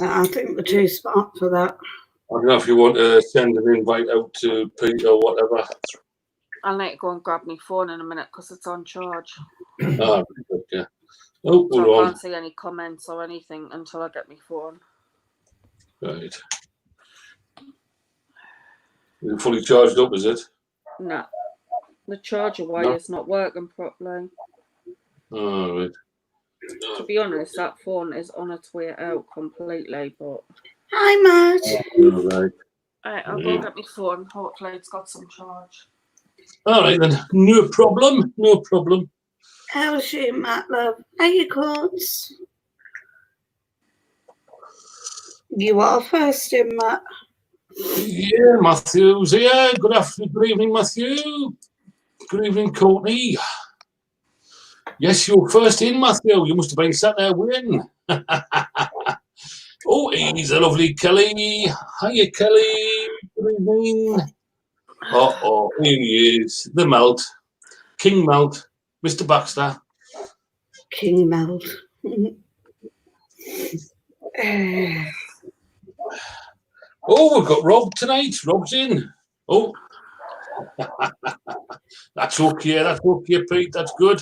I think we're too smart for that. I don't know if you want to send an invite out to Pete or whatever. I'll need to go and grab my phone in a minute because it's on charge. Ah, okay. Oh, So hold I on. can't see any comments or anything until I get my phone. Right. Is it fully charged up, is it? No. The charger wire's not working properly. Oh, right. To be honest, that phone is on its way out completely, but... Hi, Matt. All right. Alright, I'll go get my phone. Hopefully it's got some charge. All right, then. No problem. No problem. How's you, Matt, love? How you, Courts? You are first in, Matt. Yeah, Matthew's here. Good afternoon, good evening, Matthew. Good evening, Courtney. Yes, you're first in, Matthew. You must have been sat there waiting. Oh, he's a lovely Kelly. Hiya, Kelly. Good evening. Uh-oh, here he is. The Melt. King Melt. Mr. Baxter. King Melt. Oh, we've got Rob tonight. Rob's in. Oh. That's okay. That's okay, Pete. That's good.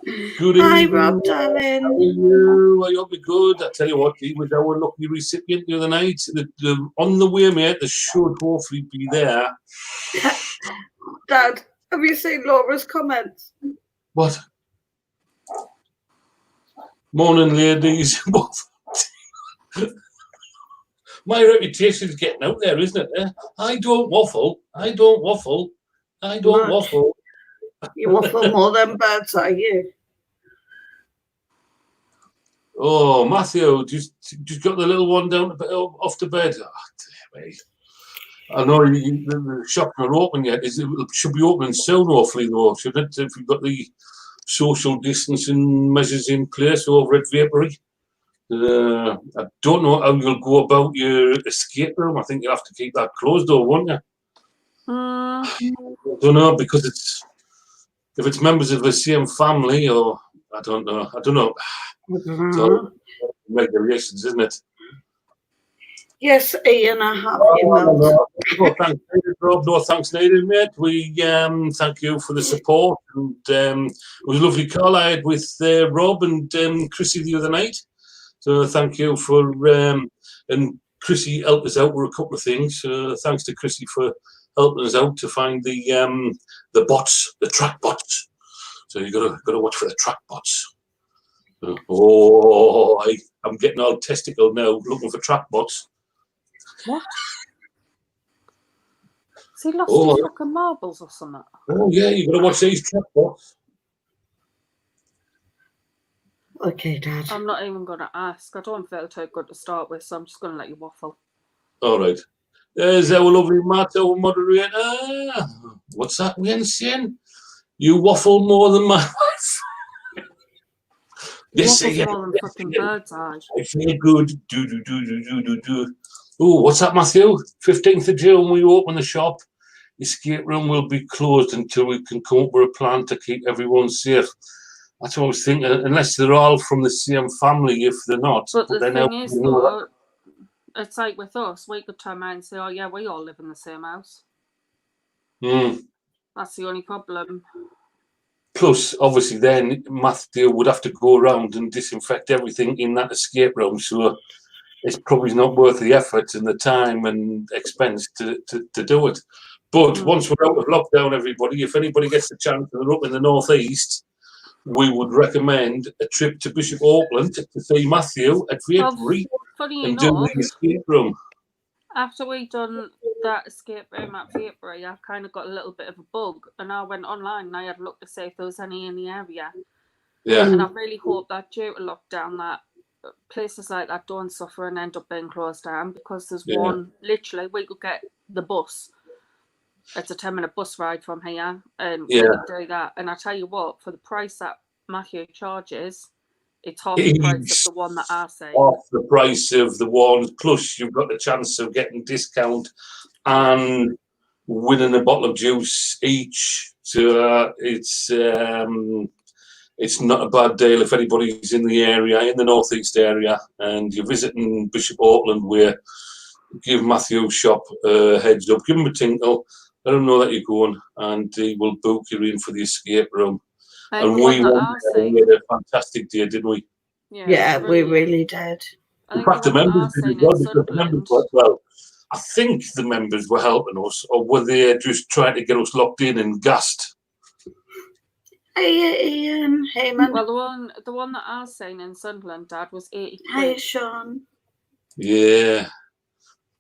Good evening. Hi, Rob, darling. How are you? I hope you're good. I tell you what, he was our lucky recipient the other night. On the way, mate, they should hopefully be there. Dad, have you seen Laura's comments? What? Morning, ladies. My reputation is getting out there, isn't it? I don't waffle. I don't waffle. I don't waffle. You waffle more than birds, are you? Oh, Matthew, just got the little one down off the bed. Oh, I know the shop's not open yet. It should be opening soon, hopefully, though, should it? If you've got the social distancing measures in place over at Vapory. I don't know how you'll go about your escape room. I think you'll have to keep that closed, though, won't you? I don't know, because if it's members of the same family, or I don't know. It's all regulations, isn't it? Yes, Ian, I have you, Melt. No thanks needed, Rob. No thanks needed, mate. We thank you for the support. And it was a lovely call I had with Rob and Chrissy the other night. So thank you for and Chrissy helped us out with a couple of things. Thanks to Chrissy for helping us out to find the bots, the track bots. So you gotta watch for the track bots. Oh, I'm getting all testicle now, looking for track bots. What? Has he lost his fucking marbles or something? Oh yeah, you gotta watch these track bots. Okay, Dad. I'm not even going to ask. I don't feel too good to start with, so I'm just going to let you waffle. All right. There's our lovely Matt, our moderator. What's that we're saying? You waffle more than my wife. Yes, more than fucking bird's eye. I feel good. Do. Oh, what's that, Matthew? 15th of June, we open the shop. The escape room will be closed until we can come up with a plan to keep everyone safe. That's what I was thinking, unless they're all from the same family, if they're not. But the thing is, though, it's like with us, we could turn around and say, oh, yeah, we all live in the same house. That's the only problem. Plus, obviously, then Matthew would have to go around and disinfect everything in that escape room, so it's probably not worth the effort and the time and expense to do it. But once we're out of lockdown, everybody, if anybody gets the chance and they're up in the northeast, we would recommend a trip to Bishop Auckland to see Matthew at Vapory and do the escape room. After we done that escape room at Vapory, I kind of got a little bit of a bug, and I went online and I had a look to see if there was any in the area. Yeah. And I really hope that due to lockdown that places like that don't suffer and end up being closed down, because there's one, literally, we could get the bus. It's a 10-minute bus ride from here, and we could do that. And I tell you what, for the price that Matthew charges, it's half the price of the one that I say. Half the price of the one, plus you've got the chance of getting discount and winning a bottle of juice each. So it's it's not a bad deal if anybody's in the area, in the northeast area, and you're visiting Bishop Auckland Way. Give Matthew's shop a heads up. Give him a tinkle. Let him know that you're going, and he will book you in for the escape room. And we had a fantastic day, didn't we? Yeah, we really did. In fact, the members did as well, because the members were, well, I think the members were helping us, or were they just trying to get us locked in and gassed? Hey, Ian. Hey, man. Well, the one that I was saying in Sunderland, Dad, was 80 quid. Hey, Sean. Yeah.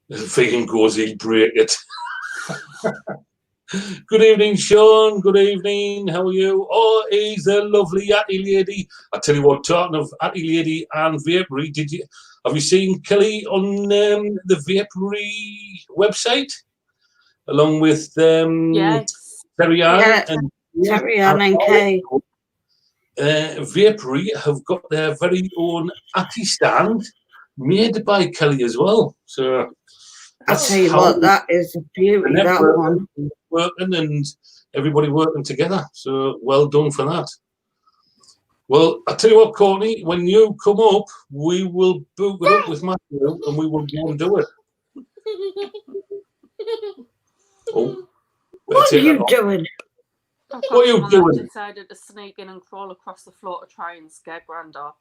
If Ian goes, he'll break it. Good evening, Sean. Good evening. How are you? Oh, he's a lovely Atty lady. I tell you what, talking of Atty lady and Vapory, have you seen Kelly on the Vapory website? Along with yes. Terry Ann and Terry Ann and Kay. Vapory have got their very own Atty stand made by Kelly as well. So I'll tell you what, that is a beauty, that one. Working and everybody working together. So well done for that. Well, I tell you what, Courtney, when you come up, we will book it up with Matthew and we will go and do it. Oh, what are you doing? What are you doing? I decided to sneak in and crawl across the floor to try and scare Grandad.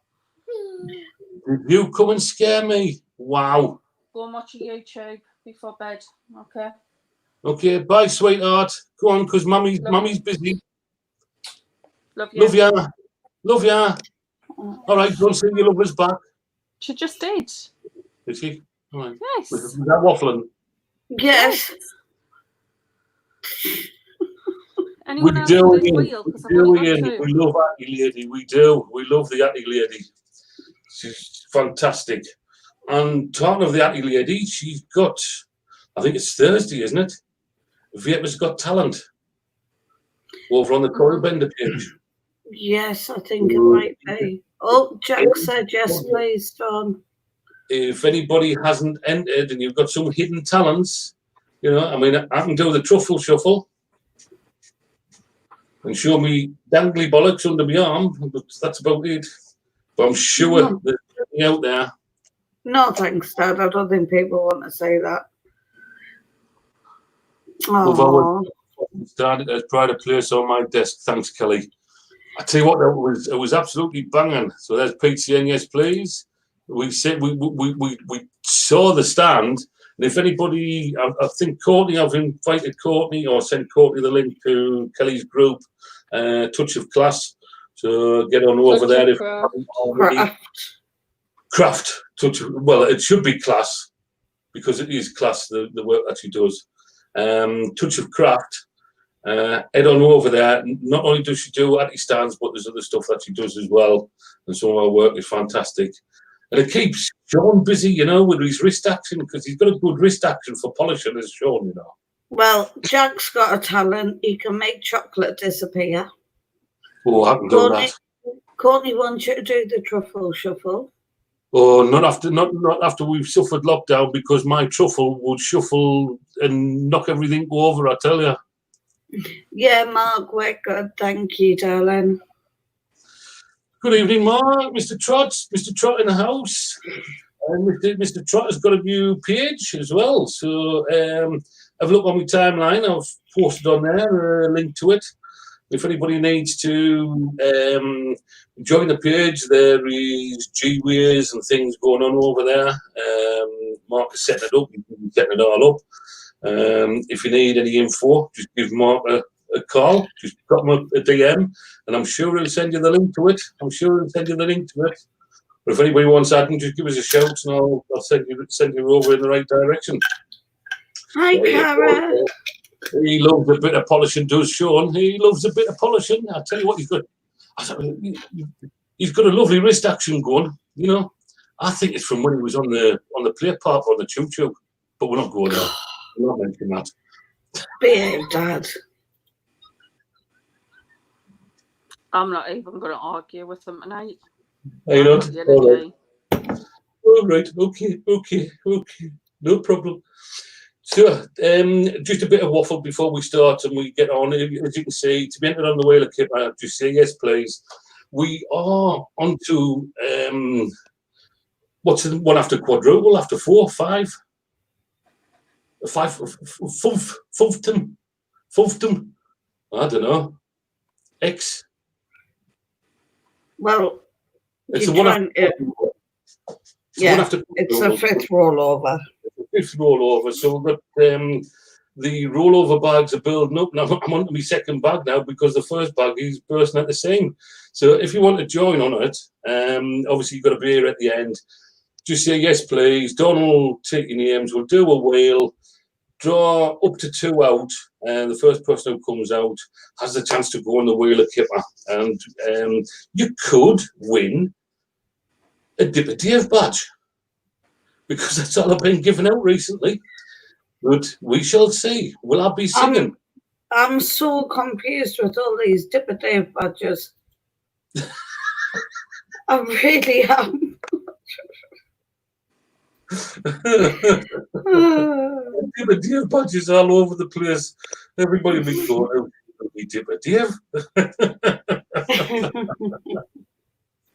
Did you come and scare me? Wow. Go and watch your YouTube before bed, okay? Okay, bye, sweetheart. Go on, because Mummy's busy. Love you. Love ya. Love ya. All right, go and see your lovers back. She just did. Did she? All right. Yes. Was that waffling? Yes. Anyone else do, do wheel? We love Atty Lady. We do. We love the Atty Lady. She's fantastic. And talking of the Atty Lady, she's got, I think it's Thursday, isn't it? Vapor's Got Talent. Over on the Coilbender page. Yes, I think it might be. Oh, Jack said yes, please, John. If anybody hasn't entered and you've got some hidden talents, you know, I mean, I can do the truffle shuffle and show me dangly bollocks under my arm, but that's about it. But I'm sure there's something out there. No, thanks, Dad. I don't think people want to say that. Oh. Started as pride of place on my desk. Thanks, Kelly. I tell you what, it was absolutely banging. So there's Pete saying yes, please. We said we saw the stand, and if anybody, I think Courtney, I've invited Courtney or sent Courtney the link to Kelly's group, Touch of Class. So get on over there if you haven't already. Craft. Touch. Well, it should be Class because it is Class the work that she does. Touch of Craft. Head on over there. Not only does she do Atty stands, but there's other stuff that she does as well. And some of her work is fantastic. And it keeps Sean busy, you know, with his wrist action, because he's got a good wrist action for polishing, as Sean, you know. Well, Jack's got a talent. He can make chocolate disappear. Oh, I can do that. Courtney wants you to do the truffle shuffle. Oh, not after we've suffered lockdown, because my truffle would shuffle and knock everything over, I tell you. Yeah, Mark, we're good. Thank you, darling. Good evening, Mark. Mr. Trott. Mr. Trott in the house. Mr. Trott has got a new page as well. So have a look on my timeline. I've posted on there a link to it. If anybody needs to join the page, there is G-Ways and things going on over there. Mark is setting it up. He's getting it all up. If you need any info, just give Mark a call. Just drop him a DM, and I'm sure he'll send you the link to it. But if anybody wants admin, just give us a shout, and I'll send you over in the right direction. Hi, Cara. He loves a bit of polishing, does Sean? He loves a bit of polishing. I tell you what, he's got a lovely wrist action going. You know, I think it's from when he was on the play park on the choo-choo, but we're not going there. We're not mentioning that. Behave, Dad. I'm not even going to argue with them tonight. Are you not? All right. Okay. No problem. So, just a bit of waffle before we start and we get on. As you can see, to be entered on the wheel of kit, just say yes, please. we are on to what's the one after quadruple, after 4, 5? 5, fuftum. I don't know. X. Well, It's you're the one trying after. yeah, it's a fifth rollover. Fifth rollover. So we've got the rollover bags are building up. Now I'm on to my second bag now because the first bag is bursting at the same. So if you want to join on it, obviously you've got to be here at the end. Just say yes, please. Donald, take your names. We'll do a wheel. Draw up to 2 out, and the first person who comes out has the chance to go on the wheel of Kipper. And you could win a Dipper Dave badge because that's all I've been giving out recently. But we shall see. Will I be singing? I'm so confused with all these Dipper Dave badges. I really am. Dipper Dave badges all over the place. Everybody be going, Dipper Dave.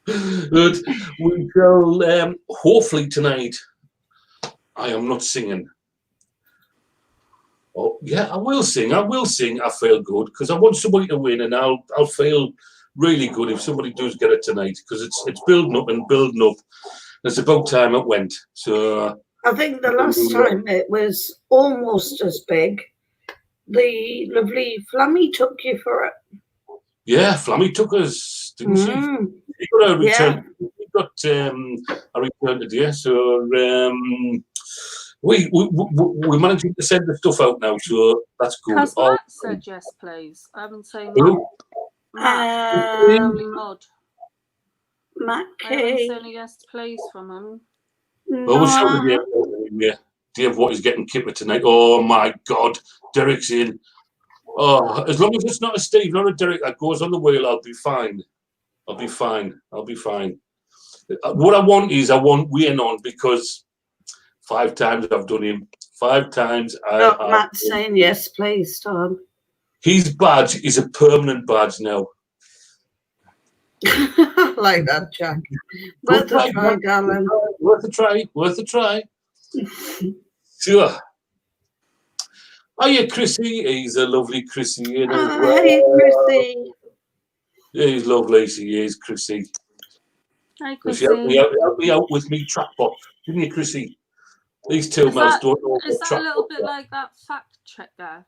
But we shall hopefully tonight. I am not singing. Oh yeah, I will sing. I feel good because I want somebody to win, and I'll feel really good if somebody does get it tonight because it's building up and building up. It's about time it went. So I think the last time it was almost as big. The lovely Flammy took you for it. Yeah, Flammy took us, didn't she? He got a return. Yeah. He got a return today. So we managed to send the stuff out now, so that's good. Has Matt said yes, please? I haven't seen that. Matt K. I haven't seen a yes, please from him. Well, we'll show the Dave what he's getting Kipper tonight. Oh my God, Derek's in. Oh, as long as it's not a Steve, not a Derek that goes on the wheel, I'll be fine. I'll be fine. What I want Wayne on because 5 times I've done him. 5 times I have. Matt's saying yes, please, Tom. His badge is a permanent badge now. I like that, Jack. Worth a try, darling. Worth a try. Sure. Hiya, Chrissy. He's a lovely Chrissy in as well. Hey, Chrissy. Yeah, he's lovely. She is, Chrissy. Hi, Chrissy. Help me out with me trackbot, didn't you, Chrissy? These two mouths don't know. Is that a little bit like that fact checker?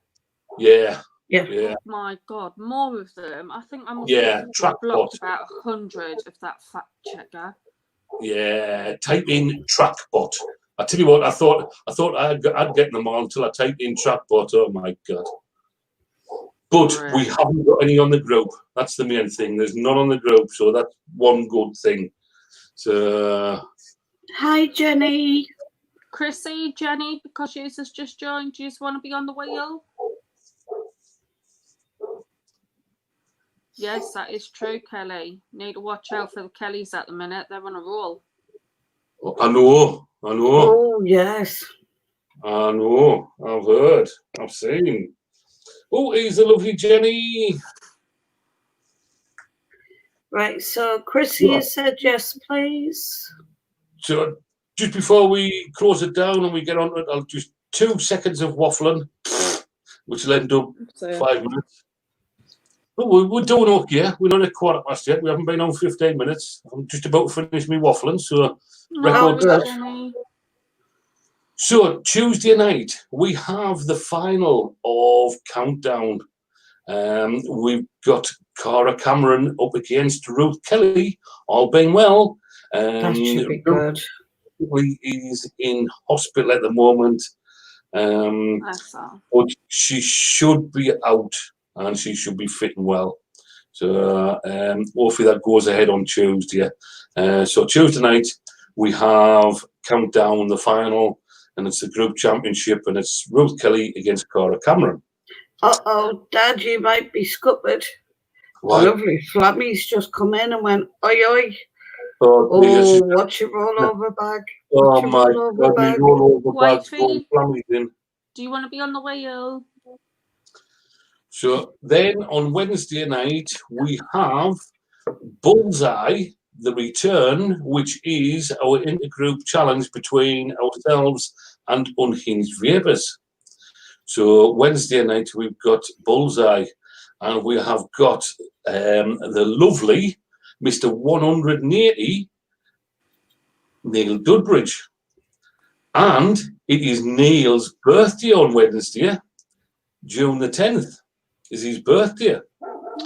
Yeah. Oh my God, more of them. I think I must have blocked about 100 of that fact checker. Yeah, type in trackbot. I tell you what, I thought I'd get them all until I typed in trackbot. Oh my God! But we haven't got any on the group. That's the main thing. There's none on the group, so that's one good thing. So, hi, Jenny. Chrissy, Jenny, because she's just joined. Do you just want to be on the wheel? Yes, that is true, Kelly. Need to watch out for the Kellys at the minute. They're on a roll. I know. Oh, yes. I know. I've heard. I've seen. Oh, he's a lovely Jenny. Right, so Chrissy said yes, please. So just before we close it down and we get on to it, I'll just 2 seconds of waffling, which will end up 5 minutes. But we're doing okay. We're not at 1:15 yet. We haven't been on 15 minutes. I'm just about to finish me waffling, so record good. So Tuesday night we have the final of Countdown. We've got Cara Cameron up against Ruth Kelly, all being well. That should be good. He's in hospital at the moment, but she should be out and she should be fit and well. So hopefully that goes ahead on Tuesday. So Tuesday night we have Countdown, the final, and it's the group championship, and it's Ruth Kelly against Cara Cameron. Dad, you might be scuppered. What? Lovely Flammy's just come in and went, oi, oi. Oh, watch your rollover bag. Oh my God, rollover bag. Do you want to be on the wheel? So then on Wednesday night, we have Bullseye, the return, which is our intergroup challenge between ourselves and Unhinged Vapors. So Wednesday night we've got Bullseye, and we have got the lovely Mr. 180 Neil Dudbridge, and it is Neil's birthday on Wednesday, June the 10th. Is his birthday?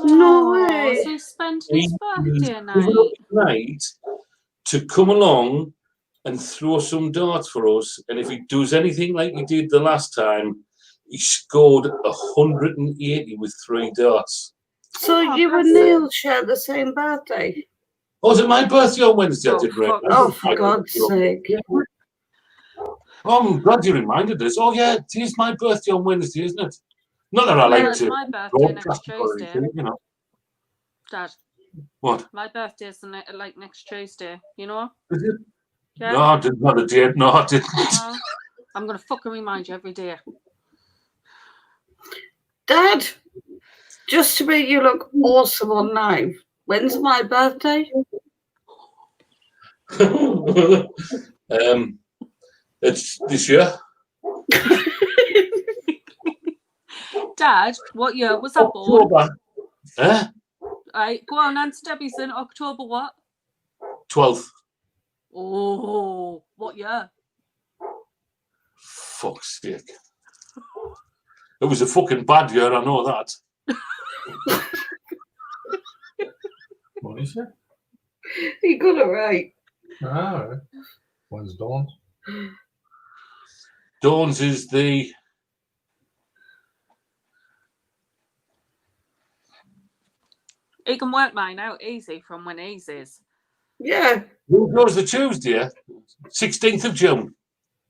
No way. So he spent his birthday night to come along and throw some darts for us, and if he does anything like he did the last time, he scored 180 with 3 darts. So you and Neil share the same birthday? Oh, is it my birthday on Wednesday? Oh, for God's sake. Oh, I'm glad you reminded us. Oh, yeah, it is my birthday on Wednesday, isn't it? Not that I like to. My birthday next Tuesday. You know. Dad. What? My birthday is like next Tuesday, you know? Is it? Yeah. No, I didn't. Not a date. No, I didn't. I'm going to fucking remind you every day. Dad, just to make you look awesome on live, when's my birthday? It's this year. Dad, what year was I born? October. Eh? Right, go on, answer Debbie's in October what? 12th. Oh, what year? Fuck's sake. It was a fucking bad year, I know that. What is it? You got it right. Ah, right. When's Dawn's? Dawn's is the... He can work mine out easy from when his is. Yeah. Who goes the Tuesday? 16th of June.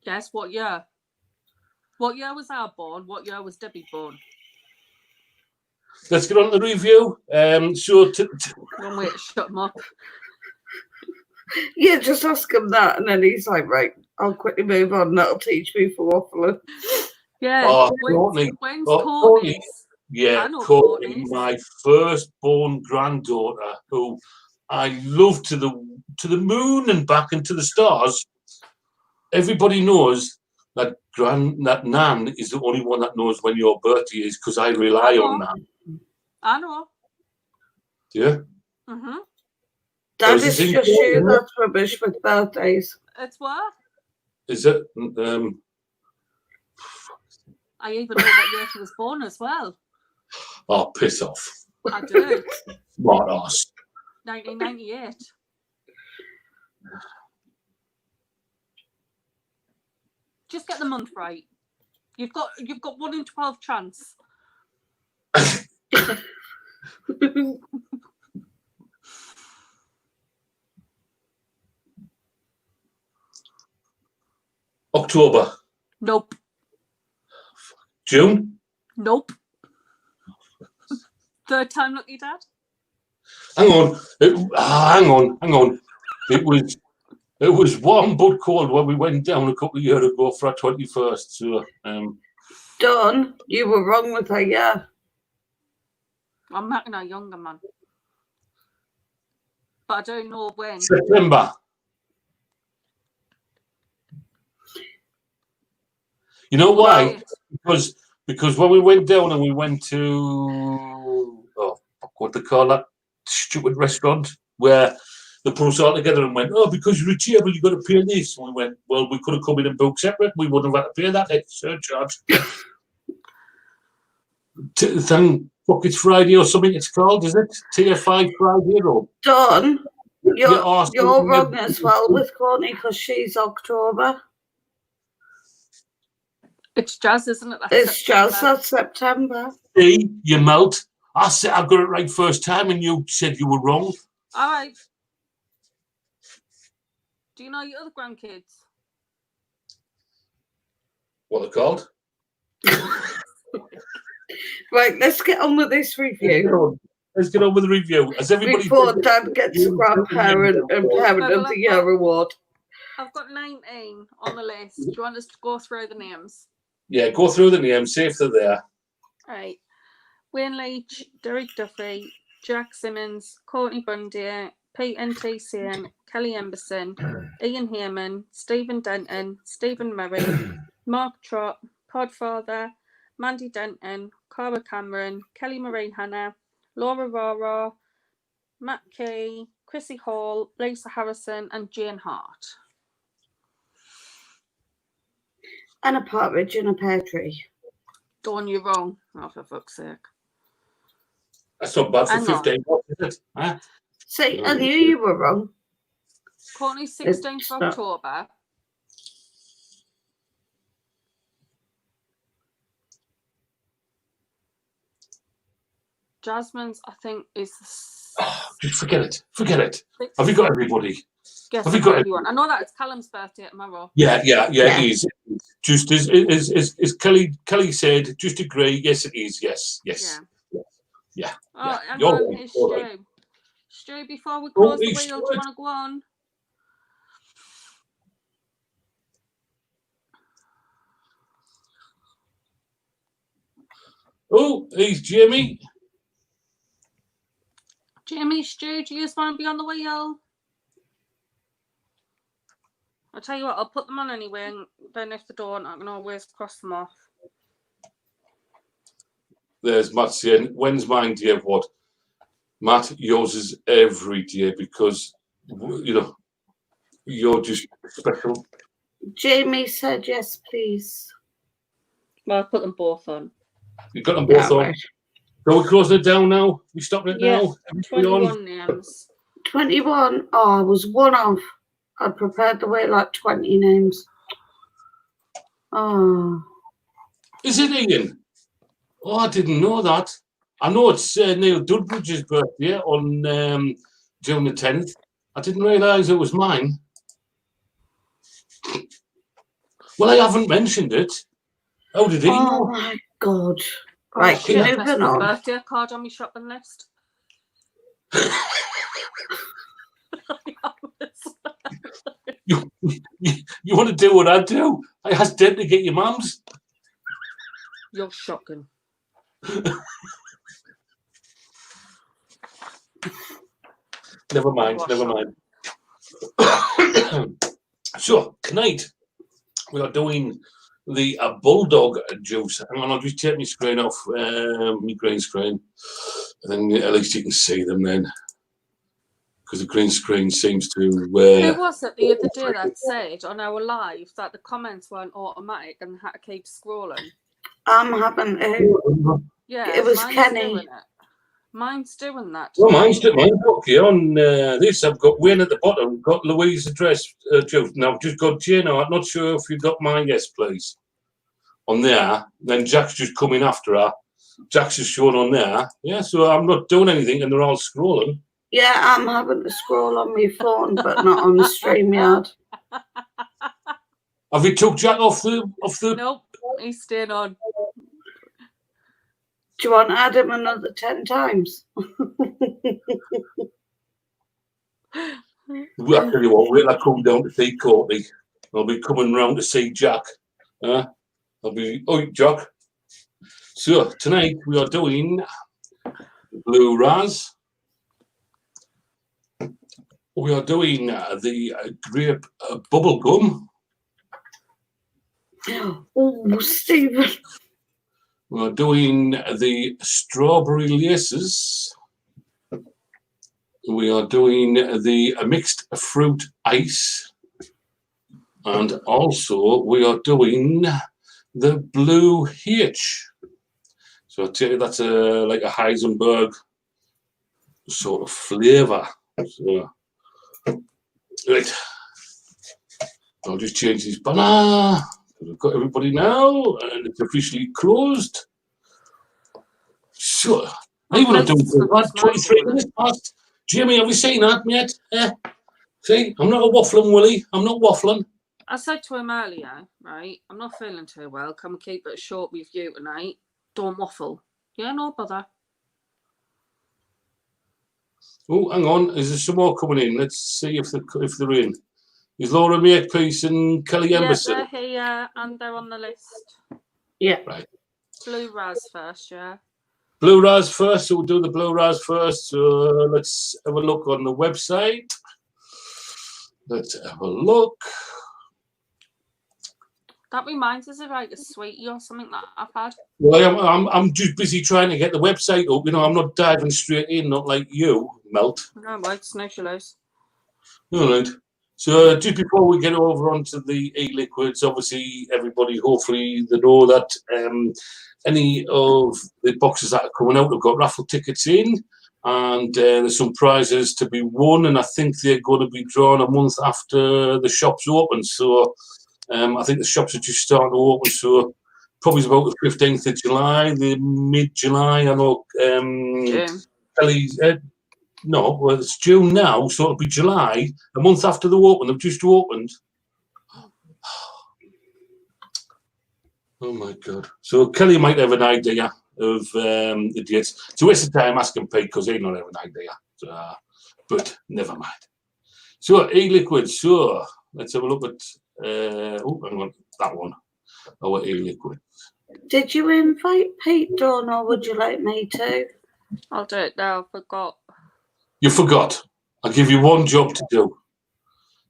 Yes, what year? What year was I born? What year was Debbie born? Let's get on to the review. One way to shut him up. Yeah, just ask him that, and then he's like, right, I'll quickly move on. That'll teach me for waffling. Yeah. When's Courtney's? Yeah, Courtney, my firstborn granddaughter, who I love to the moon and back and to the stars. Everybody knows that Nan is the only one that knows when your birthday is, because I rely on Nan. I know. Yeah. Mm-hmm. That is just you. That's rubbish with birthdays. It's what? Is it? I even know what year she was born as well. Oh, piss off. I do. Smart ass. 1998. Just get the month right. You've got 1 in 12 chance. October. Nope. June. Nope. Third time lucky, Dad? Hang on. It was warm but cold when we went down a couple of years ago for our 21st. So, Dawn, you were wrong with her, yeah. I'm making her younger, man. But I don't know when. September. You know why? Because when we went down and we went to what they call that stupid restaurant where they put us all together and went, because you're a table, you've got to pay this. And we went, well, we could have come in and booked separate. We wouldn't have had to pay that surcharge. Thank fuck it's Friday or something it's called, is it? TFI Friday or? Dawn, you're wrong as well with Courtney because she's October. It's Jazz, isn't it? It's Jazz, that's September. See, you melt. I said I got it right first time and you said you were wrong. All right. Do you know your other grandkids? What they're called? Right, let's get on with this review. Let's get on with the review. As everybody before Dad gets the grandparent and parent of the year award. I've got 19 on the list. Do you want us to go through the names? Yeah, go through the names, see if they're there. All right. Wayne Leach, Derek Duffy, Jack Simmons, Courtney Bundy, Pete NTCN, Kelly Emberson, Ian Heerman, Stephen Denton, Stephen Murray, Mark Trott, Podfather, Mandy Denton, Cara Cameron, Kelly Marie Hannah, Laura Rara, Matt Key, Chrissy Hall, Lisa Harrison, and Jane Hart. And a partridge in a pear tree. Dawn, you're wrong. Oh, for fuck's sake. That's not bad for Hang 15, is it? Huh? See, I knew you were wrong. Courtney, 16th of October. Jasmine's, I think, is... Just forget it. Forget it. Have you got everybody? Yes, have you got everyone? I know that it's Callum's birthday tomorrow. Yeah, it is. Just as Kelly said, just agree. Yes, it is. Yes. Yeah. Oh, hang on, here's Stu. Right. Stu, before we close the wheel, do you want to go on? Oh, he's Jamie. Jamie, Stu, do you just want to be on the wheel? I'll tell you what, I'll put them on anyway, and then if they don't, I can always cross them off. There's Matt saying, when's mine, dear? What? Matt, yours is every day because, you know, you're just special. Jamie said yes, please. Well, I'll put them both on. You've got them both on. Right. So we're closing it down now? We stopping it now? 21 names. 21? Oh, I was one off. I prepared to wait like 20 names. Oh. Is it Ian? Oh, I didn't know that. I know it's Neil Dudbridge's birthday on June the 10th. I didn't realise it was mine. Well, I haven't mentioned it. How did he know? Oh, my God. Right, moving on. Birthday card on my shopping list. You want to do what I do? I asked Deb to get your mum's. You're shocking. Never mind. So, tonight we are doing the Bulldog juice. Hang on, I'll just take my screen off, my green screen, and then at least you can see them then. Because the green screen seems to... Who was it the other day that said on our live that the comments weren't automatic and had to keep scrolling? I'm having yeah, it was Kenny. Mine's doing that. Well, mine's okay. On this, I've got Wayne at the bottom, got Louise's address. Now, I've just got Jane. I'm not sure if you've got mine. Yes, please. On there. Then Jack's just coming after her. Jack's just shown on there. Yeah, so I'm not doing anything and they're all scrolling. Yeah, I'm having to scroll on my phone, but not on the StreamYard. Have you took Jack off the... Nope, he's staying on. Do you want to add him another 10 times? Well, I tell you what, wait till I come down to see Courtney. I'll be coming round to see Jack. I'll be... Oh, Jack. So, tonight we are doing Blue Raz. We are doing the grape bubble gum. Oh, Stephen. We are doing the strawberry laces. We are doing the mixed fruit ice. And also we are doing the blue H. So I tell you, that's like a Heisenberg sort of flavour. So, right, I'll just change this banner. We've got everybody now, and it's officially closed. So, I want to do 23 minutes past. Jimmy, have you seen that yet? See, I'm not a waffling Willie. I'm not waffling. I said to him earlier, right, I'm not feeling too well. Can we keep it short with you tonight? Don't waffle. Yeah, no bother. Oh, hang on. Is there some more coming in? Let's see if they're in. Is Laura Makepeace and Kelly Emberson? Yeah, they're here and they're on the list. Yeah. Right. Blue Raz first, yeah. Blue Raz first, so we'll do the Blue Raz first. So let's have a look on the website. Let's have a look. That reminds us of like a sweetie or something that I've had. Well, I'm just busy trying to get the website up. You know, I'm not diving straight in, not like you, Melt. No, right, snowshoes. All right. So just before we get over onto the e-liquids, obviously everybody, hopefully they know that any of the boxes that are coming out have got raffle tickets in, and there's some prizes to be won, and I think they're going to be drawn a month after the shops open. So I think the shops are just starting to open, so probably about the 15th of July, the mid-July. I know Kelly's... no, well, it's June now, so it'll be July, a month after the open. They've just opened. Oh, my God. So Kelly might have an idea of the dates. It's a waste of time asking Pete because he don't have an idea. So, but never mind. So, e-liquid. So, let's have a look at... oh, hang on, that one. Our e-liquid. Did you invite Pete, Dawn, or would you like me to? I'll do it now. I forgot. You forgot. I'll give you one job to do.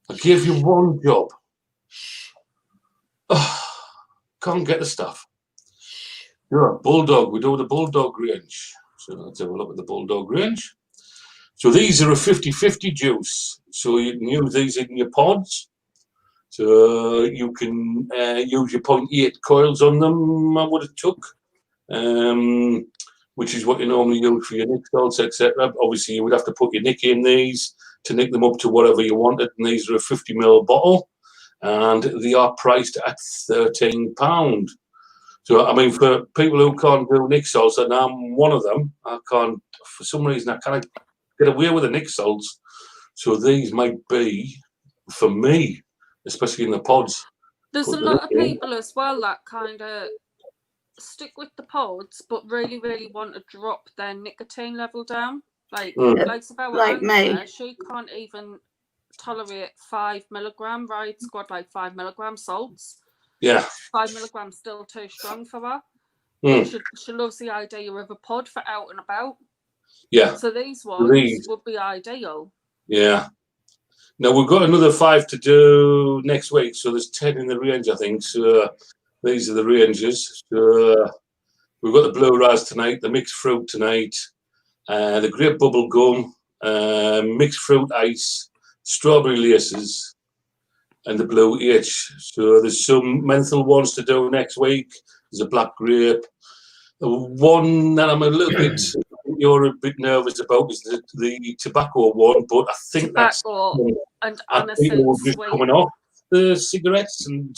I'll give you one job. Oh, can't get the stuff. Yeah, Bulldog. We do the Bulldog range. So let's have a look at the Bulldog range. So these are a 50-50 juice. So you can use these in your pods. So you can use your 0.8 coils on them, I would have took. Which is what you normally use for your nick salts, etc. Obviously, you would have to put your nick in these to nick them up to whatever you wanted. And these are a 50ml bottle, and they are priced at £13. So, I mean, for people who can't do nick salts, and I'm one of them, I can't, for some reason, I can't get away with the nick salts. So these might be for me, especially in the pods. There's a lot of people as well that kind of stick with the pods, but really want to drop their nicotine level down. Like me. She can't even tolerate 5 milligram. Ride's got like 5 milligram salts. Yeah. 5 milligrams still too strong for her. She loves the idea of a pod for out and about. Yeah. So these ones would be ideal. Yeah. Now we've got another 5 to do next week, so there's 10 in the range, I think. So these are the ranges. So we've got the Blue Raz tonight, the mixed fruit tonight, the grape bubble gum, mixed fruit ice, strawberry laces, and the Blue H. So there's some menthol ones to do next week. There's a black grape. One that I'm a little bit, you're a bit nervous about is the tobacco one, but I think tobacco that's just coming off the cigarettes and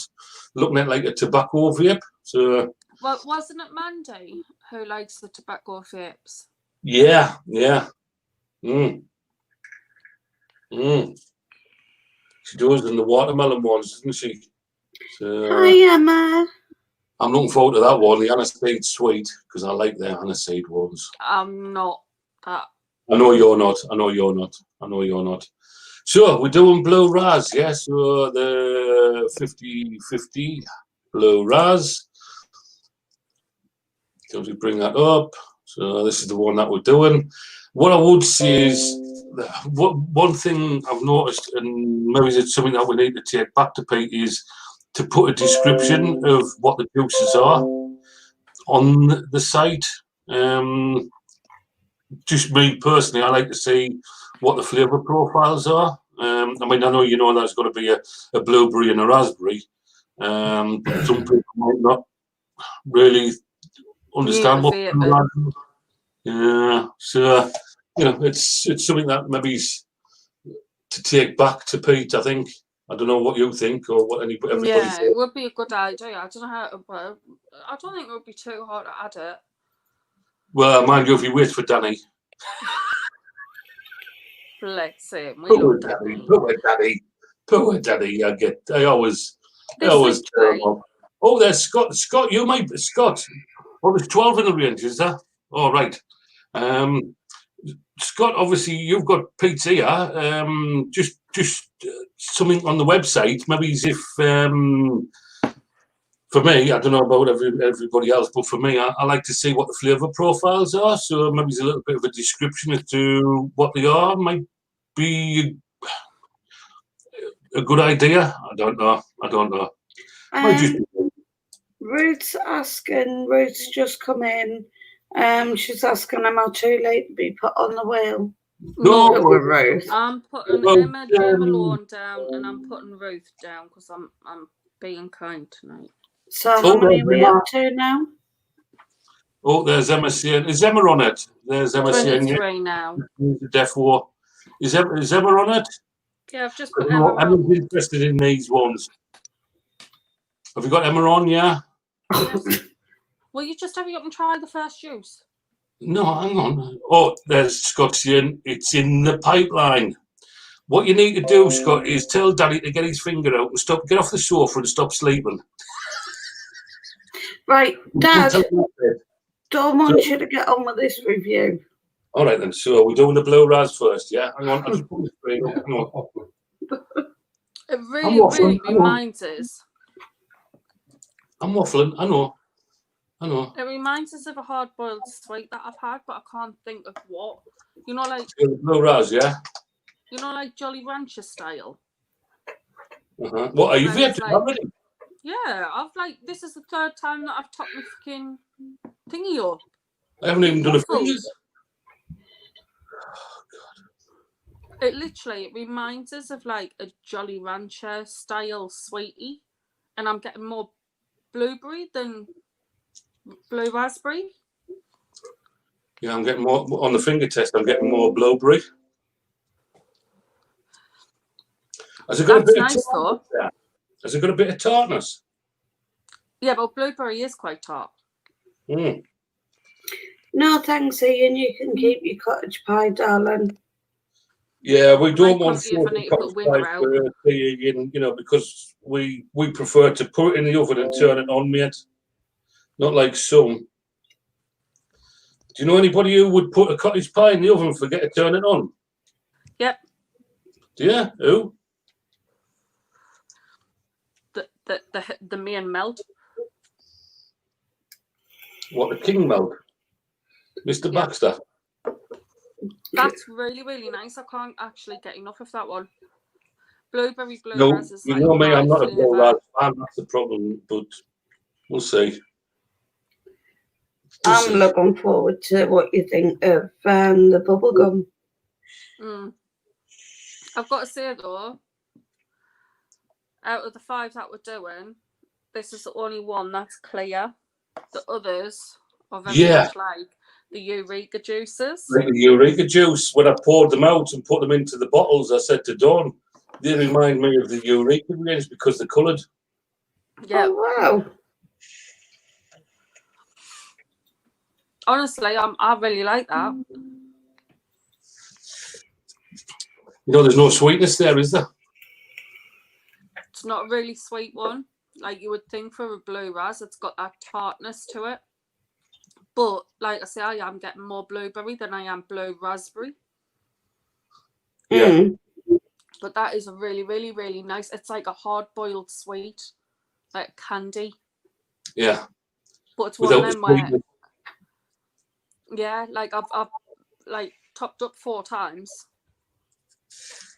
looking at like a tobacco vape. So, well, wasn't it Mandy who likes the tobacco vapes? Yeah. She does in the watermelon ones, doesn't she? So, Hi, Emma. I'm looking forward to that one, the aniseed sweet, because I like the aniseed ones. I'm not that. I know you're not. So we're doing Blue Raz, yeah. So the 50-50 Blue Raz. So we bring that up. So this is the one that we're doing. What I would say is, one thing I've noticed, and maybe it's something that we need to take back to Pete, is to put a description of what the juices are on the site. Just me personally, I like to see what the flavour profiles are. I mean, I know you know there's going to be a blueberry and a raspberry. Some people might not really understand what. Yeah, so you know, it's something that maybe to take back to Pete. I think. I don't know what you think or what everybody. Yeah, thinks. it would be a good idea. I don't know how. I don't think it would be too hard to add it. Well, mind you, if you wait for Danny. Bless him. Poor Danny. I always. Oh, there's Scott. Scott, you might. Scott. Oh, there's 12 in the range, is there? All right. Scott, obviously, you've got Pete here. Just something on the website. Maybe as if for me, I don't know about everybody else, but for me, I like to see what the flavour profiles are. So maybe there's a little bit of a description as to what they are. Might be a good idea. I don't know. Ruth's just come in. She's asking, am I too late to be put on the wheel? No, Ruth. I'm putting Emma J. Malone down, and I'm putting Ruth down because I'm being kind tonight. So how many are we up to now? Oh, there's Emma saying, is Emma on it? There's Emma saying, 23 now. The Death War. Is Emma on it? Yeah, I've just put Emma on. I'm interested in these ones. Have you got Emma on? Yeah. Yes. Will you just hurry up and try the first juice? No, hang on. Oh, there's Scott saying it's in the pipeline. What you need to do, Scott, is tell Daddy to get his finger out and get off the sofa and stop sleeping. Right, Dad. Don't want you to get on with this review. All right then. So we're doing the blue ras first, yeah? Hang on. I'll just put the screen up. Hang on. It really reminds us. I'm waffling. I know. It reminds us of a hard-boiled sweet that I've had, but I can't think of what. You know, like blue ras, yeah. You know, like Jolly Rancher style. What are you already? Yeah, this is the third time that I've topped my fucking thingy up. I haven't even done a fingers. It reminds us of like a Jolly Rancher style sweetie, and I'm getting more blueberry than blue raspberry. Yeah, I'm getting more on the finger test. I'm getting more blueberry. Has it got a bit of tartness there? Has it got a bit of tartness? Yeah, but blueberry is quite tart. No, thanks, Ian. You can keep your cottage pie, darling. Yeah, we don't want cottage pie, Ian, because we prefer to put it in the oven and turn it on, mate. Not like some. Do you know anybody who would put a cottage pie in the oven and forget to turn it on? Yep. Yeah, who? The main melt. What, the king melt? Mr. Baxter. That's really, really nice. I can't actually get enough of that one. Blueberry blue No, ras is you like know me, I'm not a blue ras fan, that's the problem, but we'll see. I'm looking forward to what you think of the bubblegum. I've got to say though, out of the 5 that we're doing, this is the only one that's clear. The others are very much like the Eureka juices. Like the Eureka juice, when I poured them out and put them into the bottles, I said to Dawn, they remind me of the Eureka range because they're coloured. Yeah. Oh, wow. Honestly, I really like that. There's no sweetness there, is there? It's not a really sweet one, like you would think for a blue ras. It's got that tartness to it. But, like I say, I am getting more blueberry than I am blue raspberry. Yeah. But that is a really, really, really nice. It's like a hard-boiled sweet, like candy. Yeah. But it's one of them where... Yeah, like I've like topped up 4 times.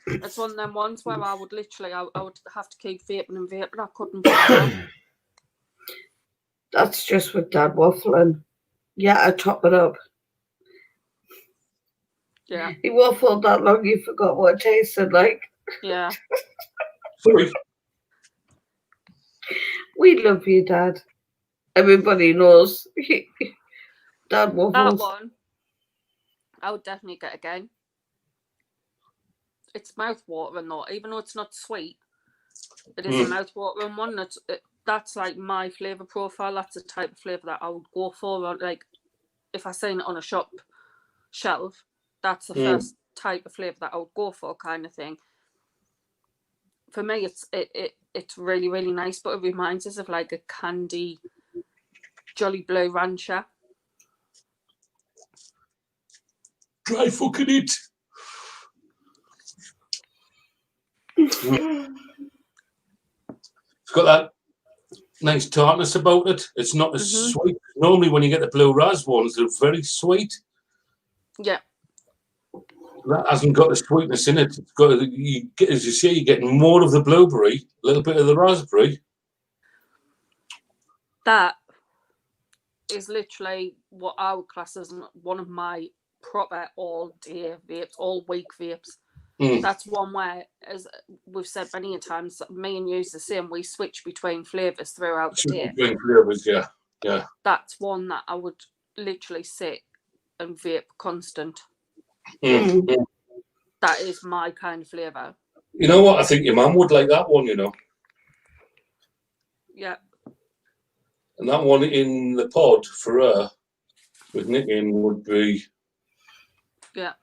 It's one of them ones where I would literally, I would have to keep vaping and vaping. I couldn't put it down. That's just with Dad waffling. Yeah, I top it up. Yeah. He waffled that long, you forgot what it tasted like. Yeah. Sorry. We love you, Dad. Everybody knows. Dad waffles. That one, I would definitely get again. It's mouth-watering though, even though it's not sweet. It is a mouth-watering one. That's like my flavour profile. That's the type of flavour that I would go for. Like, if I seen it on a shop shelf, that's the first type of flavour that I would go for, kind of thing. For me, it's really, really nice, but it reminds us of like a candy Jolly Blue Rancher. Try fucking it. It's got that nice tartness about it. It's not as sweet. Normally, when you get the blue ras ones, they're very sweet. Yeah. That hasn't got the sweetness in it. It's got, as you say, you're getting more of the blueberry, a little bit of the raspberry. That is literally what I would class as one of my proper all-day vapes, all-week vapes. That's one where, as we've said many times, me and you's the same. We switch between flavours throughout the day. Between flavours, yeah. That's one that I would literally sit and vape constant. That is my kind of flavour. You know what? I think your mum would like that one, you know. Yeah. And that one in the pod for her, with Nick in, would be... Yeah.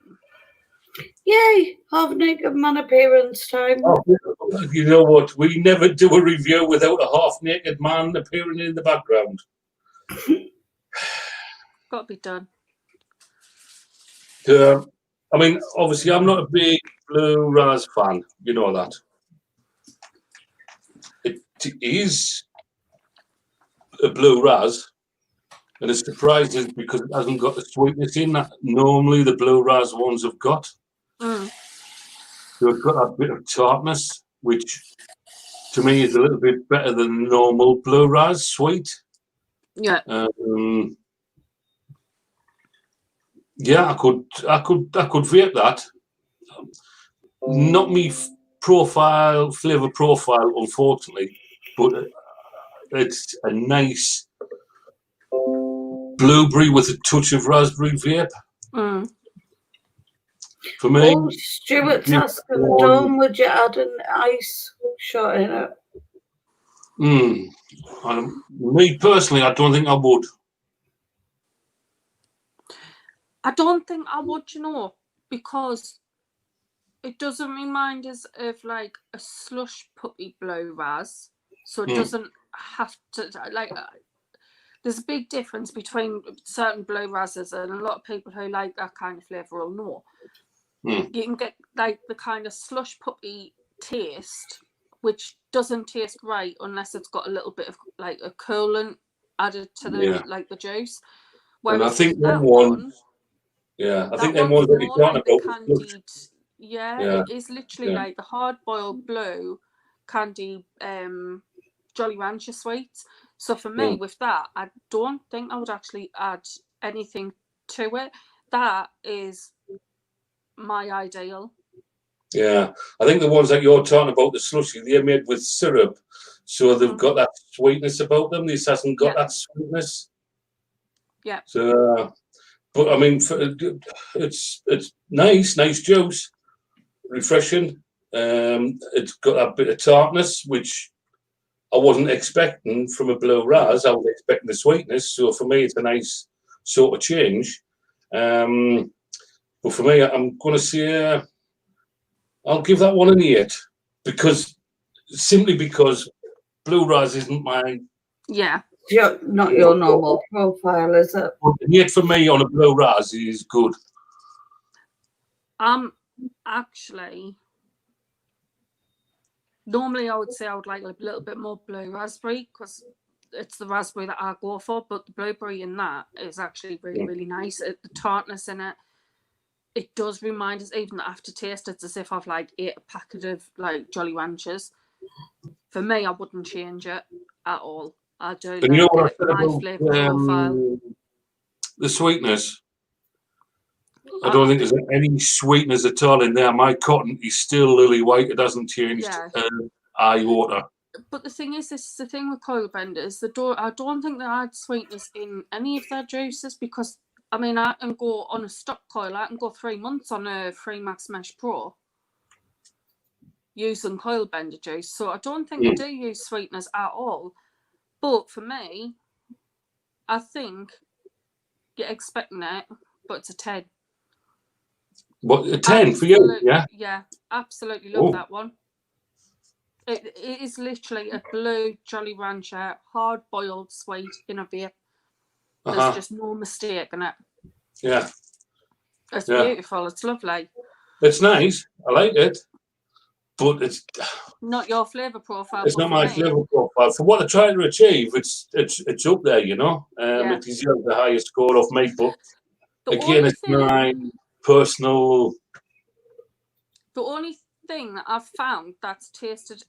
Yay! Half naked man appearance time. Oh, you know what? We never do a review without a half naked man appearing in the background. Got to be done. I mean, obviously, I'm not a big blue ras fan. You know that. It is a blue ras, and it's surprising because it hasn't got the sweetness in that normally the blue ras ones have got. So it's got that bit of tartness, which to me is a little bit better than normal blue ras sweet. Yeah. Yeah, I could vape that. Not me flavor profile, unfortunately, but it's a nice blueberry with a touch of raspberry vape. For me. Oh, Stuart's asking, Dawn, would you add an ice shot in it? Me personally, I don't think I would. I don't think I would, you know, because it doesn't remind us of like a slush puppy blue ras, so it doesn't have to like. There's a big difference between certain blue rases, and a lot of people who like that kind of flavour will know. You can get like the kind of slush puppy taste, which doesn't taste right unless it's got a little bit of like a coolant added to the like the juice. Whereas and I think that one. Yeah, I think them ones that you're talking about. Candied, it is literally like the hard-boiled blue candy Jolly Rancher sweets. So for me, with that, I don't think I would actually add anything to it. That is my ideal. Yeah, I think the ones that you're talking about, the slushy, they're made with syrup, so they've got that sweetness about them. This hasn't got that sweetness. Yeah. So. But I mean, it's nice juice, refreshing. It's got that bit of tartness, which I wasn't expecting from a blue ras. I was expecting the sweetness. So for me, it's a nice sort of change. But for me, I'm going to say I'll give that one an 8 simply because blue ras isn't my not your normal profile, is it? Yet for me on a blue ras is good. Actually, normally I would say I would like a little bit more blue raspberry because it's the raspberry that I go for, but the blueberry in that is actually really, really nice. The tartness in it, it does remind us, even the aftertaste, it's as if I've like ate a packet of like Jolly Ranchers. For me, I wouldn't change it at all. I do like you know what my flavour profile. The sweetness. I don't think there's any sweetness at all in there. My cotton is still lily white. It hasn't changed iota. But the thing is, this is the thing with coil benders. I don't think they add sweetness in any of their juices because, I mean, I can go on a stock coil. I can go 3 months on a Freemax Mesh Pro using coil bender juice. So I don't think they do use sweetness at all. But for me, I think you're expecting it, but it's a 10. What, a 10 for you? Yeah? Yeah, absolutely love that one. It is literally a blue Jolly Rancher, hard-boiled sweet in a vape. There's just no mistake in it. Yeah. It's beautiful. It's lovely. It's nice. I like it. but it's Not your flavour profile. it's but not for my me, flavour profile. For what they're trying to achieve, it's up there, you know. Yeah. It deserves the highest score off me, but The again, only it's thing- my personal. The only thing that I've found that's tasted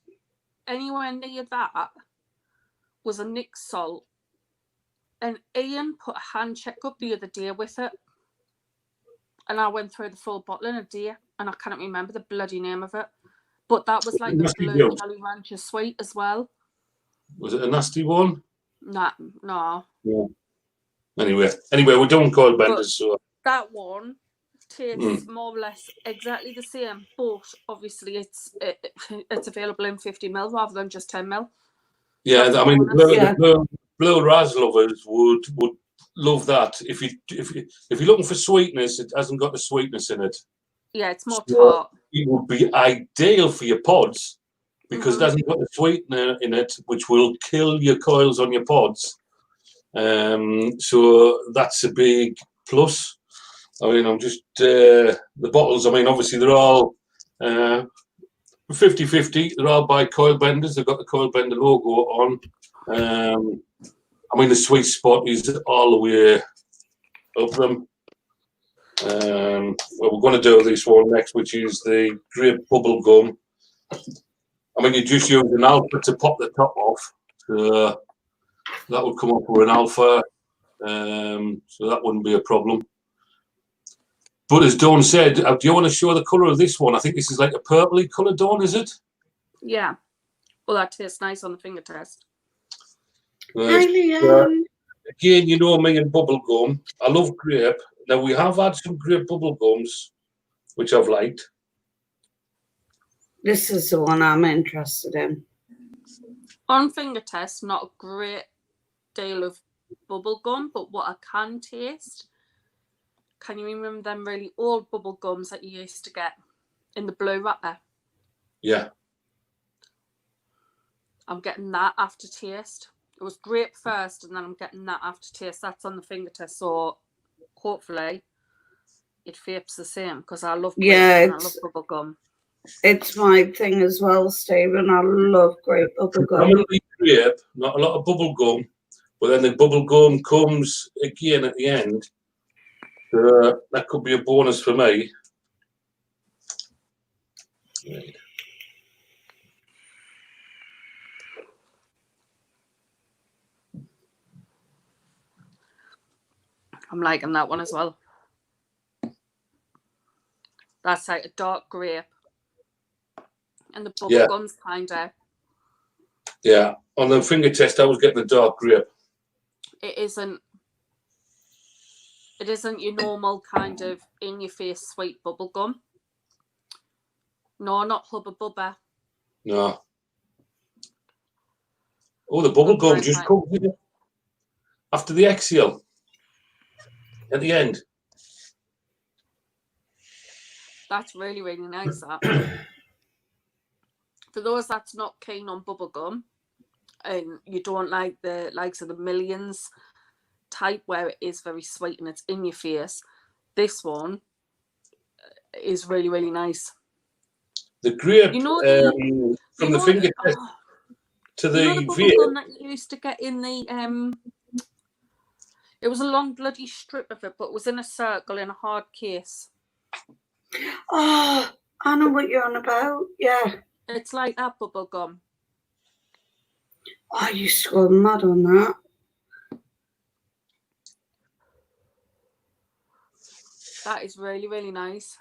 anywhere near that was a Nick Salt. And Ian put a hand check up the other day with it. And I went through the full bottle in a day. And I can't remember the bloody name of it. But that was like the Nasty Blue Joe. Jolly Rancher sweet as well. Was it a nasty one? Nah, no. Yeah. Anyway, we're doing coil benders, so That one tastes more or less exactly the same, but obviously it's available in 50ml rather than just 10ml. yeah. That's I mean, bonus. the blue Raz lovers would love that. If you're looking for sweetness, it hasn't got the sweetness in it. Yeah, it's more So tart. it would be ideal for your pods because it hasn't got the sweetener in it, which will kill your coils on your pods. So that's a big plus. I mean, I'm just the bottles. I mean, obviously they're all 50-50. They're all by Coil Benders. They've got the Coil Bender logo on. I mean, the sweet spot is all the way up them. Well, we're going to do this one next, which is the grape bubble gum. I mean, you just use an alpha to pop the top off. So that would come up with an alpha. So that wouldn't be a problem. But as Dawn said, do you want to show the colour of this one? I think this is like a purpley colour, Dawn, is it? Yeah. Well, that tastes nice on the finger test. Hi, Leanne. Again, you know me and bubble gum. I love grape. Now, we have had some grape bubble gums, which I've liked. This is the one I'm interested in. On finger test, not a great deal of bubble gum, but what I can taste, can you remember them really old bubble gums that you used to get in the blue wrapper? Yeah. I'm getting that aftertaste. It was grape first, and then I'm getting that aftertaste. That's on the finger test, so hopefully it vapes the same because I love grape and I love bubble gum. It's my thing as well, Stephen. I love grape bubble gum. Predominantly grape, not a lot of bubble gum, but then the bubble gum comes again at the end. That could be a bonus for me. Right. I'm liking that one as well. That's like a dark grape. And the bubble gum's kind of... Yeah, on the finger test, I was getting a dark grape. It isn't your normal kind of in-your-face sweet bubble gum. No, not Hubba Bubba. No. Oh, the bubble gum just comes in after the exhale at the end. That's really, really nice, that. For those that's not keen on bubble gum and you don't like the likes of the Millions type where it is very sweet and it's in your face, this one is really, really nice. The grape, you know from the finger test to the bubble gum that you used to get in the it was a long bloody strip of it, but it was in a circle in a hard case. Oh, I know what you're on about. Yeah. It's like that bubble gum. Oh, I used to go mad on that. That is really, really nice.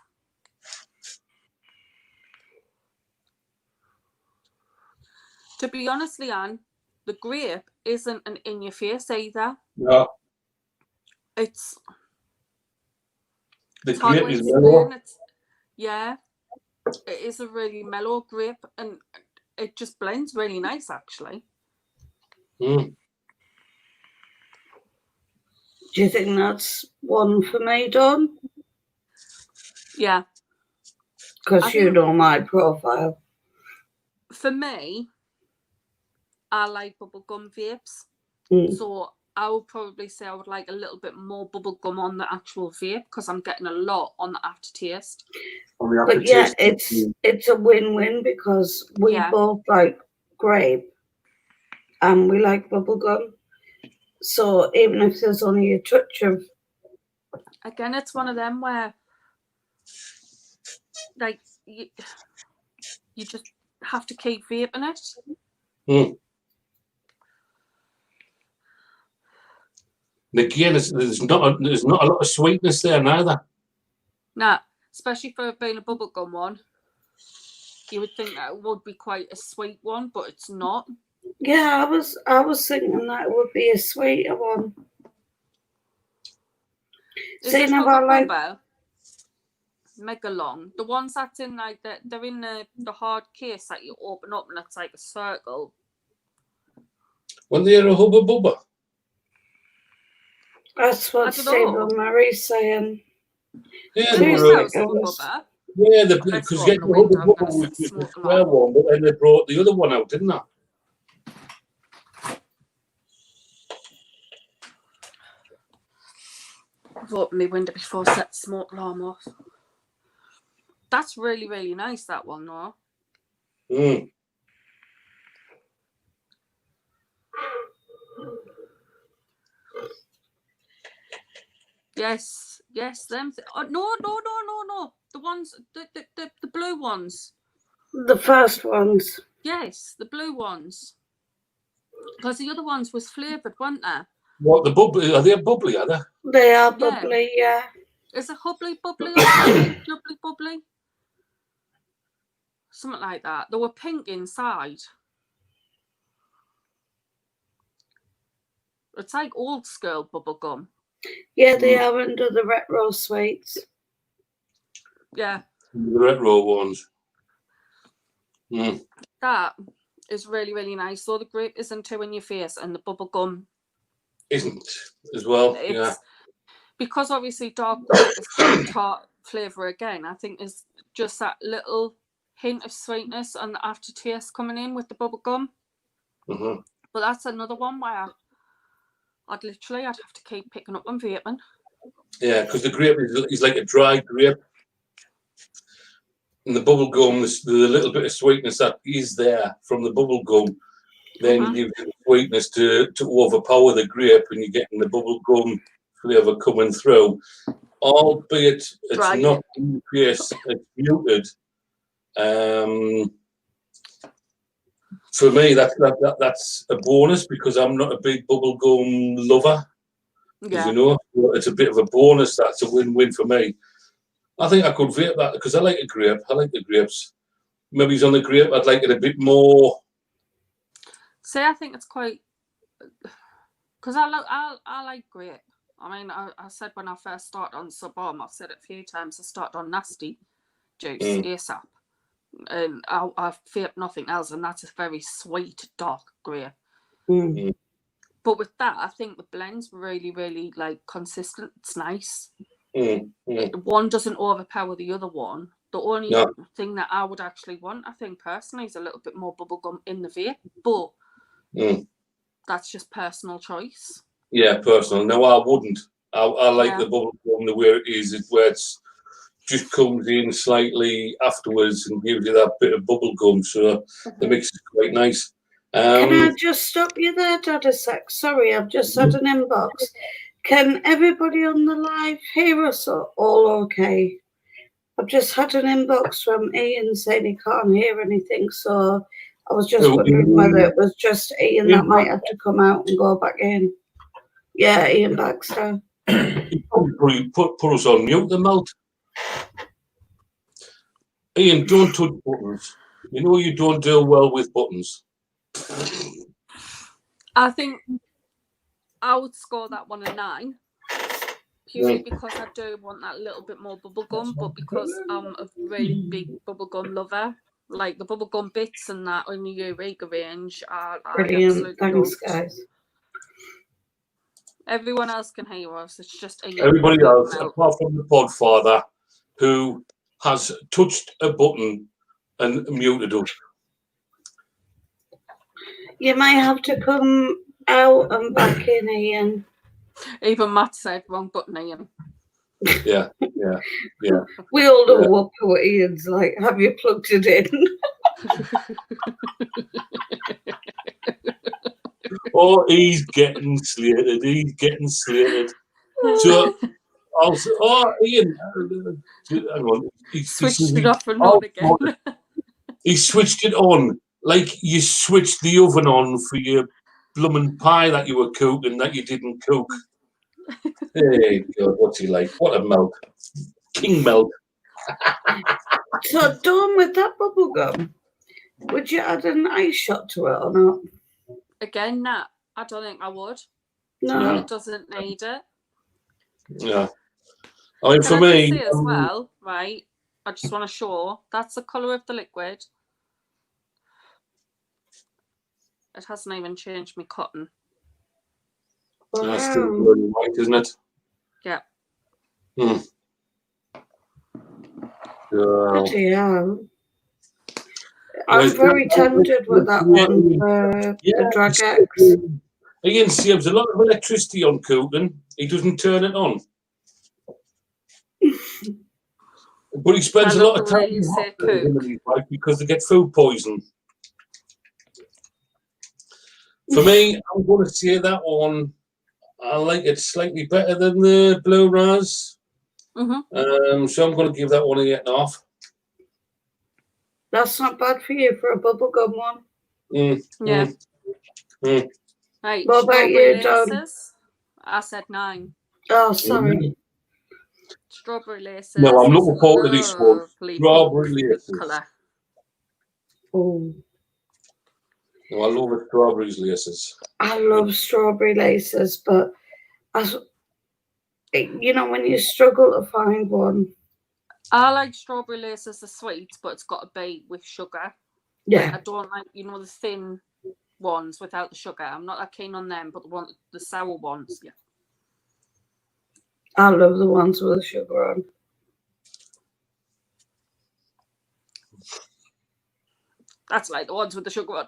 To be honest, Leanne, the grape isn't an in-your-face either. No. It's... The grape is mellow. Yeah. It is a really mellow grape and it just blends really nice, actually. Mm. Do you think that's one for me, Dawn? Yeah. Because you know my profile. For me, I like bubblegum vapes. So I would probably say I would like a little bit more bubble gum on the actual vape because I'm getting a lot on the aftertaste. But yeah, it's a win-win because we both like grape and we like bubble gum. So even if there's only a touch of... Again, it's one of them where, like, you just have to keep vaping it. Mm. And again, there's not a lot of sweetness there neither. Nah, especially for it being a bubblegum one. You would think that it would be quite a sweet one, but it's not. Yeah, I was thinking that it would be a sweeter one. Is it like mega long? The ones that's in like they're in the hard case that you open up and it's like a circle. When they're a hubba bubba. That's what Stephen Murray's saying. Yeah, because getting the hubba bubba was just the square one, but then they brought the other one out, didn't they? I've opened my window before I set the smoke alarm off. That's really, really nice, that one, though. Mm. Yes, them. Oh, no. The ones, the blue ones. The first ones. Yes, the blue ones. Because the other ones was flavoured, weren't they? What, the bubbly? Are they bubbly, are they? They are bubbly, yeah. Is it bubbly or bubbly? Something like that. They were pink inside. It's like old school bubble gum. Yeah, they are under the retro sweets. Yeah. The retro ones. Mm. That is really, really nice. So the grape isn't too in your face and the bubble gum isn't as well. Yeah. Because obviously dark grape is quite a tart flavour again. I think there's just that little hint of sweetness and the aftertaste coming in with the bubble gum. Mm-hmm. But that's another one where I'd have to keep picking up and vaping. Yeah, because the grape is like a dry grape. And the bubble gum, the little bit of sweetness that is there from the bubble gum, then gives you the sweetness to overpower the grape, and you're getting the bubble gum flavour coming through. Albeit it's not in your face, it's muted. For me, that's a bonus because I'm not a big bubble gum lover. Yeah. You know, it's a bit of a bonus. That's a win-win for me. I think I could vape that because I like a grape. I like the grapes. Maybe it's on the grape. I'd like it a bit more. See, I think it's quite because I like grape. I mean, I said when I first started on Sublime, I've said it a few times. I started on nasty juice ASAP, and I've vaped nothing else, and that's a very sweet dark grape. Mm. But with that, I think the blend's really, really like consistent. It's nice. One doesn't overpower the other one. The only thing that I would actually want, I think personally, is a little bit more bubblegum in the vape, but that's just personal choice. Yeah, personal. No, I wouldn't. I like the bubblegum the way it is, where it's just comes in slightly afterwards and gives you that bit of bubblegum. So the mix is quite nice. Can I just stop you there, Dad, a sec? Sorry, I've just had an inbox. Can everybody on the live hear us all okay? I've just had an inbox from Ian saying he can't hear anything, so I was just wondering whether it was just Ian that might have to come out and go back in. Yeah, Ian Baxter. Put us on mute, the mouth. Ian, don't touch buttons. You know you don't do well with buttons. I think I would score that one a 9. Purely because I do want that little bit more bubblegum, but because I'm a really big bubblegum lover, like the bubblegum bits and that on the Eureka range are brilliant. Thanks, guys. Everyone else can hear us. It's just everybody else, apart from the Podfather, who has touched a button and muted us. You might have to come Out and back in, Ian. Even Matt said wrong button, Ian. Yeah. We all know what Ian's like. Have you plugged it in? Oh, he's getting slated. He's getting slated. So, also, Ian, hang on. He Switched it off and on again. He switched it on like you switched the oven on for your blooming pie that you were cooking that you didn't cook. Hey, God, what's he like? What a melt. King melt. So, Dawn, with that bubble gum, would you add an ice shot to it or not? Again, nah, I don't think I would. No. It doesn't need it. Yeah. I mean, for Can I me, just say as well, right? I just want to show that's the colour of the liquid. It hasn't even changed me cotton. that's still really white, isn't it? Yeah. Bloody hell. I'm very tempted with that one for the Drag X. Ian saves a lot of electricity on cooking. He doesn't turn it on. But he spends a lot of time in hospital because they get food poison. For me, I'm going to say that one. I like it slightly better than the Blue Raz. So I'm going to give that one a 8.5. That's not bad for you for a bubblegum one. Yeah. Right. What about you, Dawn? I said 9. Oh, sorry. Strawberry laces. No, I'm looking forward to this one. Strawberry laces. Colour. Oh. No, I love the strawberry laces. I love strawberry laces, but you know, when you struggle to find one. I like strawberry laces, the sweets, but it's got to be with sugar. Yeah. I don't like, the thin ones without the sugar. I'm not that keen on them, but the sour ones, yeah. I love the ones with the sugar on. That's like the ones with the sugar on.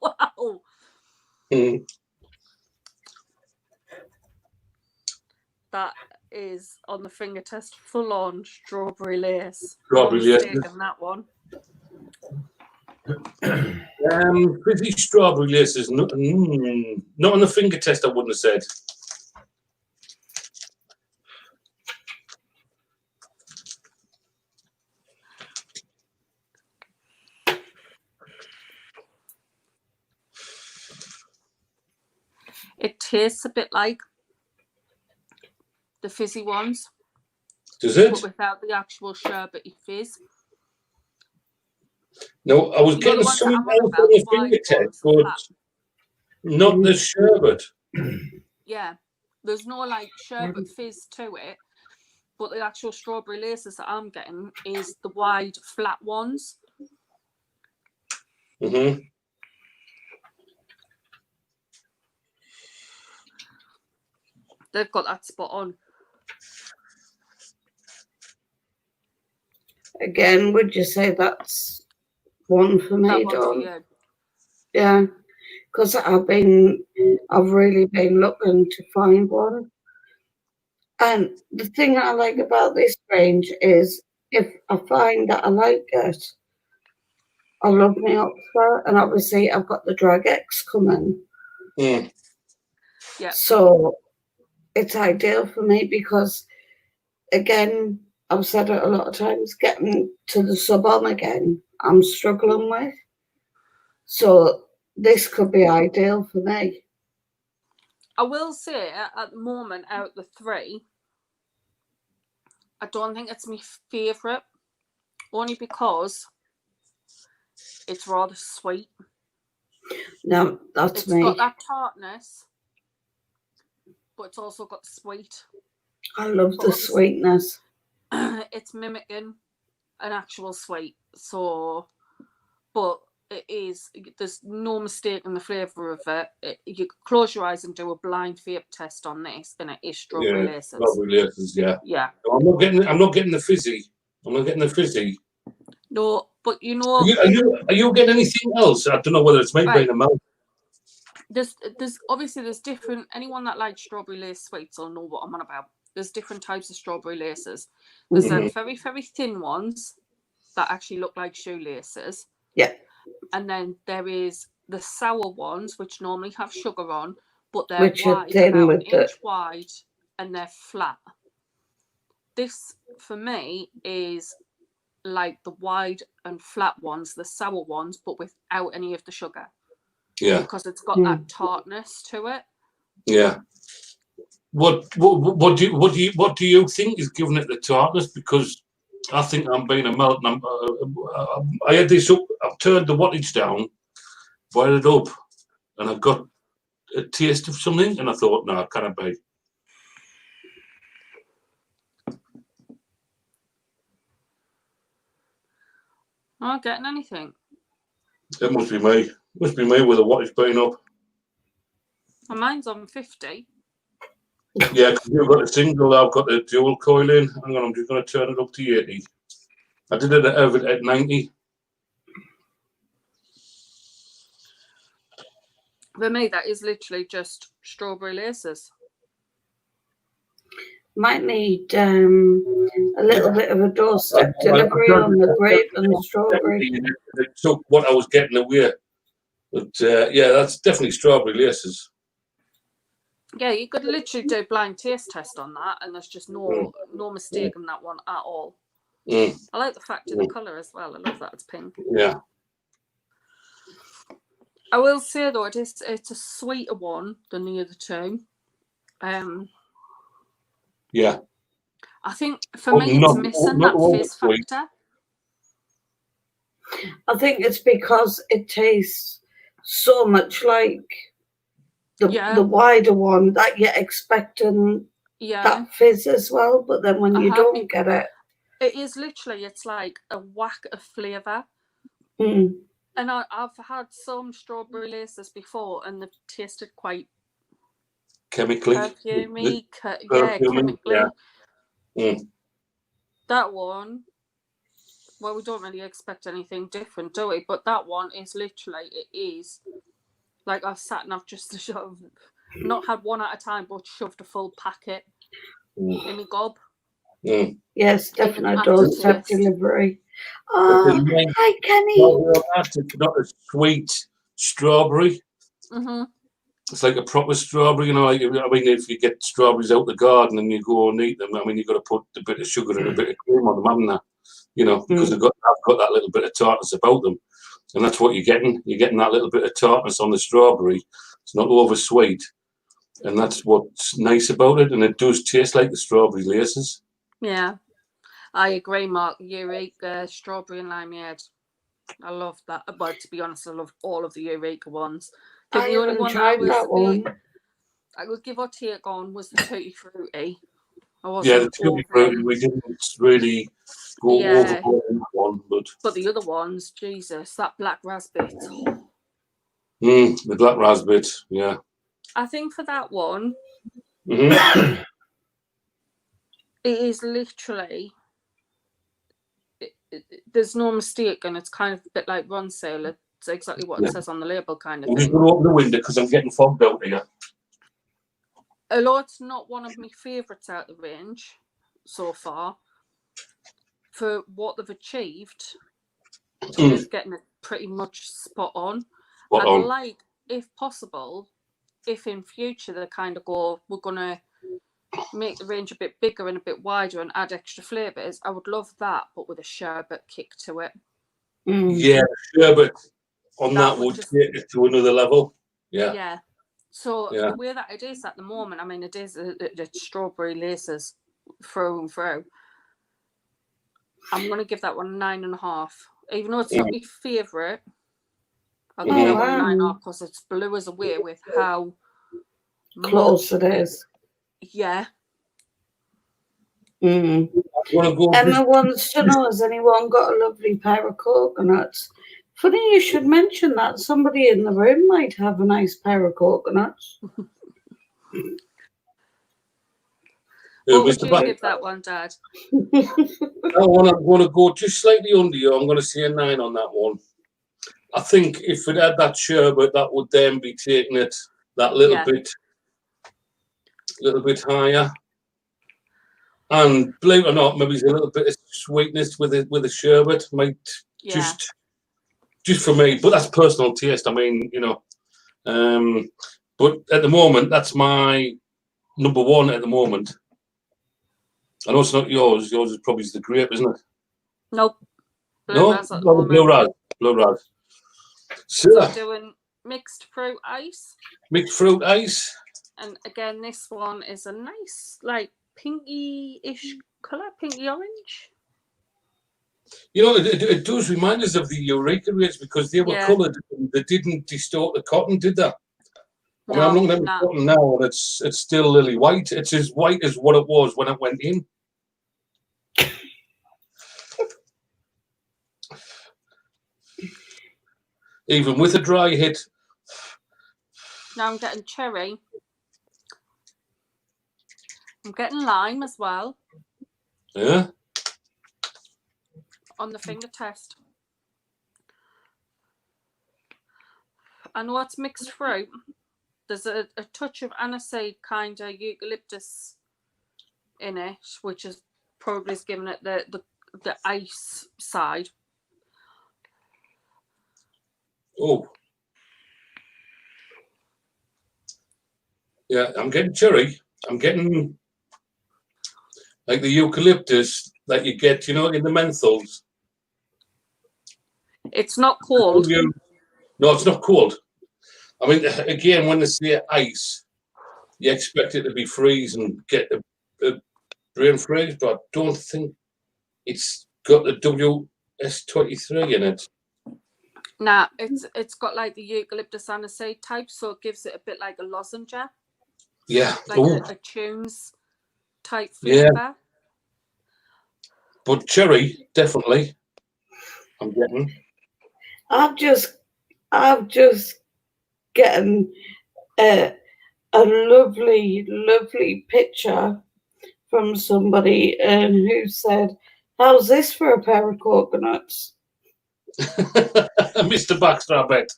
Wow. That is on the finger test, full on strawberry lace. Strawberry lace. That one. Fizzy strawberry laces. Not on the finger test, I wouldn't have said. It tastes a bit like the fizzy ones. Does it? But without the actual sherbety fizz. No, I was getting something else on the finger test, but not the sherbet. Yeah, there's no like sherbet fizz to it, but the actual strawberry laces that I'm getting is the wide, flat ones. They've got that spot on. Again, would you say that's one for me, Dawn? Yeah, because I've really been looking to find one. And the thing I like about this range is if I find that I like it, I love me Oxford, and obviously I've got the Drag X coming. Yeah. So it's ideal for me because, again, I've said it a lot of times, getting to the sub-on again, I'm struggling with. So this could be ideal for me. I will say, at the moment, out of the 3, I don't think it's my favourite, only because it's rather sweet. No, that's me. It's got that tartness, but it's also got sweet. I love the sweetness. It's mimicking an actual sweet, so, but there's no mistake in the flavour of it. You close your eyes and do a blind vape test on this, and it is strawberry laces. Strawberry laces, yeah. Yeah. No, I'm not getting the fizzy. I'm not getting the fizzy. No, But you know, Are you getting anything else? I don't know whether it's me being a mouth. there's obviously there's different. Anyone that likes strawberry lace sweets will know what I'm on about. There's different types of strawberry laces. There's Mhm. very, very thin ones that actually look like shoelaces. Yeah. And then there is the sour ones, which normally have sugar on, but they're Which are wide, thin about with an inch wide, and they're flat. This, for me, is like the wide and flat ones, the sour ones, but without any of the sugar. Yeah. Because it's got that tartness to it. Yeah. What do you think is giving it the tartness? Because I think I'm being a melt. And I had this up. I've turned the wattage down, boiled it up, and I got a taste of something, and I thought, no, can it be? I'm not getting anything. It must be me. Must be me with the wattage being up. And mine's on 50. Yeah, because you've got a single, I've got a dual coil in. Hang on, I'm just going to turn it up to 80. I did it at 90. For me, that is literally just strawberry laces. Might need a little bit of a doorstep delivery on the grape and the strawberry. It took what I was getting away. But yeah, that's definitely strawberry laces. Yeah, you could literally do a blind taste test on that, and there's just no mistake in that one at all. I like the fact of the colour as well. I love that it's pink. Yeah. I will say though, it's a sweeter one than the other two. Yeah. I think for me it's missing that fizz factor. I think it's because it tastes so much like the wider one that you're expecting that fizz as well, but then when you don't get it. It is literally, it's like a whack of flavour. Mm. And I've had some strawberry laces before and they've tasted quite chemically. Perfumey, chemically. Yeah. Mm. That one, well, we don't really expect anything different, do we? But that one is literally, it is like I've sat and I've just shoved, not had one at a time, but shoved a full packet in my gob. Mm. Yes, definitely doorstep delivery. Oh, hi, Kenny. Not a sweet strawberry. Mm-hmm. It's like a proper strawberry, you know. Like, I mean, if you get strawberries out the garden and you go and eat them, I mean, you've got to put a bit of sugar and a bit of cream on them, haven't they? You know, because I've got that little bit of tartness about them, and that's what you're getting. You're getting that little bit of tartness on the strawberry. It's not over sweet, and that's what's nice about it. And it does taste like the strawberry laces. Yeah, I agree, Mark. Eureka, strawberry and limeade. I love that. But to be honest, I love all of the Eureka ones. I the only one tried that one. I would give or take on was the Tutti Frutti. Yeah, the Tutti Frutti, we didn't really go over that one, but the other ones, Jesus, that black raspberry. The black raspberry, yeah. I think for that one, it is literally. There's no mistake, and it's kind of a bit like Ron Sale. It's exactly what it says on the label, kind of thing. I'm just going to open the window because I'm getting fogged out here. Although it's not one of my favourites out of the range so far, for what they've achieved, they're getting it pretty much spot on. I'd like, if possible, if in future they kind of go, we're going to make the range a bit bigger and a bit wider and add extra flavours, I would love that, but with a sherbet kick to it. Yeah, sherbet on that would take it to another level. Yeah. So the way that it is at the moment, I mean, it is it's strawberry laces through and through. I'm going to give that one 9.5. Even though it's not my favourite, I'll give that one 9.5 because it's blew us away with how close it is. Yeah. Emma wants to know, has anyone got a lovely pair of coconuts? Funny you should mention that. Somebody in the room might have a nice pair of coconuts. What would Mr. you Back. give that one, Dad? I'm going to go just slightly under you. I'm going to say a 9 on that one. I think if it had that sherbet, that would then be taking it that little bit higher. And believe it or not, maybe there's a little bit of sweetness with the sherbet. Might just for me, but that's personal taste. I mean, you know. But at the moment, that's my number 1 at the moment. I know it's not yours. Yours is probably the grape, isn't it? Nope. No, blue raz. So we're doing mixed fruit ice. Mixed fruit ice. And again, this one is a nice, like, pinky-ish colour, pinky orange. You know, it does remind us of the Eureka rates because they were coloured. They didn't distort the cotton, did they? I mean, I'm looking at the cotton now, and it's still lily white. It's as white as what it was when it went in. Even with a dry hit. Now I'm getting cherry. I'm getting lime as well. Yeah. On the finger test. I know it's mixed fruit. There's a touch of aniseed kind of eucalyptus in it, which is probably giving it the ice side. Oh. Yeah, I'm getting cherry. I'm getting like the eucalyptus that you get, you know, in the menthols. It's not cold. No, it's not cold. I mean, again, when they say ice, you expect it to be freezing, get a brain freeze, but I don't think it's got the WS23 in it. Nah, it's got like the eucalyptus aniseed type, so it gives it a bit like a lozenge. Yeah. Like a tunes type flavour. Yeah. But cherry, definitely. I'm getting. I've just gotten a lovely picture from somebody who said, "How's this for a pair of coconuts?" Mr. Baxter, I bet.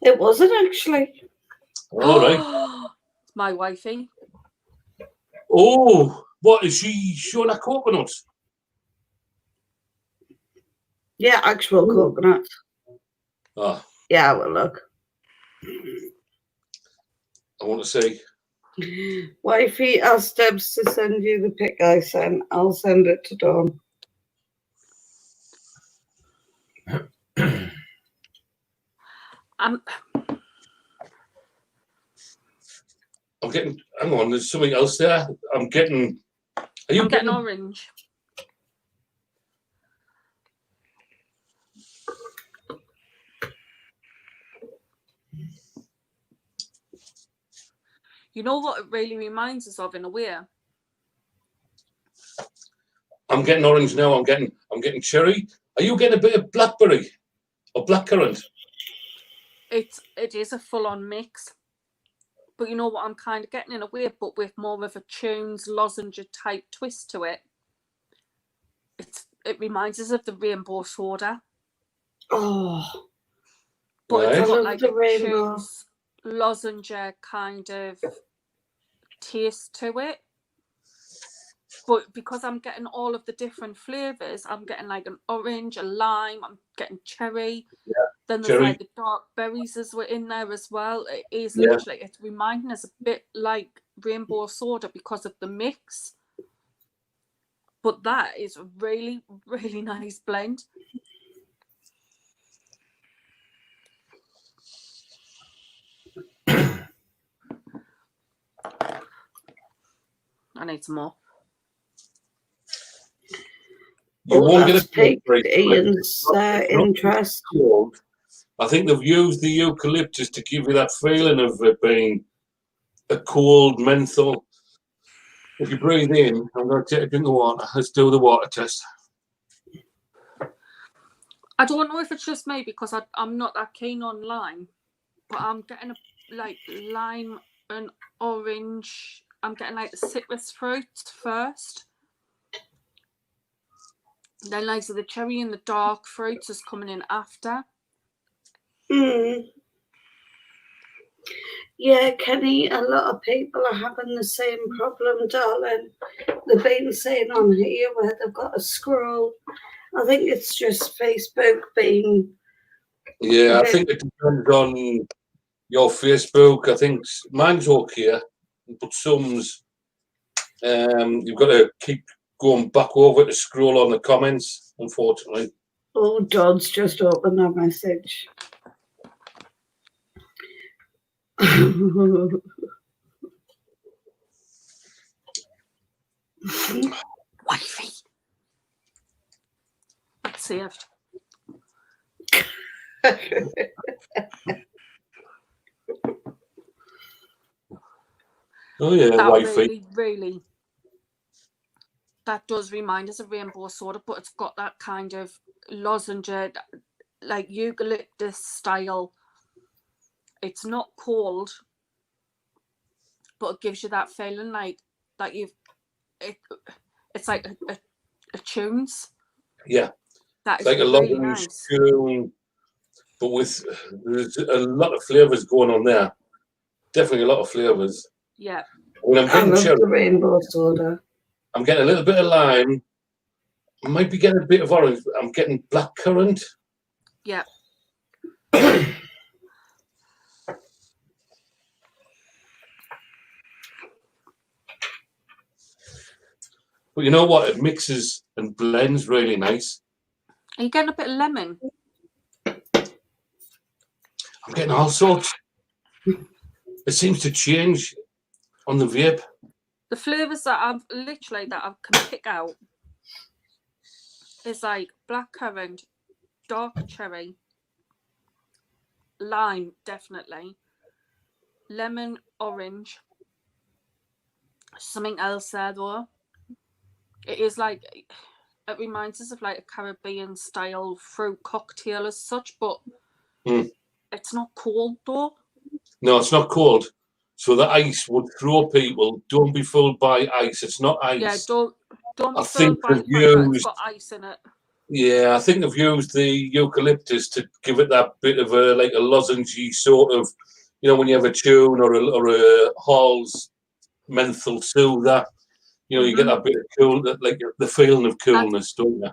It wasn't actually. All right. My wifey. Oh, what is she showing her coconuts? Yeah, actual coconuts. Oh. Yeah, well, look. I want to see. Wifey asked Debs to send you the pic I sent. I'll send it to Dawn. I'm getting. Hang on, there's something else there. I'm getting. Are you getting orange? You know what it really reminds us of in a way? I'm getting orange now. I'm getting cherry. Are you getting a bit of blackberry or blackcurrant? It is a full-on mix. But you know what I'm kind of getting in a way, but with more of a tunes lozenge type twist to it. It reminds us of the rainbow soda. Oh. But right. It's got like a tunes lozenge kind of taste to it. But because I'm getting all of the different flavours, I'm getting like an orange, a lime, I'm getting cherry. Yeah. Then there's like the dark berries as well in there as well. It is literally, it's reminding us a bit like rainbow soda because of the mix. But that is a really, really nice blend. I need some more. You won't get a picked Ian's interest. I think they've used the eucalyptus to give you that feeling of it being a cold menthol. If you breathe in, I'm going to take a drink of water. Let's do the water test. I don't know if it's just me because I'm not that keen on lime, but I'm getting like lime and orange I'm getting like the citrus fruits first. Then like so the cherry and the dark fruits is coming in after. Yeah, Kenny, a lot of people are having the same problem, darling. They've been saying on here where they've got a scroll. I think it's just Facebook being... Yeah, I think it depends on your Facebook. I think mine's okay, but some's you've got to keep going back over to scroll on the comments, unfortunately. Oh, Dod's just opened that message. Wifey. That's saved. Oh yeah, That wifey. really, that does remind us of rainbow soda, but it's got that kind of lozenge, like eucalyptus style. It's not cold, but it gives you that feeling like that it's like a tunes. Yeah. That It's is like a really lozenge nice. tune, but there's a lot of flavours going on there. Definitely a lot of flavours. Yeah. When I'm I getting love cherry, the rainbow soda. I'm getting a little bit of lime. I might be getting a bit of orange. But I'm getting blackcurrant. Yeah. But you know what? It mixes and blends really nice. Are you getting a bit of lemon? I'm getting all sorts. It seems to change on the vape. The flavours that I can pick out is like blackcurrant, dark cherry, lime, definitely, lemon, orange, something else there though. It is like, it reminds us of like a Caribbean style fruit cocktail as such, but it's not cold though. No, it's not cold. So the ice would throw people. Don't be fooled by ice. It's not ice. Yeah, don't be I fooled think by the they've fact that it's used. got ice in it. Yeah, I think they've used the eucalyptus to give it that bit of a like a lozengey sort of, you know, when you have a tune or a Hall's menthol soother, you know, you get that bit of cool, like the feeling of coolness, don't you?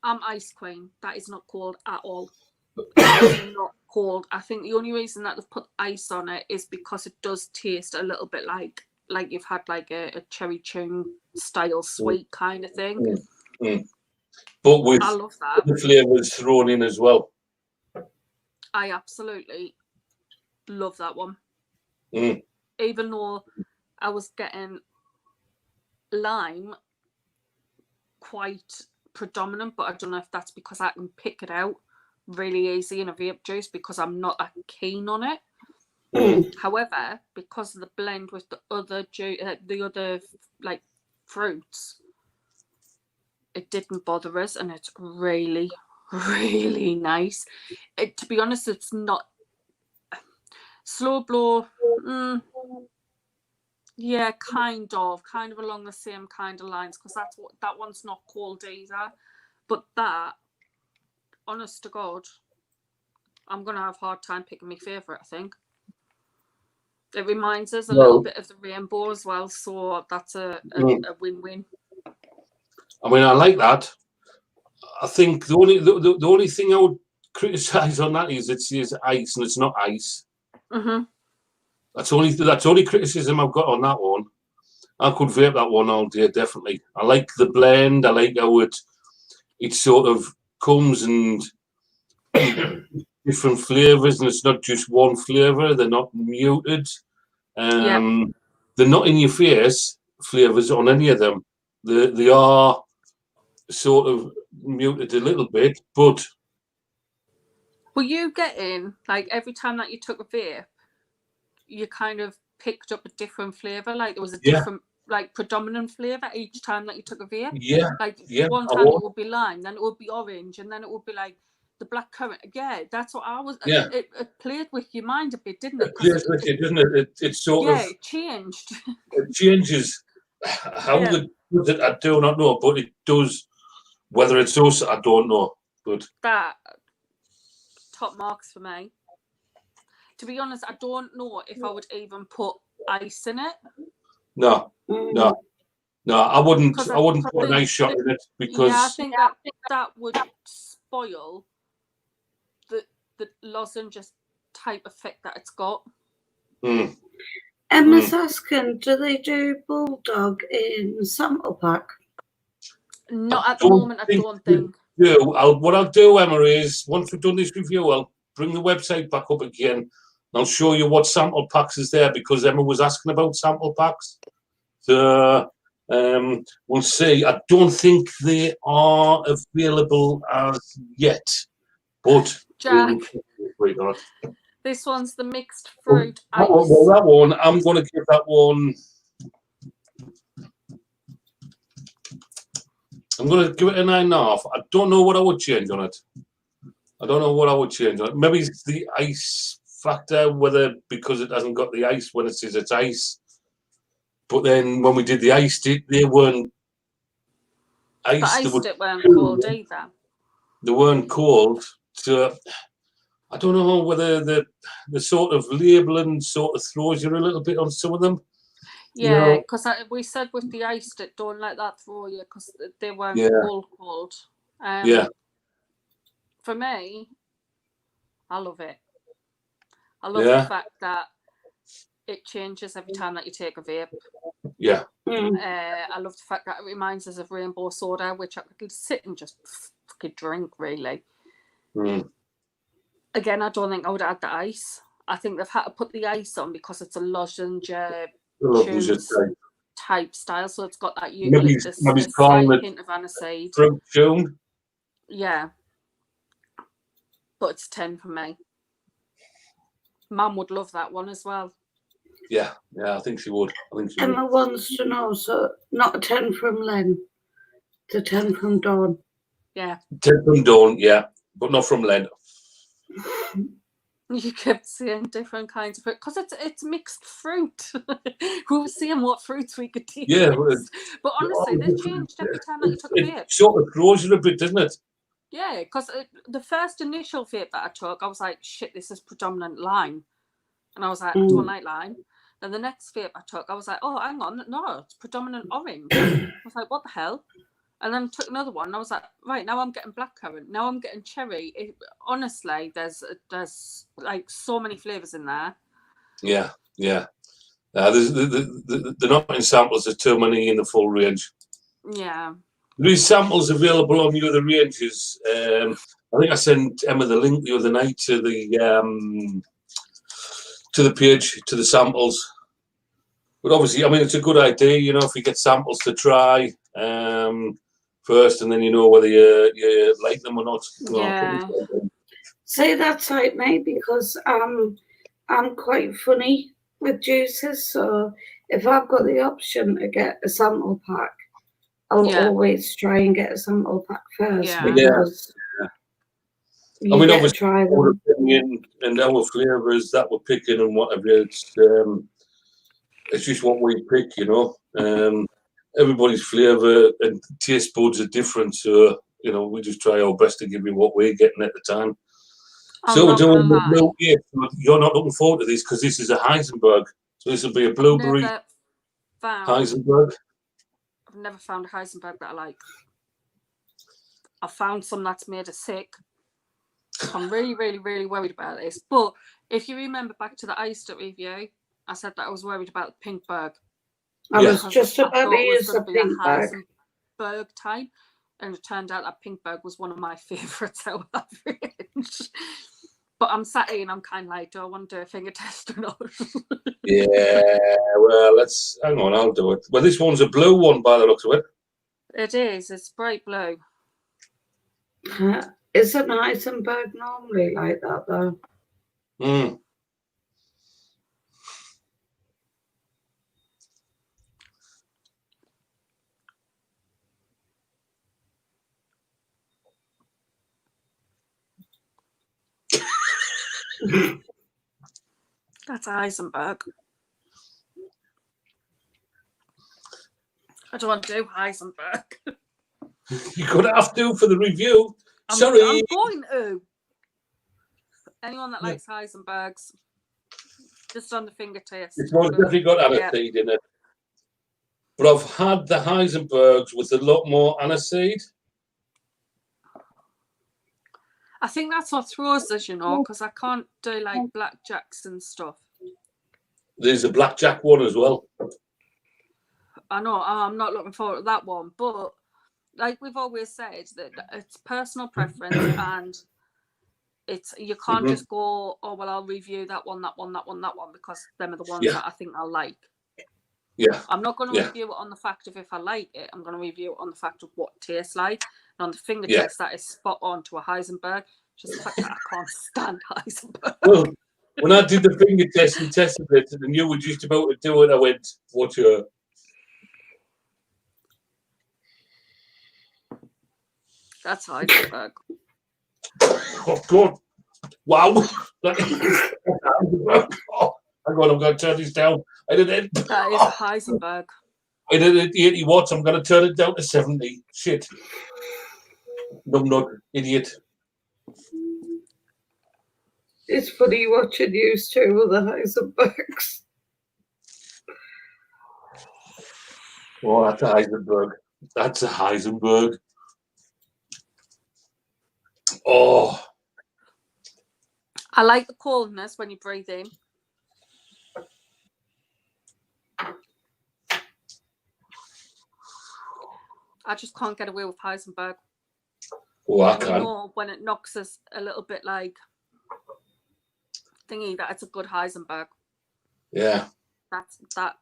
I'm ice queen. That is not cold at all. It's not cold. I think the only reason that they've put ice on it is because it does taste a little bit like you've had like a cherry tune style sweet kind of thing. But with I love that. the flavours thrown in as well. I absolutely love that one. Even though I was getting lime quite predominant, but I don't know if that's because I can pick it out really easy in a vape juice because I'm not that keen on it. However, because of the blend with the other like fruits, it didn't bother us, and it's really, really nice. To be honest, it's not slow blow. Yeah, kind of along the same kind of lines, because that one's not cold either. But that, honest to God, I'm gonna have a hard time picking my favourite. I think it reminds us a little bit of the rainbow as well, so that's a win-win. I mean, I like that. I think the only thing I would criticise on that is it says ice and it's not ice. That's only criticism I've got on that one. I could vape that one all day, definitely. I like the blend. I like how it sort of comes and different flavours, and it's not just one flavour. They're not muted. They're not in your face flavours on any of them. They are sort of muted a little bit, but. Were you getting, like, every time that you took a vape, you kind of picked up a different flavour? Like, there was a different, like, predominant flavour each time that you took a vape? Yeah. Like, yeah, one time it would be lime, then it would be orange, and then it would be, like, the blackcurrant. Yeah, that's what I was. Yeah. It played with your mind a bit, didn't it? It plays with you, doesn't it? It sort of it changed. it changes how Yeah. it does it. I do not know, but it does. Whether it's us, I don't know. But That top marks for me. To be honest, I don't know if I would even put ice in it. no, I wouldn't. 'Cause I wouldn't put an think ice shot in it because Yeah, I think that would spoil the lozenge type effect that it's got. Mm, Emma's asking, do they do Bulldog in sample pack? Not at the moment, I don't think. what I'll do, Emma, is once we've done this review, I'll bring the website back up again. And I'll show you what sample packs is there because Emma was asking about sample packs. So we'll see. I don't think they are available as yet, but Jack, this one's the mixed fruit ice. well, that one, I'm going to give that one. I'm going to give it a 9.5. I don't know what I would change on it. Maybe it's the ice factor, whether because it hasn't got the ice when it says it's ice. But then when we did the ice, they weren't ice. It weren't cold either. They weren't cold. So I don't know whether the sort of labelling sort of throws you a little bit on some of them. Yeah, because we said with the iced it, don't let that throw you because they weren't cold. For me, I love it. I love the fact that it changes every time that you take a vape. Yeah. I love the fact that it reminds us of rainbow soda, which I could sit and just fucking drink, really. Again, I don't think I would add the ice. I think they've had to put the ice on because it's a lozenge type style, so it's got that eucalyptus, a slight hint of aniseed. Fruit tune. Yeah. But it's 10 for me. Mum would love that one as well. Yeah, I think she would. Emma wants to know, so not a 10 from Len, it's a 10 from Dawn. Yeah. 10 from Dawn, yeah, but not from Len. You kept seeing different kinds of fruit because it's mixed fruit. We were seeing what fruits we could use. Yeah, but honestly, they changed every time that you took a vape. It sort of grows you a bit, doesn't it? Yeah, because the first initial vape that I took, I was like, shit, this is predominant lime. And I was like, I don't like lime. Then the next vape I took, I was like, oh, hang on, no, it's predominant orange. I was like, what the hell? And then took another one. And I was like, right, now I'm getting blackcurrant. Now I'm getting cherry. Honestly, there's like so many flavours in there. Yeah. There's the not in samples. There's too many in the full range. Yeah. There is samples available on the other ranges. I think I sent Emma the link the other night to the page, to the samples. But obviously, I mean, it's a good idea, if you get samples to try first, and then you know whether you like them or not. Yeah. Say that's like me because I'm quite funny with juices, so if I've got the option to get a sample pack, I'll always try and get a sample pack first because you get to try them. Our opinion and our flavours that we're picking and whatever, it's just what we pick, Everybody's flavour and taste buds are different, so we just try our best to give you what we're getting at the time. So we're doing you're not looking forward to this because this is a Heisenberg. So this will be a blueberry Heisenberg. I've never found a Heisenberg that I like. I found some that's made of sick. I'm really, really, really worried about this. But if you remember back to the iced review, I said that I was worried about the Pinkberg. I was just about to use the Heisenberg type, and it turned out that Pinkberg was one of my favourites out of that range. But I'm sat here and I'm kind of like, do I want to do a finger test or not? Yeah, well, hang on, I'll do it. Well, this one's a blue one by the looks of it. It is. It's bright blue. Isn't Heisenberg normally like that, though? That's Heisenberg. I don't want to do Heisenberg. You're going to have to for the review. I'm Sorry. going to. Anyone that likes Heisenbergs, just on the finger taste. It's most definitely got aniseed in it. But I've had the Heisenbergs with a lot more aniseed. I think that's what throws us, you know, because I can't do like blackjacks and stuff. There's a blackjack one as well. I know, I'm not looking forward to that one, but like we've always said, that it's personal preference, and you can't just go, oh well, I'll review that one, because them are the ones that I think I'll like. Yeah. I'm not going to review it on the fact of if I like it. I'm going to review it on the fact of what it tastes like. And on the finger taste, that is spot on to a Heisenberg. Just the fact that I can't stand Heisenberg. Well, when I did the finger test and tested it, and you were just about to do it, I went, "What's your?" That's Heisenberg. Oh God! Wow! Oh, hang on, I'm going to turn this down. I did it. That is a Heisenberg. I did it 80 watts. I'm going to turn it down to 70. Shit. Numbnut, idiot. It's funny watching you two with the Heisenbergs. Oh, that's a Heisenberg. That's a Heisenberg. Oh. I like the coldness when you breathe in. I just can't get away with Heisenberg. Oh, I can. You know, when it knocks us a little bit like thingy, that it's a good Heisenberg. Yeah. That's that.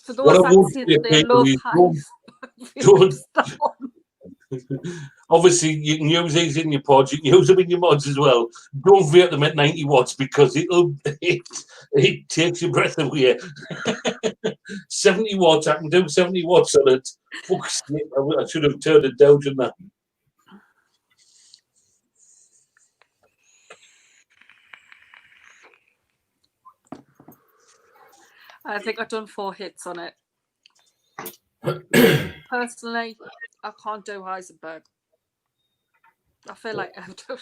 For those that say that they love Heisenberg, obviously, you can use these in your pods. You can use them in your mods as well. Don't rate them at 90 watts because it takes your breath away. 70 watts, I can do 70 watts on it. Fuck's sake, I should have turned it down, shouldn't I? I think I've done 4 hits on it. Personally, I can't do Heisenberg. I feel like I do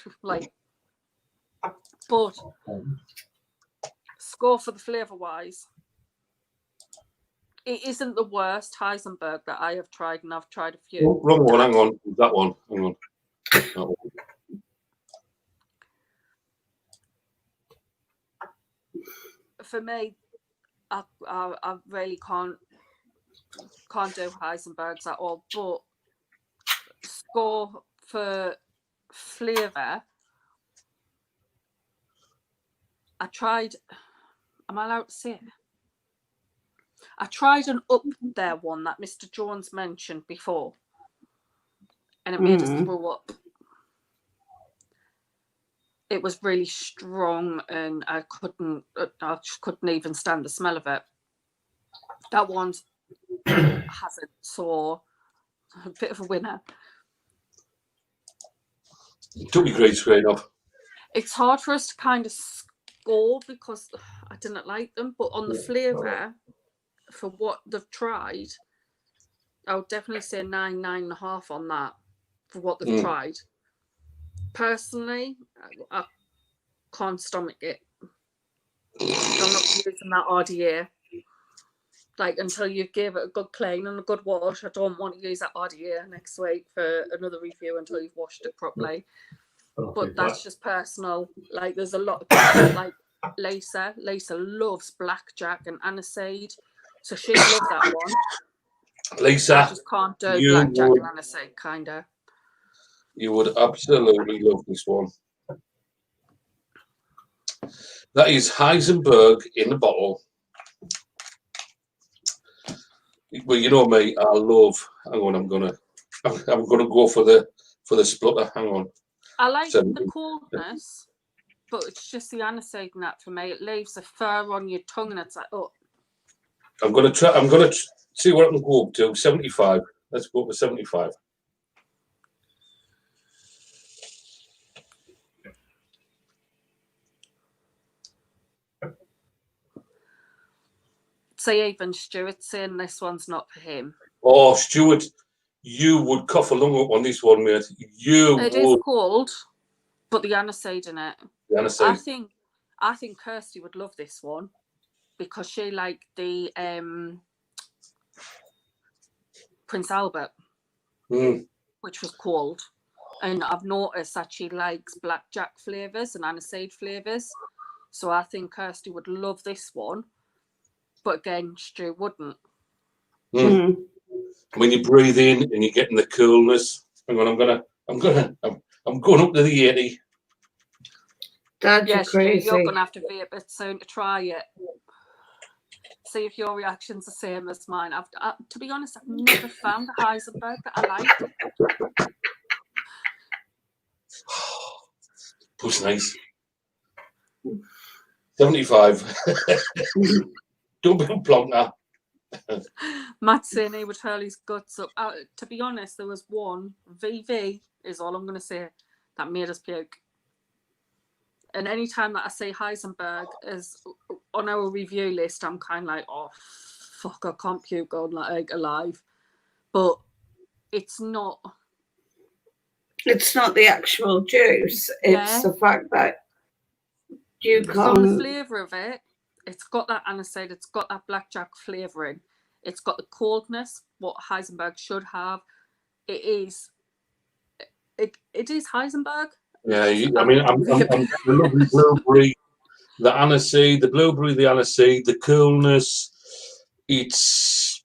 but score for the flavour wise, it isn't the worst Heisenberg that I have tried, and I've tried a few. Oh, wrong one, hang on. That one, hang on. That one. For me, I really can't do Heisenbergs at all, but score for flavour, I tried, am I allowed to say it? I tried an up there one that Mr. Jones mentioned before, and it made us throw up. It was really strong, and I just couldn't even stand the smell of it. That one hasn't, so a bit of a winner. It took me great straight off. It's hard for us to kind of score because I didn't like them, but on the flavour, for what they've tried, I would definitely say 9, 9.5 on that for what they've tried. Personally, I can't stomach it. I'm not using that RDA. Like, until you give it a good clean and a good wash, I don't want to use that RDA next week for another review until you've washed it properly. But that's just personal. Like, there's a lot of people, like Lisa loves blackjack and aniseed, so she loves that one. Lisa, I just can't do blackjack and aniseed, kind of. You would absolutely love this one. That is Heisenberg in a bottle. Well, you know me, I love. Hang on, I'm gonna go for the splutter. Hang on. I like the coldness, but it's just the aniseed in that for me. It leaves a fur on your tongue, and it's like, oh. I'm gonna see what I can go up to. 75. Let's go up to 75. say even Stuart saying this one's not for him. Oh, Stuart, you would cough a lung up on this one, mate. You It would. is cold, but the aniseed in it. The aniseed. I think Kirsty would love this one because she liked the Prince Albert, which was cold. And I've noticed that she likes blackjack flavours and aniseed flavours. So I think Kirsty would love this one. But again, Stu wouldn't. When you breathe in and you're getting the coolness. Hang on, I'm going up to the 80. Dad, you're crazy. Stu, you're gonna have to vape it soon to try it. See if your reaction's the same as mine. To be honest, I've never found a Heisenberg that I like. Push nice. 75. Don't be a plonker. Matt's saying he would hurl his guts up. To be honest, there was one, VV is all I'm going to say, that made us puke. And any time that I say Heisenberg is on our review list, I'm kind of like, oh, fuck, I can't puke on like alive. But it's not. It's not the actual juice. It's the fact that you can't. From the flavour of it, it's got that aniseed, it's got that blackjack flavouring. It's got the coldness, what Heisenberg should have. It is Heisenberg. Yeah, I mean, I'm the lovely blueberry, the aniseed, the aniseed, the coolness. It's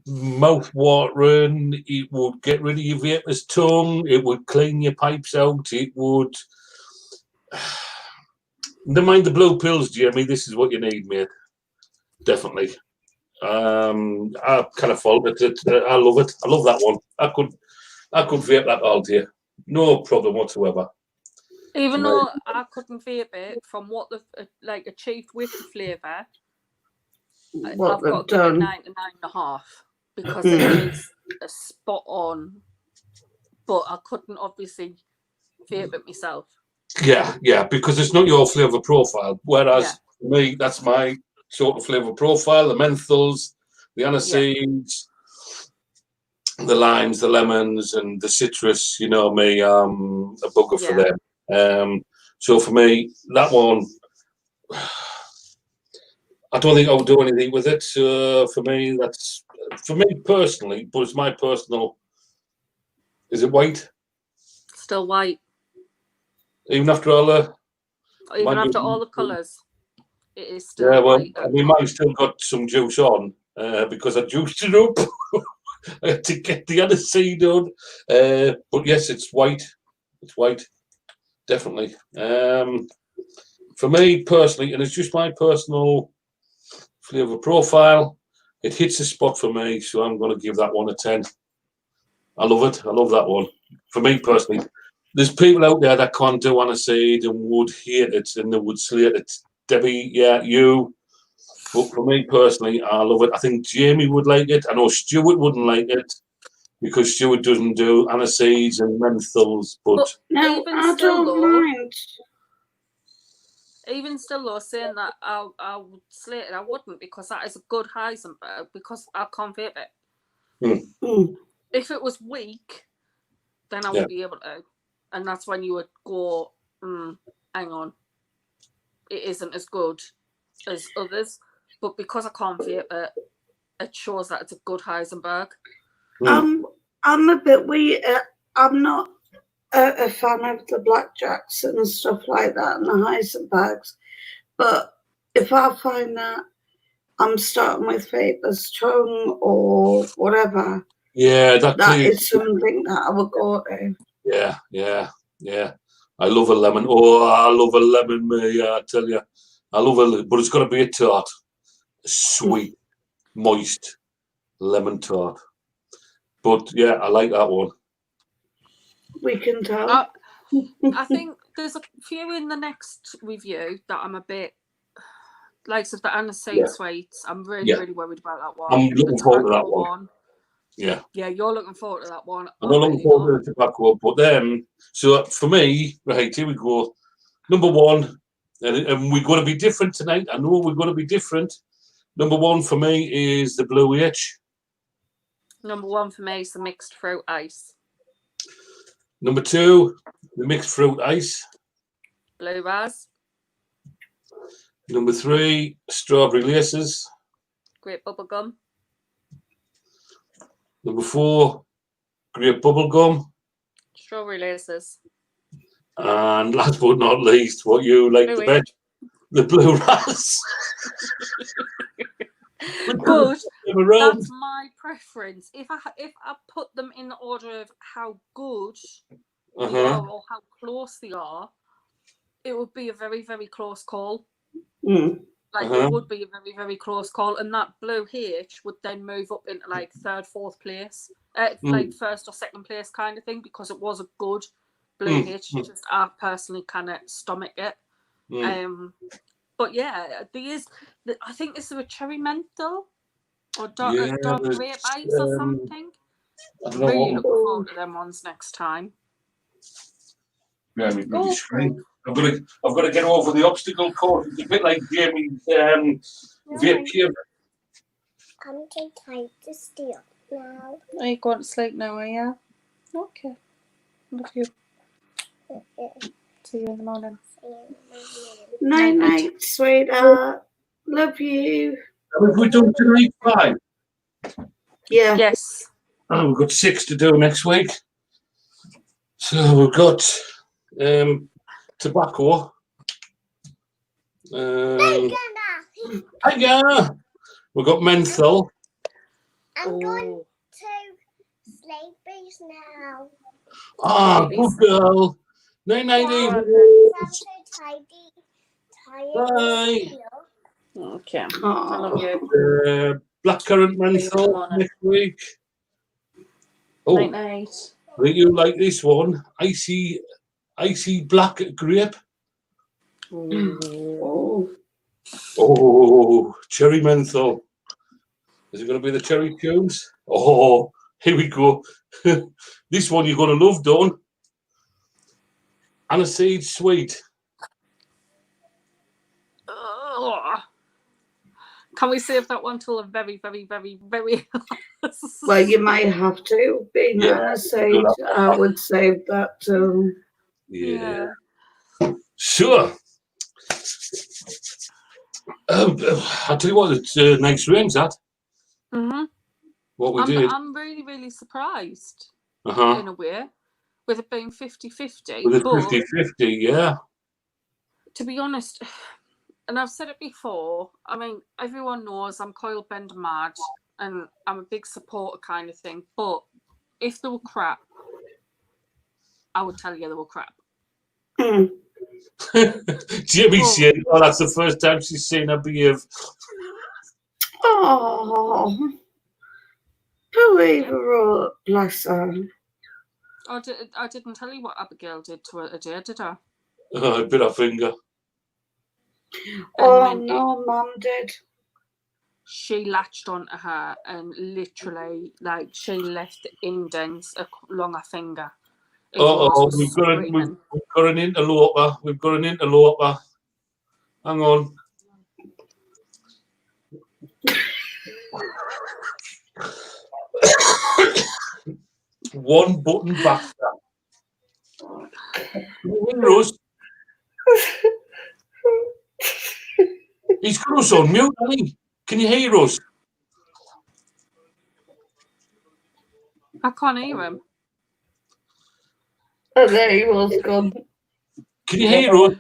mouth-watering. It would get rid of your vapor's tongue. It would clean your pipes out. It would. Never mind the blue pills, Jamie. This is what you need, mate. Definitely. I kind of fault it. I love it. I love that one. I could vape that all day. No problem whatsoever. Even though I couldn't vape it, from what they've achieved with the flavour, I've got to give it 9.5 because it is a spot on. But I couldn't obviously vape it myself. Yeah, because it's not your flavour profile. Whereas for me, that's my sort of flavour profile. The menthols, the aniseeds, the limes, the lemons, and the citrus. You know me, a bugger for them. So for me, that one, I don't think I would do anything with it. For me, that's for me personally. But it's my personal. Is it white? Still white. Even after all the. Even after all the colours, it is still. Yeah, well, white. I mean, mine's still got some juice on because I juiced it up to get the other seed on. But yes, it's white. It's white, definitely. For me personally, and it's just my personal flavour profile, it hits the spot for me, so I'm going to give that one a 10. I love it. I love that one. For me personally, there's people out there that can't do aniseed and would hate it and they would slate it. Debbie, yeah, you. But for me personally, I love it. I think Jamie would like it. I know Stuart wouldn't like it because Stuart doesn't do aniseeds and menthols. But no, I don't mind. Even still, though, saying that I would slate it, I wouldn't because that is a good Heisenberg because I can't vape it. If it was weak, then I would be able to. And that's when you would go, hang on, it isn't as good as others. But because I can't vape it, it shows that it's a good Heisenberg. I'm a bit weird. I'm not a fan of the blackjacks and stuff like that and the Heisenbergs. But if I find that I'm starting with Vapor's Tongue or whatever, that is something that I would go to. Yeah. I love a lemon. Oh, I love a lemon, I tell you. I love it, but it's got to be a tart. Sweet, moist lemon tart. But yeah, I like that one. We can tell. I think there's a few in the next review that I'm a bit like the aniseed sweets. I'm really worried about that one. I'm looking forward to that one. Yeah, you're looking forward to that one. I'm not looking forward to the tobacco, but then, so for me, right, here we go. Number one, and we're going to be different tonight. I know we're going to be different. Number 1 for me is the Blue H. Number 1 for me is the mixed fruit ice. Number 2, the mixed fruit ice. Blue Raz. Number 3, strawberry laces. Grape bubble gum. Number 4, grape bubble gum. Strawberry laces. And last but not least, what you like Blue the best, the Blue Raz. But that's my preference. If I put them in the order of how good they are or how close they are, it would be a very, very close call. Like it would be a very, very close call, and that Blue H would then move up into like 3rd, 4th place, like 1st or 2nd place kind of thing, because it was a good Blue H. Just I personally cannot stomach it. But yeah, I think is there a cherry menthol or dark grape ice or something. I'm really looking forward to them ones next time. Yeah, I've got to get over the obstacle course. It's a bit like Jamie's vape cube. I'm too tired to steal now. Are you going to sleep now, are you? Okay. Love you. See you in the morning. Night, night, sweetheart. Love you. Have we done tonight 5? Yeah. Yes. Oh, we've got 6 to do next week. So we've got tobacco. Hiya. We've got menthol. I'm going to sleepies now. Ah, good girl. Night, night, I'm Eve. so tired. Bye. Okay. I love you. Blackcurrant menthol next week. Oh, Night, night. I think you like this one. Icy black grape. Oh, cherry menthol. Is it going to be the cherry tunes? Oh, here we go. This one you're going to love, Dawn. Aniseed sweet. Can we save that one till a very, very, very, very Well, you might have to. Being aniseed, I would save that too. Yeah. Sure. I'll tell you what, it's nice range, that. What we did. I'm really, really surprised in a way, with it being 50-50. With it 50-50, yeah. To be honest, and I've said it before, I mean, everyone knows I'm coil bender mad and I'm a big supporter kind of thing, but if they were crap, I would tell you they were crap. Jimmy said, oh, that's the first time she's seen her behave. Oh, believe her, bless her. I didn't tell you what Abigail did to her today, did I? I bit her finger. Oh, no, Mum did. She latched onto her and literally, like, she left indents along her finger. We've got an interloper. We've got an interloper. Hang on. One button back. Rose. He's got us on mute, hasn't he? Can you hear us? I can't hear him. Oh, there he was gone. Can you hear us?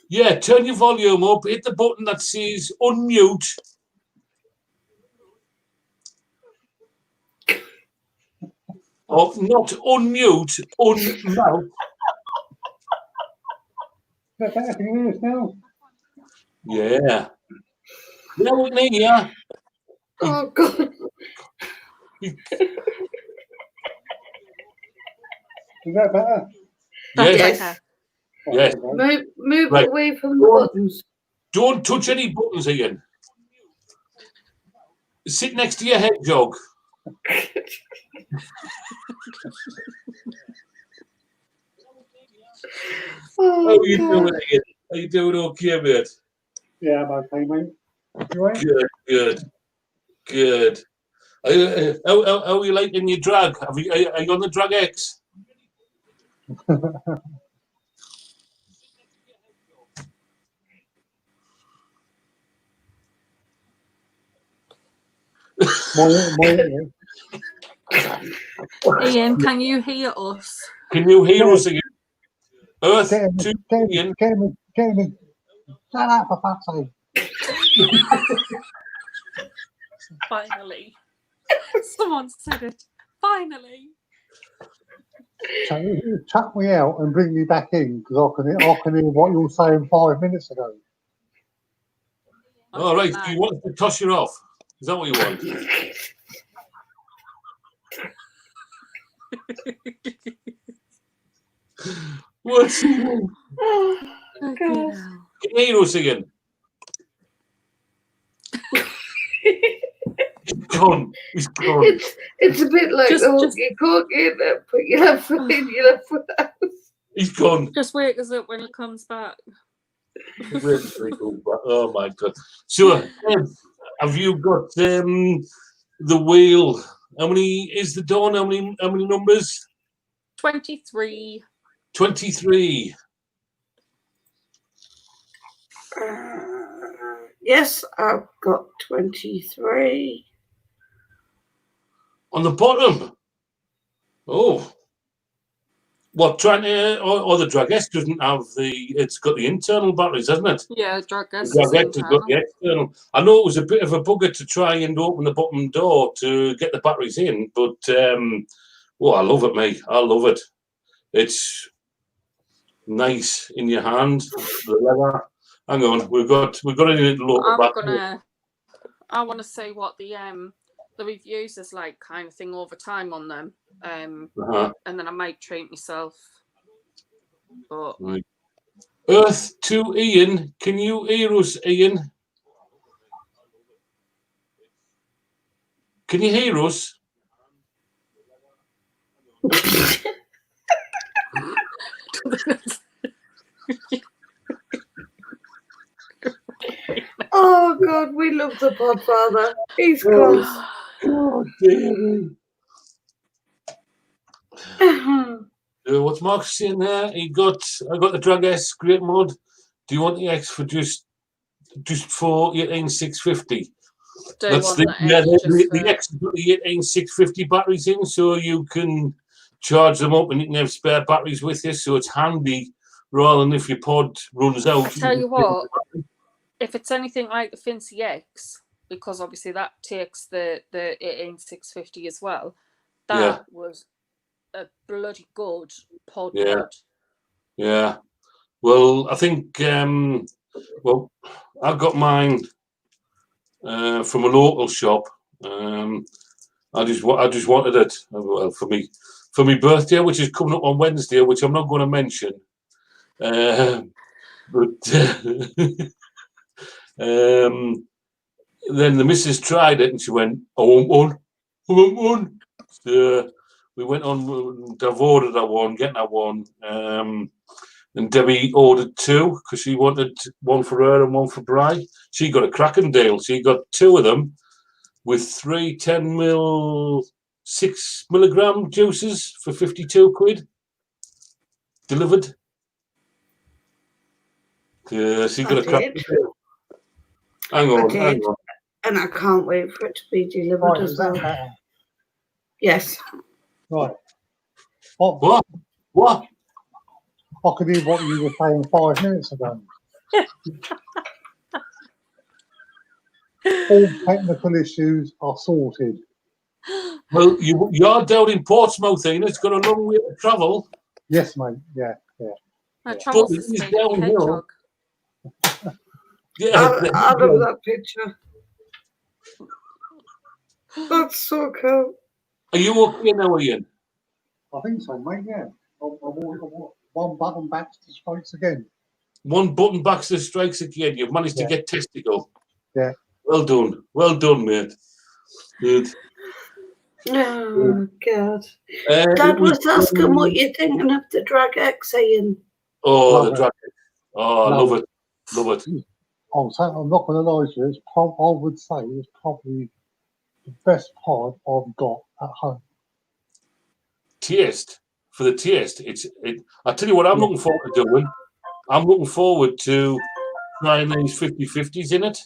Yeah, turn your volume up. Hit the button that says unmute. Oh, not unmute, unmount. Can you hear us now? Yeah. Yeah, with me, yeah. Oh, God. Is that better? Yes. Yes. Move Right. away from the buttons. Don't touch any buttons, Ian. Sit next to your hedgehog. Oh, How are you God. doing, Ian? Are you doing okay, mate? Yeah, I'm okay, mate. You ain't? Good. How are you liking your drag? Are you on the drag X? Ian, can you hear us? Can you hear us again? Earth to Ian. Get him. Shut up, for fuck's sake. Finally. Someone said it. Finally. So you chuck me out and bring me back in because I can hear what you were saying 5 minutes ago. All right, you want to toss you off? Is that what you want? What's he doing? Oh, Oh, God. God. Can you hear us again? He's gone. He's gone. It's a bit like Just- you can't get it, put your left foot in, your left foot out. He's gone. Just wake us up when he comes back. Oh my God. So, have you got the wheel? How many is the dawn? How many numbers? 23. 23. Yes, I've got 23. On the bottom. Oh. What, trying to, or the Drag S doesn't have it's got the internal batteries, hasn't it? Yeah, drag S The is Drag S has got internal. the external. I know it was a bit of a bugger to try and open the bottom door to get the batteries in, but, I love it, mate. I love it. It's nice in your hand, the leather. Hang on, we've got any local battery. I want to say what the reviews is like kind of thing over time on them. And then I might treat myself. But Right. Earth to Ian. Can you hear us, Ian? Can you hear us? Oh, God, we love the Podfather. He's gone. Oh, dear. What's Mark saying there? I got the Drag S great mod. Do you want the X for just for 18650? That's the X has got the 18650 batteries in, so you can charge them up and you can have spare batteries with you. So it's handy rather than if your pod runs out. I tell you what, if it's anything like the Fancy X, because obviously that takes the 18650 as well, that was a bloody good pod mod. Yeah. Well, I think I got mine from a local shop. I just wanted it for me birthday, which is coming up on Wednesday, which I'm not going to mention. But then the missus tried it and she went, I want one. So we went on. I've ordered that one, getting that one. And Debbie ordered two because she wanted one for her and one for Bri. She got a cracking deal. She got two of them with 3 10ml 6 milligram juices for 52 quid delivered. She got a cracking deal. Hang on. And I can't wait for it to be delivered as well. Yes. Right. What? I could hear what you were saying 5 minutes ago. All technical issues are sorted. Well, you're down in Portsmouth, Ian. It's got a long way to travel. Yes, mate. Yeah. That travels the speed of a hedgehog. I love that picture. That's so cool. Are you okay now, Ian? I think so, mate. Yeah. One button back to strikes again. One button back to the strikes again. You've managed to get testicle. Yeah. Well done, mate. Good. Oh, God. Dad was asking what you're thinking of the Drag X, Ian. Oh, the Drag X. Oh, love it. I'm not going to lie to you. I would say it's probably the best pod I've got at home. Taste for the taste. I tell you what, I'm looking forward to doing. I'm looking forward to trying these 50/50s in it.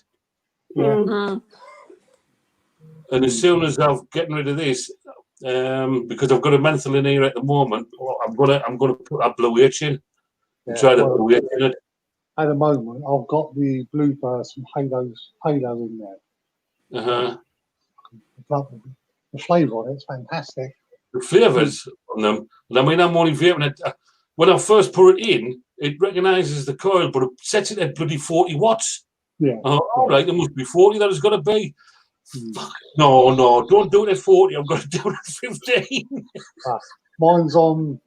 Mm. And as soon as I've getting rid of this, because I've got a menthol in here at the moment, I'm gonna put that blue H in and try the blue H in it. At the moment, I've got the bluebirds from Halo in there. Uh-huh. The flavour on it's fantastic. The flavours on them, and I mean, I'm only vaping it. When I first put it in, it recognises the coil, but it sets it at bloody 40 watts. Yeah. All right, there must be 40. That has got to be. Fuck. No, don't do it at 40. I've got to do it at 15. Mine's on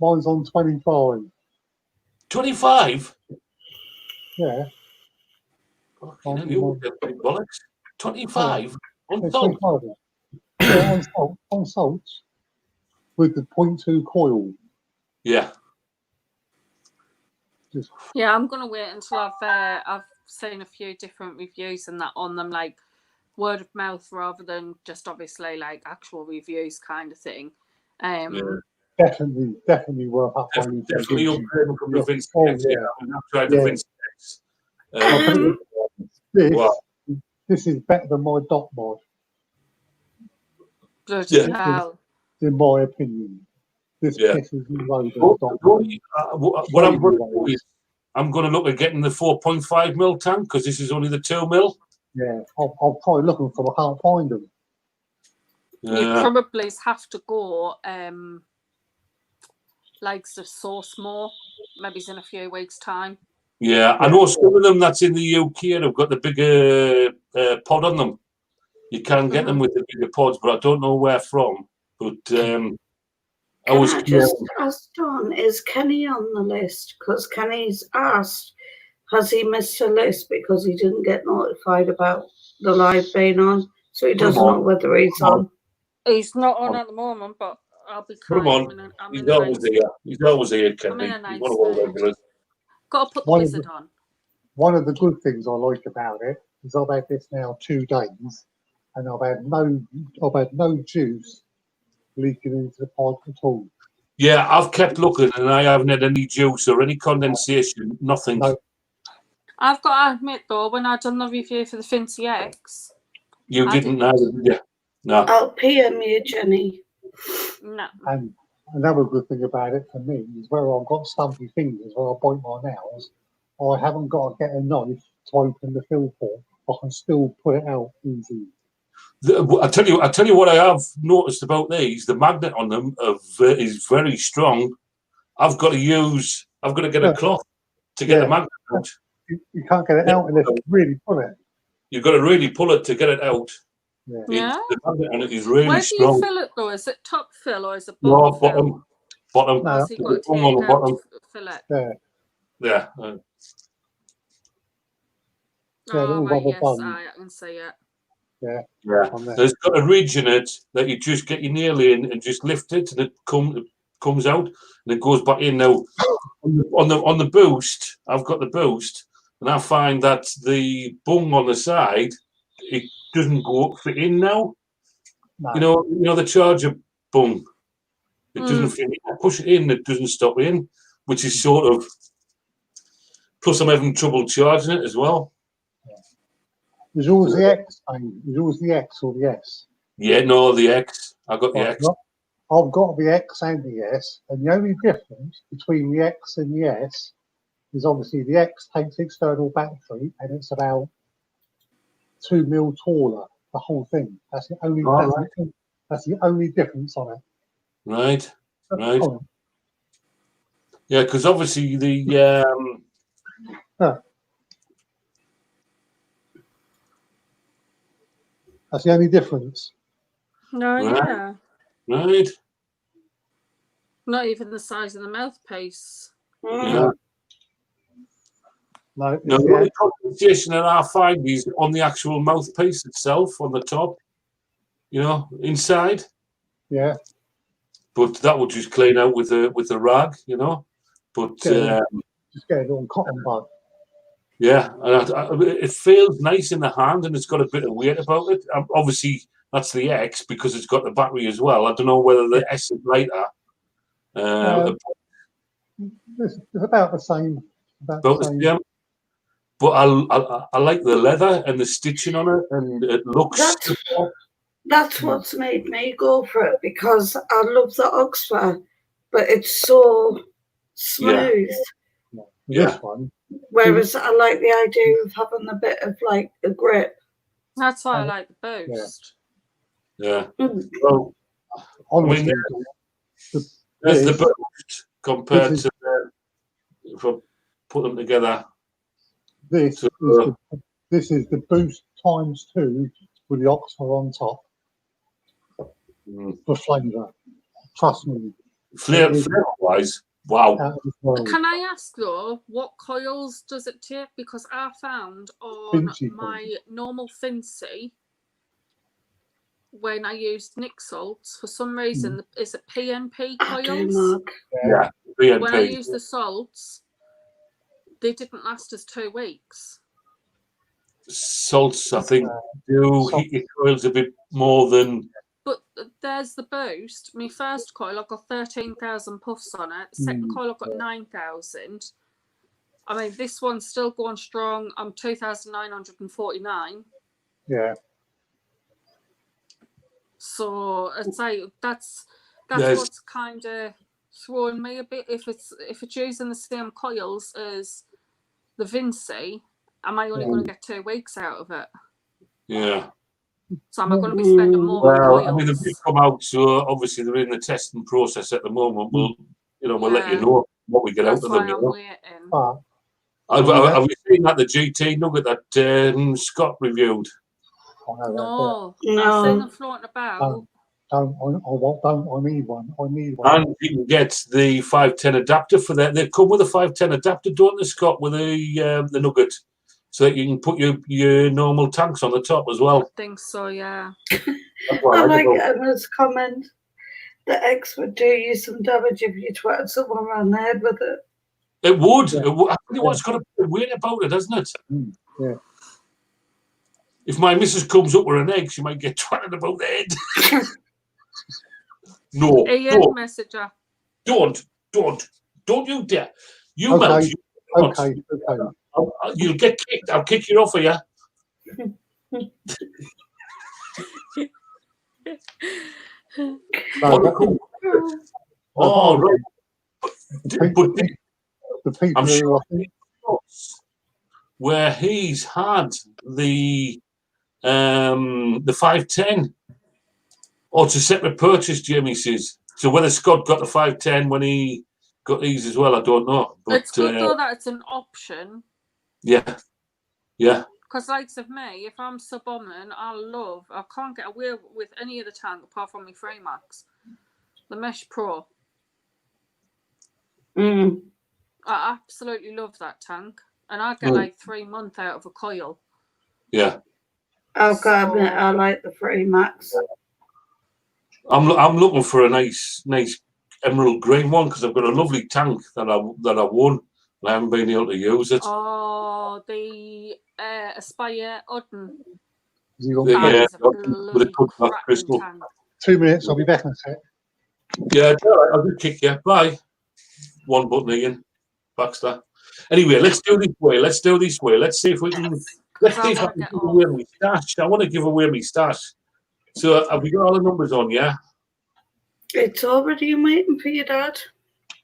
25. 25. Yeah. Bollocks. 25 on Yeah, salt. 25. Yeah, on salt with the 0.2 coil. Yeah. Yeah, I'm gonna wait until I've seen a few different reviews and that on them, like word of mouth rather than just obviously like actual reviews kind of thing. Definitely worth upgrading. Definitely upgrading from the Vince. I've tried the Vince. This is better than my dot mod. Bloody hell. In my opinion. This pisses me loads. What I'm going to do is I'm going to look at getting the 4.5 mil tank because this is only the 2 mil. Yeah, I'll probably looking for them. I can't find them. You probably have to go likes of Source more, maybe in a few weeks' time. Yeah, I know some of them that's in the UK have got the bigger pod on them. You can get them with the bigger pods, but I don't know where from. But I just ask Don, is Kenny on the list? Because Kenny's asked, has he missed a list because he didn't get notified about the live being on, so he doesn't know whether he's on. He's not on at the moment, but I'll be put him on. He's always here. He's always here, Kenny. He's one of our regulars. Got to put the wizard on. One of the good things I like about it is I've had this now 2 days, and I've had no juice leaking into the pod at all. Yeah, I've kept looking and I haven't had any juice or any condensation, nothing. No. I've got to admit though, when I done the review for the Fincy X, you didn't either, did you? No. I'll PM you, Jenny. No. And another good thing about it for me is where I've got stumpy fingers where I bite my nails, I haven't got to get a knife to open the fill port. I can still put it out easy. I tell you what I have noticed about these. The magnet on them is very strong. I've got to get a cloth to get the magnet out. You can't get it out unless you really pull it. You've got to really pull it to get it out. Yeah. The magnet on it is really Where strong. do you fill it though? Is it top fill or is it bottom fill? Bottom. No, so you've got to take it out to fill it. Yeah. Oh, right, yes, I can see it. Yeah. There's got a ridge in it that you just get your nail in and just lift it, and it comes out and it goes back in. Now on the boost, I've got the boost, and I find that the bung on the side it doesn't go fit in now. No. You know the charger bung. It doesn't fit in. I push it in, it doesn't stop in, which is sort of. Plus, I'm having trouble charging it as well. Is yours the X? Is yours the X or the S? Yeah, no, the X. I got the X. I've got the X and the S, and the only difference between the X and the S is obviously the X takes external battery, and it's about 2 mil taller. The whole thing. That's the only. That's the only difference on it. Right. Yeah, because obviously the. That's the only difference. No, yeah. Right. Not even the size of the mouthpiece. Yeah. No, the only compensation that I find is on the actual mouthpiece itself, on the top. Inside. Yeah. But that would just clean out with a rag, But just get it on cotton bud. Yeah, and it feels nice in the hand, and it's got a bit of weight about it. Obviously, that's the X because it's got the battery as well. I don't know whether the S is lighter. It's about the same. About the same. Yeah. But I like the leather and the stitching on it, and it looks. That's what's made me go for it, because I love the Oxford, but it's so smooth. Yeah. This one. Whereas I like the idea of having a bit of like a grip. That's why I like the Boost. Yeah. Well, Honestly, there's the Boost compared to if I put them together. This is the Boost ×2 with the Oxford on top for flavour. Trust me. Flavour-wise, wow. Can I ask though, what coils does it take? Because I found on my normal Fincy, when I used Nick salts, for some reason, is it PNP coils? Yeah, PNP. When I used the salts, they didn't last us 2 weeks. Salts, I think, do heat your coils a bit more than. But there's the Boost. My first coil, I've got 13,000 puffs on it. Second coil, I've got 9,000. I mean, this one's still going strong. I'm 2,949. Yeah. So it's like that's what's kind of throwing me a bit. If it's using the same coils as the Vinci, am I only going to get 2 weeks out of it? Yeah. So am I going to be spending more on coils? I mean, they've come out, so obviously they're in the testing process at the moment. We'll let you know what we get out of them. That's why I'm waiting. Have you seen that the GT nugget that Scott reviewed? No, I've seen them floating about. I need one. And you can get the 510 adapter for that. They come with a 510 adapter, don't they, Scott, with the nugget, so that you can put your normal tanks on the top as well. I think so, yeah. I like Emma's comment. The X would do you some damage if you twatted someone around the head with it. It would. I think it's got a bit of weight about it, hasn't it? Yeah. If my missus comes up with an egg, she might get twatted about the head. No. Messenger. Don't you dare. You okay. melt. Okay. You'll get kicked. I'll kick you off of you. Oh, right. The people I'm sure where he's had the 510. Oh, it's a separate purchase, Jamie says. So whether Scott got the 510 when he got these as well, I don't know. But it's good though that it's an option. Yeah. Because likes of me, if I'm sub-bombing, I can't get away with any of the tank apart from my Framax. The Mesh Pro. I absolutely love that tank. And I get like 3 months out of a coil. Yeah. I've got to admit, I like the Framax. I'm looking for a nice emerald green one because I've got a lovely tank that I won. I haven't been able to use it. Oh, the Aspire Odin. Yeah, with a good crystal. Tank. 2 minutes, I'll be back in a sec. Yeah, I'll just kick you. Bye. One button again. Baxter. Anyway, let's do this way. Let's see if we can. Let's see if I can give away my stash. I want to give away my stash. So, have we got all the numbers on? Yeah. It's already waiting for you, Dad.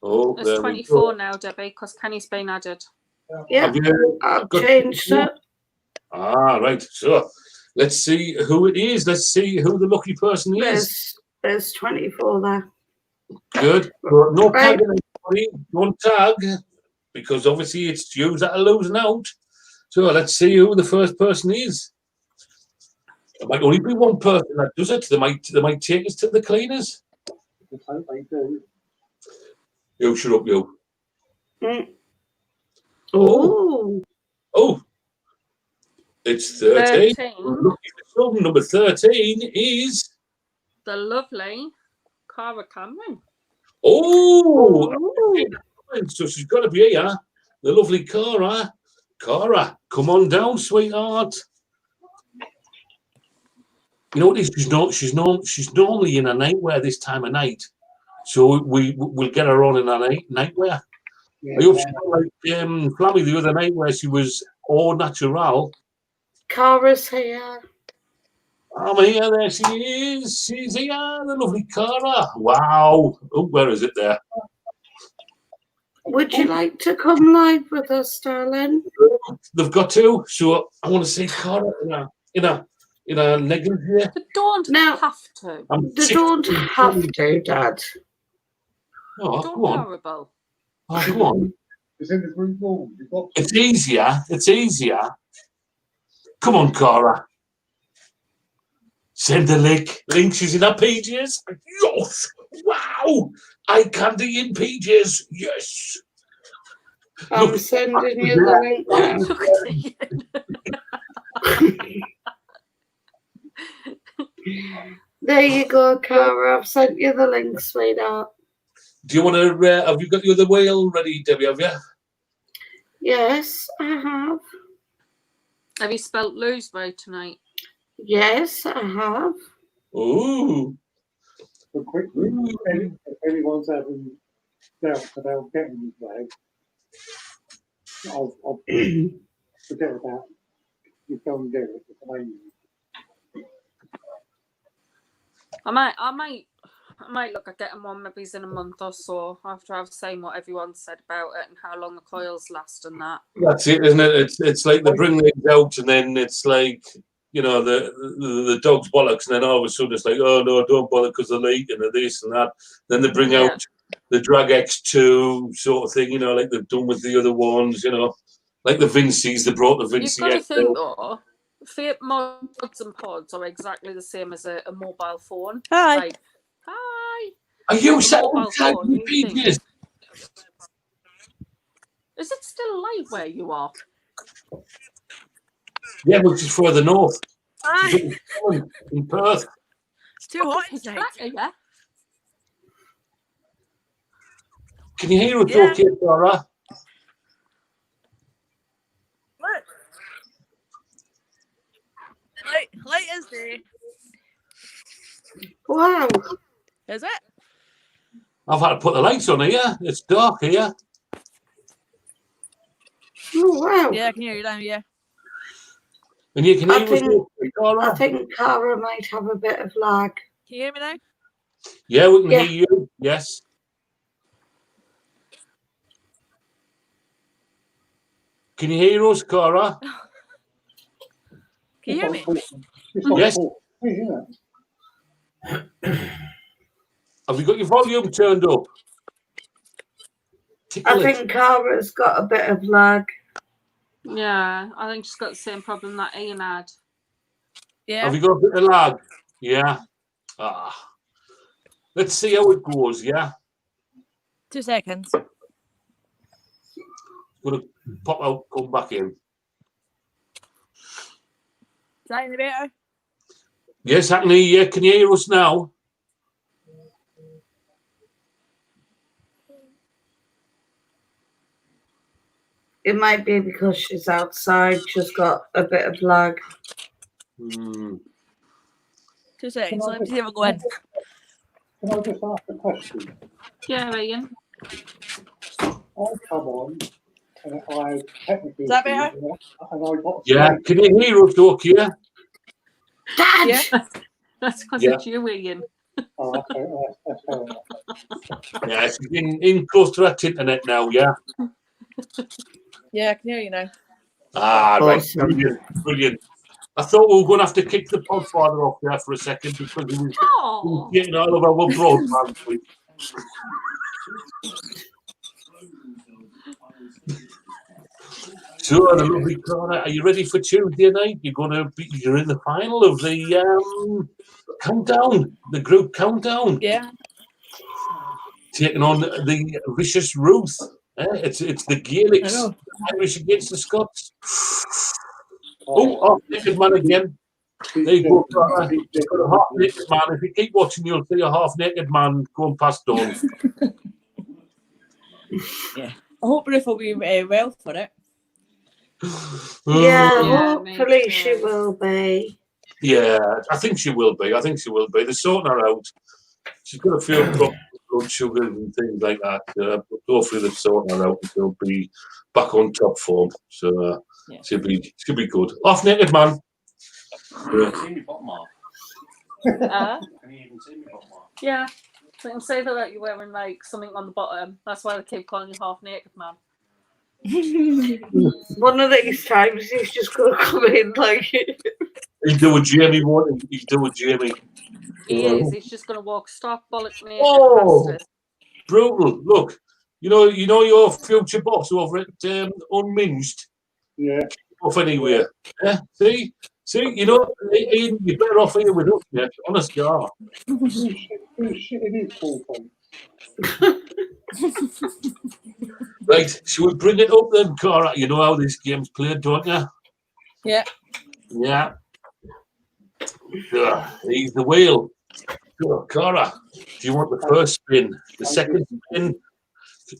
Oh, it's 24 now, Debbie, because Kenny's been added. Yeah, I've changed it. Ah, right. So, let's see who it is. Let's see who the lucky person is. There's 24 there. Good. No tag, anybody. Don't tag, because obviously it's you that are losing out. So let's see who the first person is. There might only be one person that does it. They might take us to the cleaners. I hope they do. You shut up, you. Oh. It's 13. Number 13 is the lovely Cara Cameron. Oh, so she's got to be here. The lovely Cara. Cara, come on down, sweetheart. You know what? She's normally in a nightwear this time of night, so we'll get her on in a nightwear. Yeah, I hope she's not like Flammy the other night where she was all natural. Cara's here. I'm here, there she is. She's here, the lovely Cara. Wow. Oh, where is it there? Would you like to come live with us, darling? They've got to. So I want to see Cara in a leggings here. They don't Now- have to. They don't have to, Dad. Oh, Don't go on. horrible. Oh, come on. It's in the group room. You've got It's easier. It's easier. Come on, Cara. Send the link. Link, she's in her PJs. Yes. Wow. Eye candy in PJs. Yes. I'm Look, sending you the link now. Look at it. There you go, Cara. I've sent you the link, sweetheart. Do you want to? Have you got the other whale ready, Debbie? Have you? Yes, I have. Have you spelt lose right tonight? Yes, I have. Ooh. a quick if anyone's having doubts about getting the flag, I'll forget about it. You go and get it. It's amazing. I might look at getting one maybe in a month or so after I've seen what everyone said about it and how long the coils last and that. That's it, isn't it? It's like they bring these out and then it's like, you know, the dog's bollocks, and then all of a sudden it's like, oh no, don't bother because they're leaking and this and that. Then they bring out the Drag X2 sort of thing, you know, like they've done with the other ones, you know, like the Vincies. They brought the Vinci. You've got to think though, Fiat mods and pods are exactly the same as a mobile phone. Hi. Like, hi. Are you Like a selling mobile tag phone, you think. pages? Is it still live where you are? Yeah, which is further north. Hi. In Perth. It's too hot It's inside. better, yeah. Can you hear us Yeah. okay, Dora? Look. Light is there. Wow. Is it? I've had to put the lights on here. It's dark here. Oh, wow. Yeah, I can hear you down here. And you can I hear us think- okay, Dora? I think Cara might have a bit of lag. Can you hear me now? Yeah, we can Yeah. hear you. Yes. Can you hear us, Cara? Can you hear me? Yes. Yeah. Have you got your volume turned up? I Tickle it. think Cara's got a bit of lag. Yeah, I think she's got the same problem that Ian had. Yeah. Have you got a bit of lag? Yeah. Ah. Let's see how it goes, yeah? 2 seconds. Gonna pop out, come back in. Is that any better? Yes, I can hear you. Can you hear us now? It might be because she's outside. She's got a bit of lag. Hmm. 2 seconds. Let me see if I go in. Can I just ask a question? Yeah, Ian. I come on and I technically Is that better? and I got Yeah, can you hear us okay? Dad! Yeah. That's because Yeah. it's you, Ian. Oh, okay, that's fair enough. Yeah, it's in close to that internet now, yeah? Yeah, I can hear you now. Ah, right. Awesome. Brilliant, brilliant. I thought we were going to have to kick the podfather off there for a second because he was Oh, getting all of our broadband. So, the lovely Cara, are you ready for Tuesday night? You're in the final of the countdown, the group countdown, Yeah. taking on the vicious Ruth. It's the Gaelics, I know. the Irish against the Scots. Oh, half-naked man again. There you go, Cara. You've got a half-naked man. If you keep watching, you'll see a half-naked man going past Dawn. I hope Ruth will be well for it. Yeah, Oh, me hopefully she too. will be. yeah, I think she will be. I think she will be. They're sorting her out. She's got a few problems with blood sugars and things like that. But hopefully they're sorting her out and she'll be back on top form. So Yeah. she'll be good. Off naked man. Can you see me bottom half? Can you even see me bottom half? Yeah. So you can say that you're wearing like something on the bottom. That's why they keep calling you half naked man. One of these times he's just gonna come in like He's doing Jamie, won't he? He's doing Jamie. He is. He's just gonna walk stark bollock naked Oh, past us. brutal! Look, you know your future boss over at Unminged. Yeah. Off anywhere. Yeah, see, you know, Ian, you're better off here with us, mate. Honest, you are. Who's shitting his ball point? Right, shall we bring it up then, Cara? You know how this game's played, don't you? Yeah. Yeah. He's the wheel. Cara, do you want the first spin? The second spin?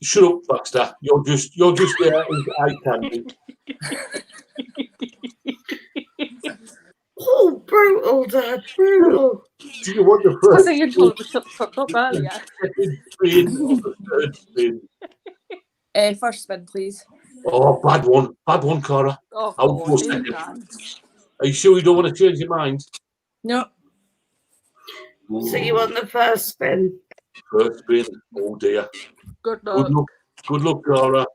Shut up, Baxter. You're just there in eye candy. oh, brutal, Dad, brutal. Do you want the Because first Ian told him to shut the fuck up earlier. second spin or the third spin? First spin, please. Oh, bad one, Cara. Oh, I'll go God, second. Dan. Are you sure you don't want to change your mind? No. So you want the first spin? First spin. Oh dear. Good luck. Good luck, Cara.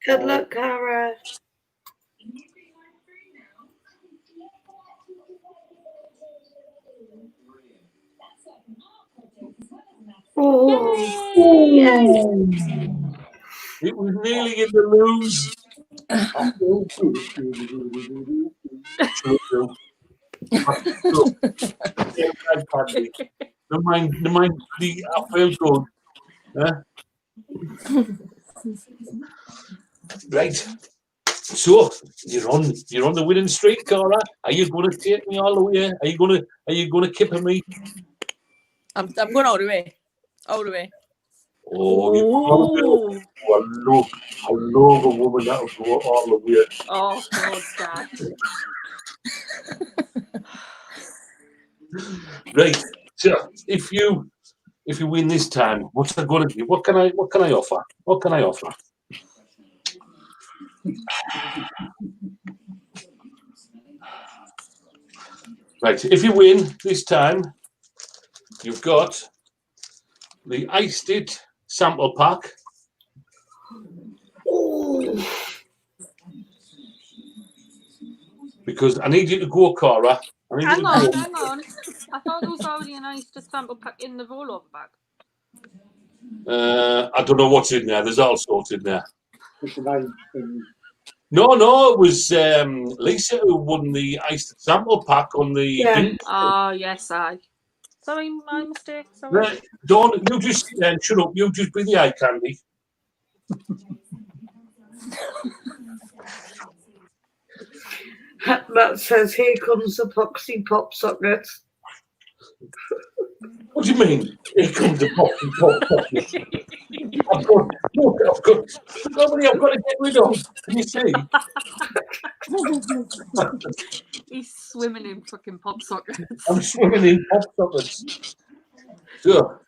Good luck, Cara. Oh, yay. It was nearly in the lose. No mind, I feel good. Right. So you're on the winning streak, Cara. Are you going to take me all the way? Are you going to kipper me? I'm going all the way. All the way. Oh, I love a woman that'll go all the way. Oh, God, Dad. Right. So if you win this time, what's I going to do? What can I offer? What can I offer? Right. If you win this time, you've got the Iced It sample pack. Because I need you to go, Cara. Hang on. I thought there was already an Iced It sample pack in the rollover bag. I don't know what's in there. There's all sorts in there. It's an age thing. No, it was Lisa who won the Iced It sample pack on the thing. Oh, yes, I. Sorry, my mistake. Sorry. Right, Dawn, you just sit there and shut up. You just be the eye candy. That says, here comes the Poxy Pop Socket. What do you mean? Here comes the pop. I've got somebody I've got to get rid of. Can you see? He's swimming in fucking pop sockets. I'm swimming in pop sockets. So,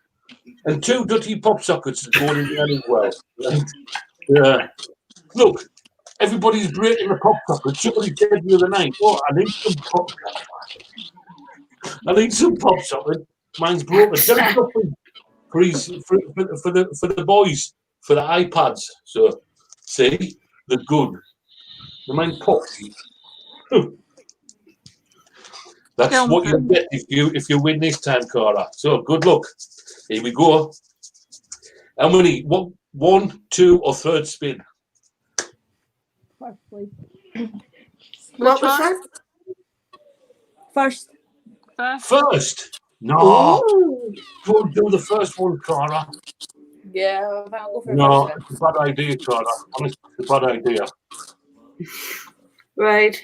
and 2 dirty pop sockets is going in there as well. Right? Look, everybody's breaking the pop sockets. Somebody said the other night, "Oh, I need some pop sockets. I need some pop sockets. Mine's broken." For the boys, for the iPads. So, see, they're good. The main poxy. That's what you get if you win this time, Cara. So good luck. Here we go. How many? One, 2, or third spin? First, please. What was that? First. First? No. Don't do the first one, Cara. Yeah, I'll go for No, first. it's a bad idea, Cara. Honestly, it's a bad idea. Right,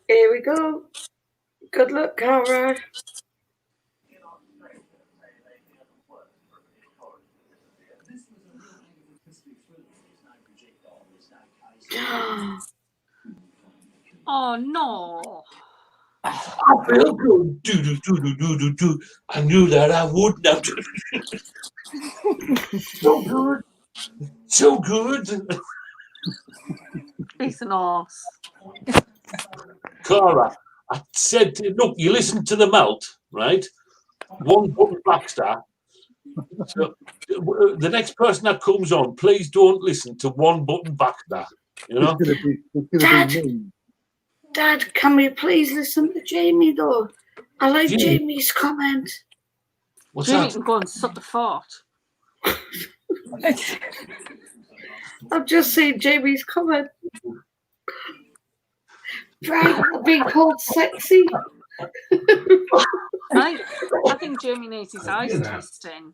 here we go. Good luck, Cara. Oh no. I feel good. Do, do, do, do, do, do, do. I knew that I would now. So good. So good. He's an arse. Clara, I said, look, you listen to the melt, right? One button backstab. So the next person that comes on, please don't listen to one button backstab. You know? It's gonna be me. Dad, can we please listen to Jamie though? I like Jamie. Jamie's comment. What's Jamie that? can go and suck the fart. I've just seen Jamie's comment. Right, I've been called sexy. I think Jamie needs his eyes twisting.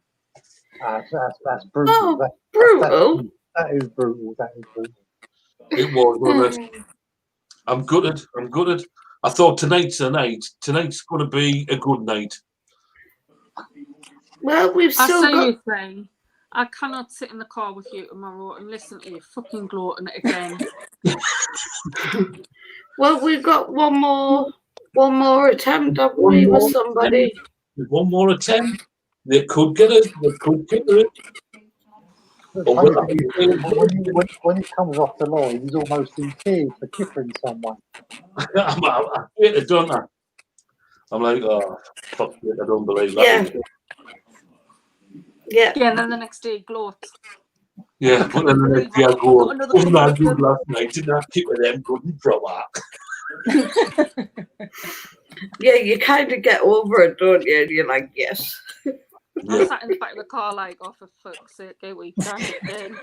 That's brutal. Oh, brutal. That is brutal. That is brutal. It was, wasn't it? I'm gutted. I'm gutted. I thought tonight's the night. Tonight's going to be a good night. Well, we've I still say got. you say, I cannot sit in the car with you tomorrow and listen to you fucking gloating again. Well, we've got one more attempt, haven't we, with somebody? One more attempt. They could get it. They could get it. When he comes off the line, he's almost in tears for kipping someone. I hate it, don't I? I'm like, oh, fuck it, I don't believe that. Yeah. Yeah, and then the next day gloats. Yeah, but then the next day I go, Another wasn't that couple good last night? Didn't I keep with them good and proper? Yeah, you kind of get over it, don't you? And you're like, yes. I sat in the back of the car like, oh, for fuck's sake, here we try it again.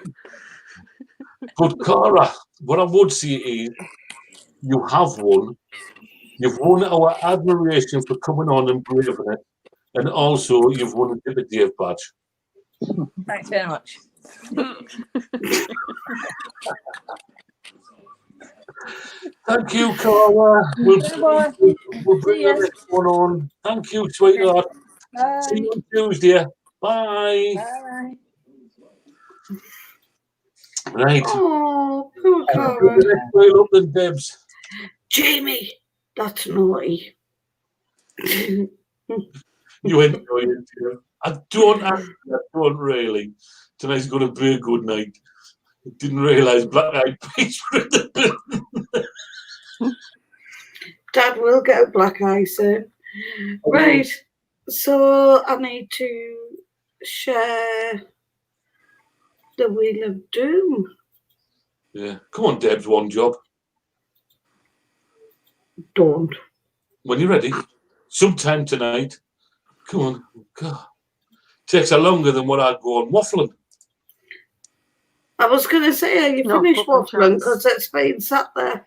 But Cara, what I would say is, you have won. You've won our admiration for coming on and braving it, and also you've won a Dipper Dave badge. Thanks very much. Thank you, Cara. We'll bring the next one on. Thank you, sweetheart. Bye. See you on Tuesday. Bye. Bye. Right. Oh, poor Cara. The next wheel up then, Debs. Jamie, that's naughty. You enjoy it, too. I don't really. Tonight's going to be a good night. I didn't realise Black Eyed Peas were in the building. Dad will get a black eye soon. Right, so I need to share the Wheel of Doom. Yeah. Come on, Debs, one job. Don't. When you're ready, sometime tonight. Come on. God. Takes a longer than what I'd go on waffling. I was going to say, are you No, finished fucking waffling? chance. Because it's been sat there.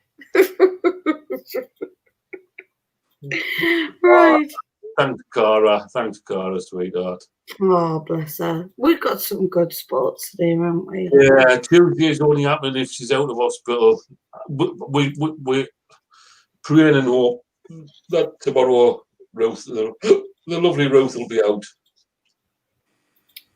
Right. Thanks, Cara. Thanks, Cara, sweetheart. Oh, bless her. We've got some good sports today, haven't we? Yeah, Tuesday's only happening if she's out of hospital. We're praying and hope that tomorrow Ruth, the lovely Ruth, will be out.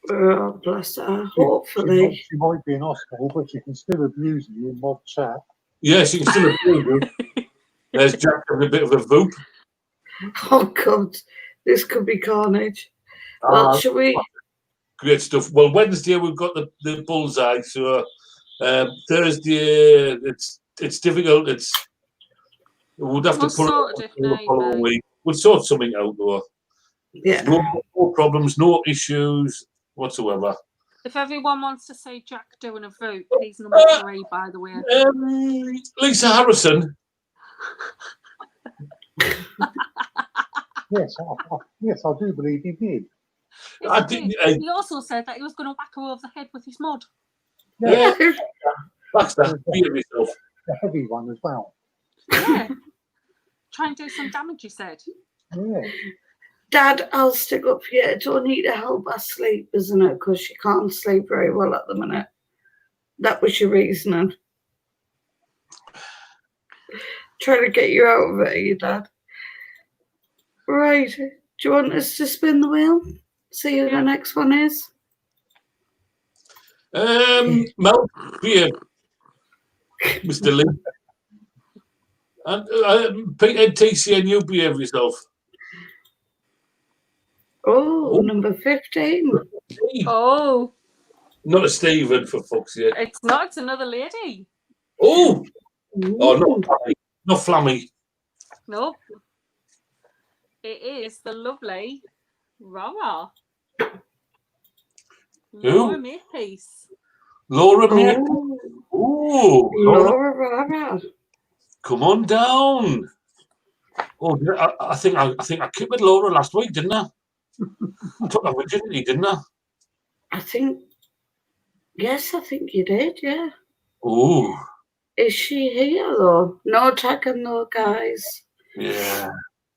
Oh, bless her. Hopefully. She might be in hospital, but she can still abuse you in mob chat. Yeah, she can still abuse you. There's Jack having a bit of a voop. Oh, God. This could be carnage. Well, shall we? Great stuff. Well, Wednesday we've got the bullseye. So Thursday it's difficult. We'll have to pull it the following week. We'll sort something out though. Yeah. No problems, no issues whatsoever. If everyone wants to say Jack doing a vote, he's number 3, by the way. Lisa Harrison. Yes, I do believe he did. He also said that he was going to whack her over the head with his mod. Yeah. That's that. Be yourself. A heavy one as well. Yeah. Try and do some damage, he said. Yeah. Dad, I'll stick up for you. It's only to help us sleep, isn't it? Because she can't sleep very well at the minute. That was your reasoning. Trying to get you out of it, you Dad. Right. Do you want us to spin the wheel? See who the next one is? Mel, here. Mr. Lee. And Peter, TC, and you behave yourself. Oh, Oh. number 15. Oh, Not a Stephen, for fuck's sake. it's not. It's another lady. Oh, oh, Ooh. not Flammy. Nope. It is the lovely Rara. Laura Makepeace. Laura May. Oh, Oh, Laura, Laura Rara. come on down. Oh, I think I kicked with Laura last week, didn't I? I took that virginity, didn't I? Yes, I think you did, yeah. Oh, Is she here, though? No tagging, though, guys. yeah.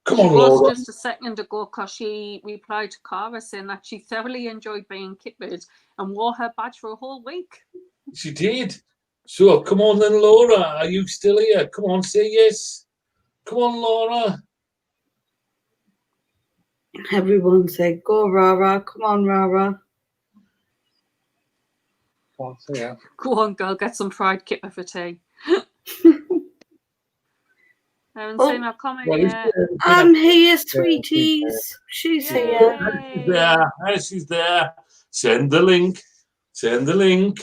Come She on, was Laura. just a second ago because she replied to Cara saying that she thoroughly enjoyed being kippered and wore her badge for a whole week. She did. So, come on then, Laura. Are you still here? Come on, say yes. Come on, Laura. Everyone said, go, Rara. Come on, Rara. Can't see her. Go on, girl, get some fried kipper for tea. I haven't seen her comment yet. I'm here, sweeties. She's here. She's there. She's there. Send the link. Send the link.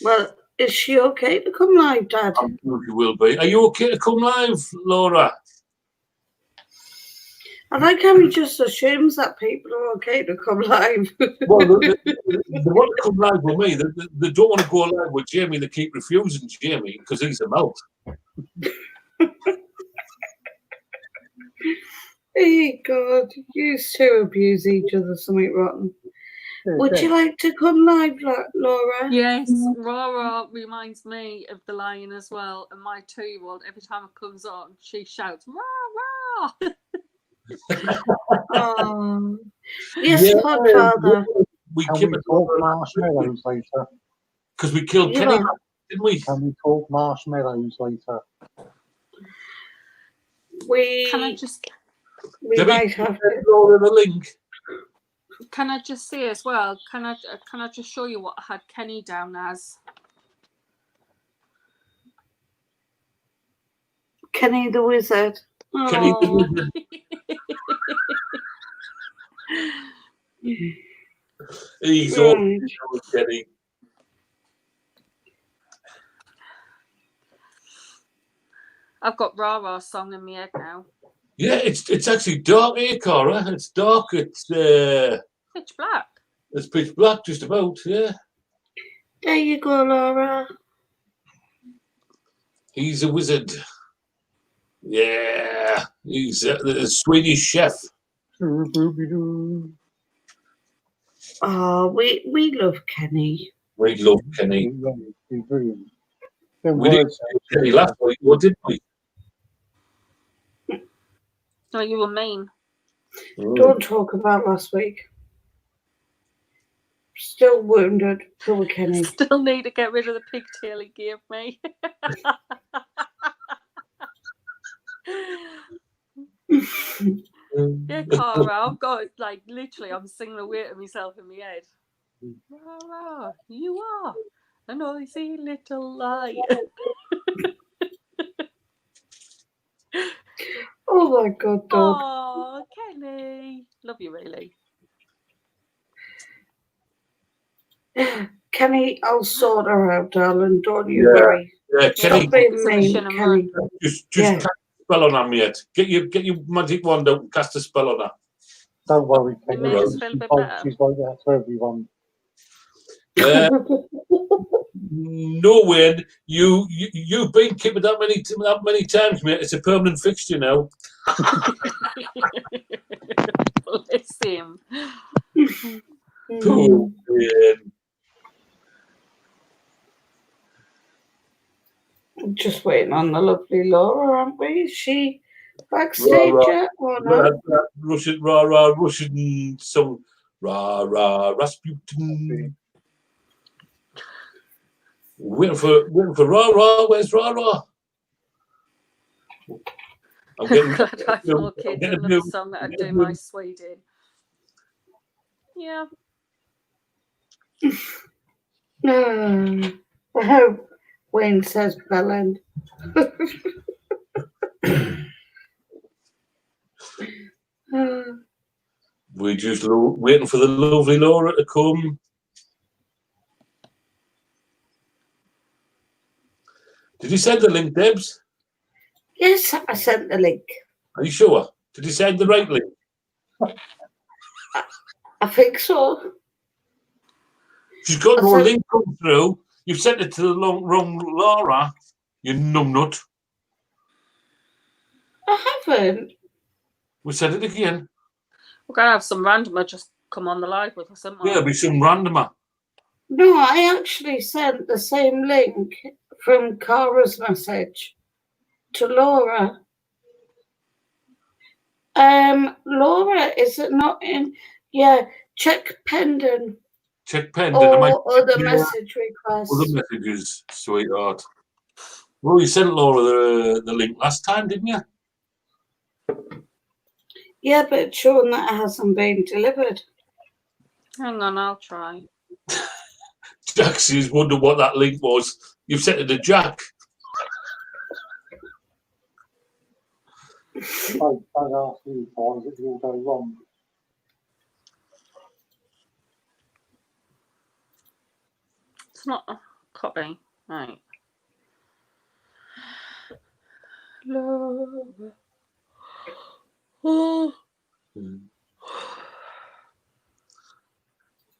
Well, is she okay to come live, Dad? I'm sure she will be. Are you okay to come live, Laura? I like how he just assumes that people are okay to come live. Well, they want to come live with me. They don't want to go live with Jamie. They keep refusing Jamie because he's a melt. Hey, God, you two abuse each other something rotten. Would you like to come live, Laura? Yes, Rara reminds me of the lion as well. And my 2-year-old, every time it comes on, she shouts, Rara! Oh. Yes, Podfather. We Can keep we it talk marshmallows later? because we killed You Kenny, are. didn't we? Can we talk marshmallows later? Can I just might have to. Laura the link. say as well? Can I just show you what I had Kenny down as? Kenny the Wizard. Kenny the Oh. Wizard. He's all Kenny. I've got Rara's song in my head now. Yeah, it's actually dark here, Cara. It's dark. It's Pitch black. It's pitch black, just about. Yeah. There you go, Laura. He's a wizard. Yeah, he's the Swedish chef. Oh, we love Kenny. We love Kenny. We did Kenny last week, or didn't we? No, you were mean. Don't talk about last week. Still wounded. Poor Kenny. Still need to get rid of the pigtail he gave me. Yeah, Cara, I've got literally, I'm singing away to myself in my head. Rara, you are a noisy little lion. Oh my God, dog. Oh, Kelly. Love you, really. Kenny, I'll sort her out, darling. Don't you worry. Yeah, Kenny. Stop being mean, Kenny. Just cast a spell on her, mate. Get your magic wand out and cast a spell on her. Don't worry, Kenny. made us feel a bit better. She's like that to everyone. No, Wayne, you've been kicked that many times, mate. It's a permanent fixture now. Bless him. Poor Wayne. Just waiting on the lovely Laura, aren't we? Is she backstage yet or not? Russian song. Rasputin. Waiting for Rara. Where's Rara? I'm getting. Glad I have more kids and love the song that I do my Sweden. Yeah. I hope Wayne says Bellend. We're just waiting for the lovely Laura to come. Did you send the link, Debs? Yes, I sent the link. Are you sure? Did you send the right link? I think so. She's got I no sent- link come through. You've sent it to the wrong Laura. You numbnut. I haven't. We said it again. We're going to have some randomer just come on the live with us, aren't we? Yeah, it'll be some randomer. No, I actually sent the same link from Cara's message to Laura. Laura, is it not in? Yeah, check pending Check pending. or other message requests. Other messages, sweetheart. Well, you sent Laura the link last time, didn't you? Yeah, but it's showing that it hasn't been delivered. Hang on, I'll try. Jaxie's wondered what that link was. You've sent it to Jack. I've asked you times it will go wrong. It's not a copy. Right. Laura. Oh.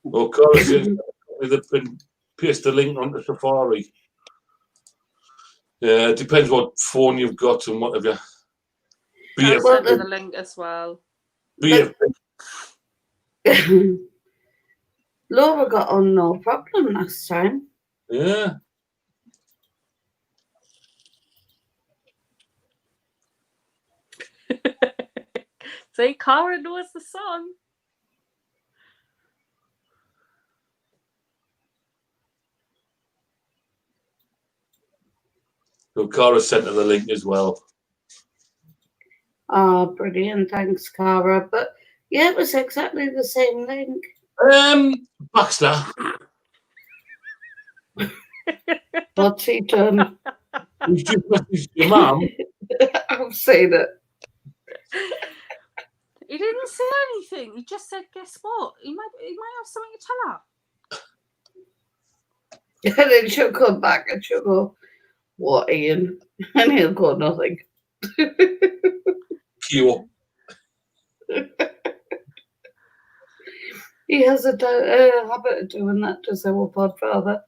Well, Cara says paste the link onto Safari. Yeah, it depends what phone you've got and what have you. I'll send you the link as well. Laura got on no problem last time. Yeah. See, Cara knows the song. So Cara sent her the link as well. Oh, brilliant. Thanks, Cara. But yeah, it was exactly the same link. Baxter. What's he done? He's just messaged your mum. I've seen it. He didn't say anything. He just said, guess what? He might have something to tell her. And then she'll come back and she'll go, what, Ian? And he'll go, nothing. Pure. He has a habit of doing that to our podfather.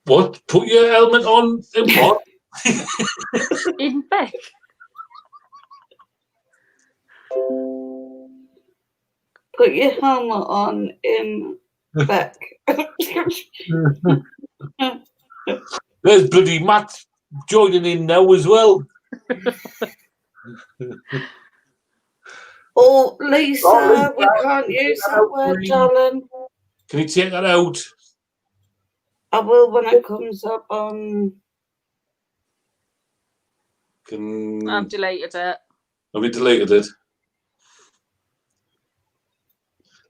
What? Put your helmet on in what? In bed. Put your helmet on in Beck. There's bloody Matt joining in now as well. Oh, Lisa, we can't use that word, darling. Can you take that out? I will when it comes up on. I've deleted it. Have you deleted it?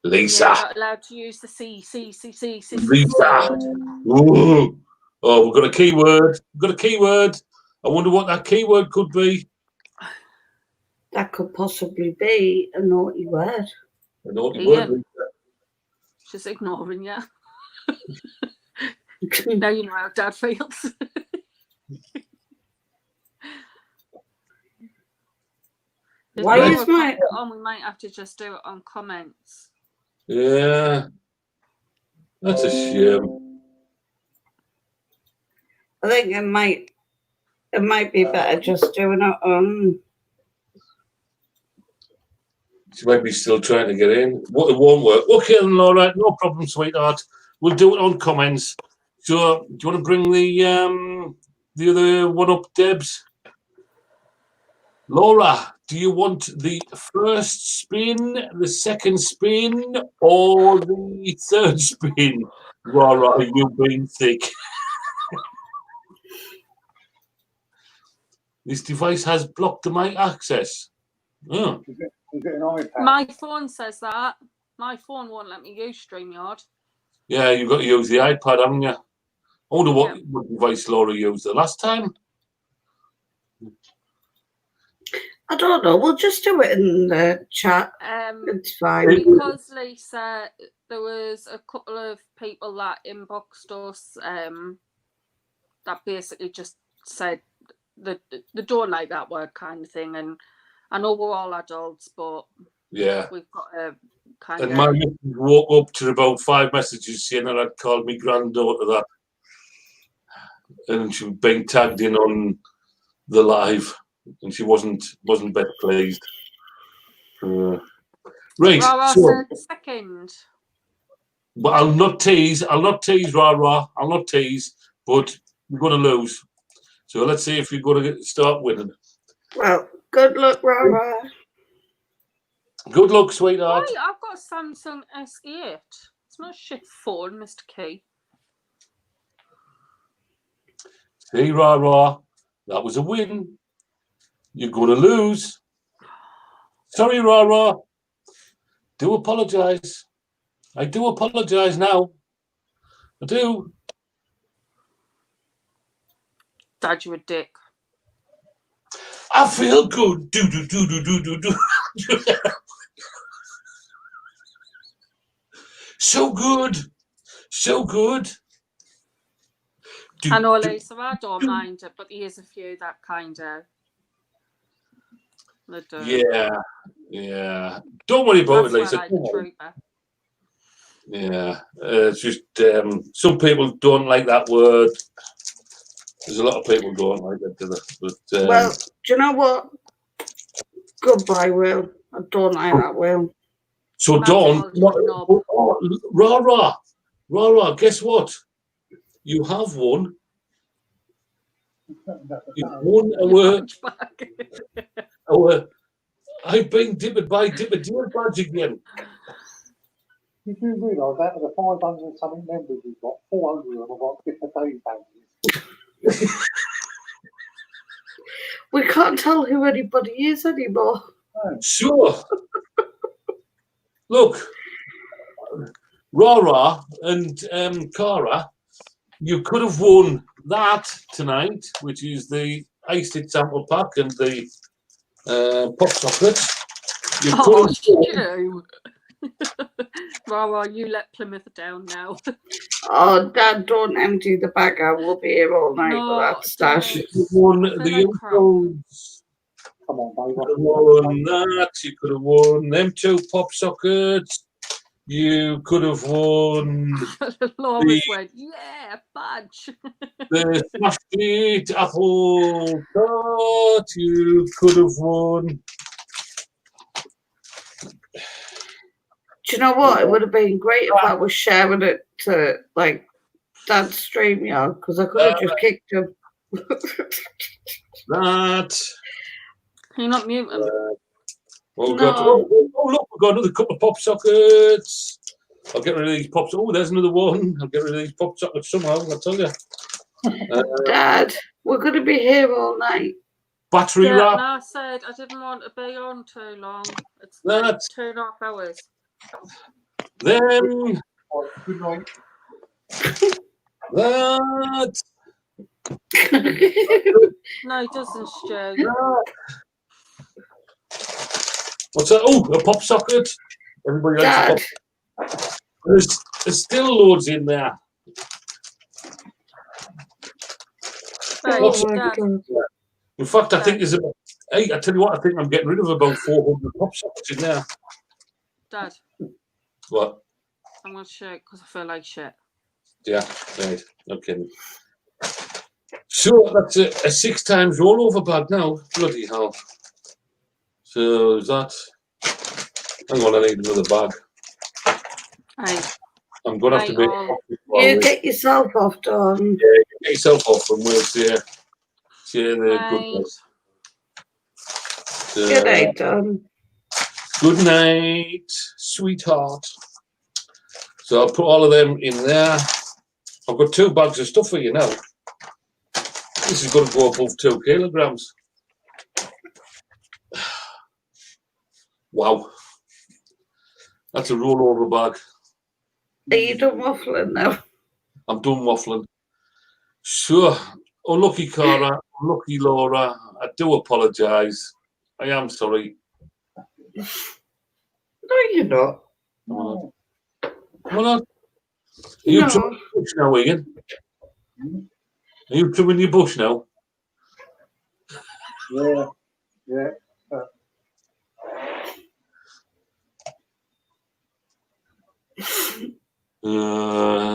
Lisa. You're not allowed to use the C. Lisa. Ooh. Oh, we've got a keyword. We've got a keyword. I wonder what that keyword could be. That could possibly be a naughty word. A naughty Ian. word. She's ignoring you. Now you know how Dad feels. Why is my... We might have to just do it on comments. Yeah. That's a shame. I think it might be better just doing it on. She might be still trying to get in. It won't work. Okay, then, Laura. No problem, sweetheart. We'll do it on comments. So, do you want to bring the other one up, Debs? Laura, do you want the first spin, the second spin, or the third spin? Laura, you've been thick. This device has blocked the mic access. Oh. Is it an iPad? My phone says that. My phone won't let me use StreamYard. Yeah, you've got to use the iPad, haven't you? I wonder what device Laura used the last time. I don't know. We'll just do it in the chat. It's fine. Because Lisa, there was a couple of people that inboxed us that basically just said that they don't like that word kind of thing. And I know we're all adults, but yeah, we've got a kind and of. my missus woke up to about 5 messages saying that I'd called me granddaughter that, and she was being tagged in on the live, and she wasn't best pleased. Right, Rara so, said second. but I'll not tease, Rara. I'll not tease, but you're going to lose. So let's see if you're going to start winning. Well, good luck, Rara. Good luck, sweetheart. Why? I've got a Samsung S8. It's not a shit phone, Mr. Key. See, Rara, that was a win. You're going to lose. Sorry, Rara. Do apologise. I do apologise now. I do. Dad, you a dick. I feel good. Do. So good. So good. I know, Lisa, I don't mind it, but there's a few that kind of. Yeah. Don't worry about it, Lisa. Like the trooper. Yeah. It's just some people don't like that word. There's a lot of people don't like that, do they? But, well, do you know what? Goodbye, Will. I don't like that, Will. So Dawn, Rara, guess what? You have won. You've won our I've been dipped by Dipper Deal badge again. Did you realise out of the 500 and something members we've got, 400 of them have got Dipper Day badges? We can't tell who anybody is anymore. Sure. Look, Rara and Cara, you could have won that tonight, which is the iced sample pack and the pop chocolates. You could have Rara, you let Plymouth down now. Oh, Dad, don't empty the bag out. We'll be here all night with that stash. You won the infos. Come on, baby. You could have won that. You could have won them 2 pop sockets. You could have won. Laura's went, yeah, badge. The smash it, apple tart. You could have won. Do you know what? It would have been great if I was sharing it to, like, Dad's StreamYard, because I could have just kicked him. That. Can you not mute him? Look, we've got another couple of pop sockets. I'll get rid of these pops. Oh, there's another one. I'll get rid of these pop sockets somehow, I'll tell you. Dad, we're going to be here all night. Battery wrap. No, I said I didn't want to be on too long. It's like 2.5 hours. Then. Good night. That. No, it doesn't, Stu. What's that? Oh, a pop socket. Everybody likes a pop. There's still loads in there. In fact, I think there's about. Hey, I tell you what, I think I'm getting rid of about 400 pop sockets in there. Dad. What? I'm going to shake because I feel like shit. Yeah, right. Okay. So that's a 6 times rollover bag now. Bloody hell. So is that. Hang on, I need another bag. I'm going to have to make. You get yourself off, Dawn. Yeah, get yourself off and we'll see the good Good night, Dawn. Good night, sweetheart. So I'll put all of them in there. I've got 2 bags of stuff for you now. This is going to go above 2 kilograms. Wow. That's a rollover bag. Are you done waffling now? I'm done waffling. Sure. Unlucky Cara, unlucky Laura. I do apologise. I am sorry. No, you're not. No. Come on. Are you No. trimming your bush now, Ian? Are you trimming your bush now? Yeah, yeah.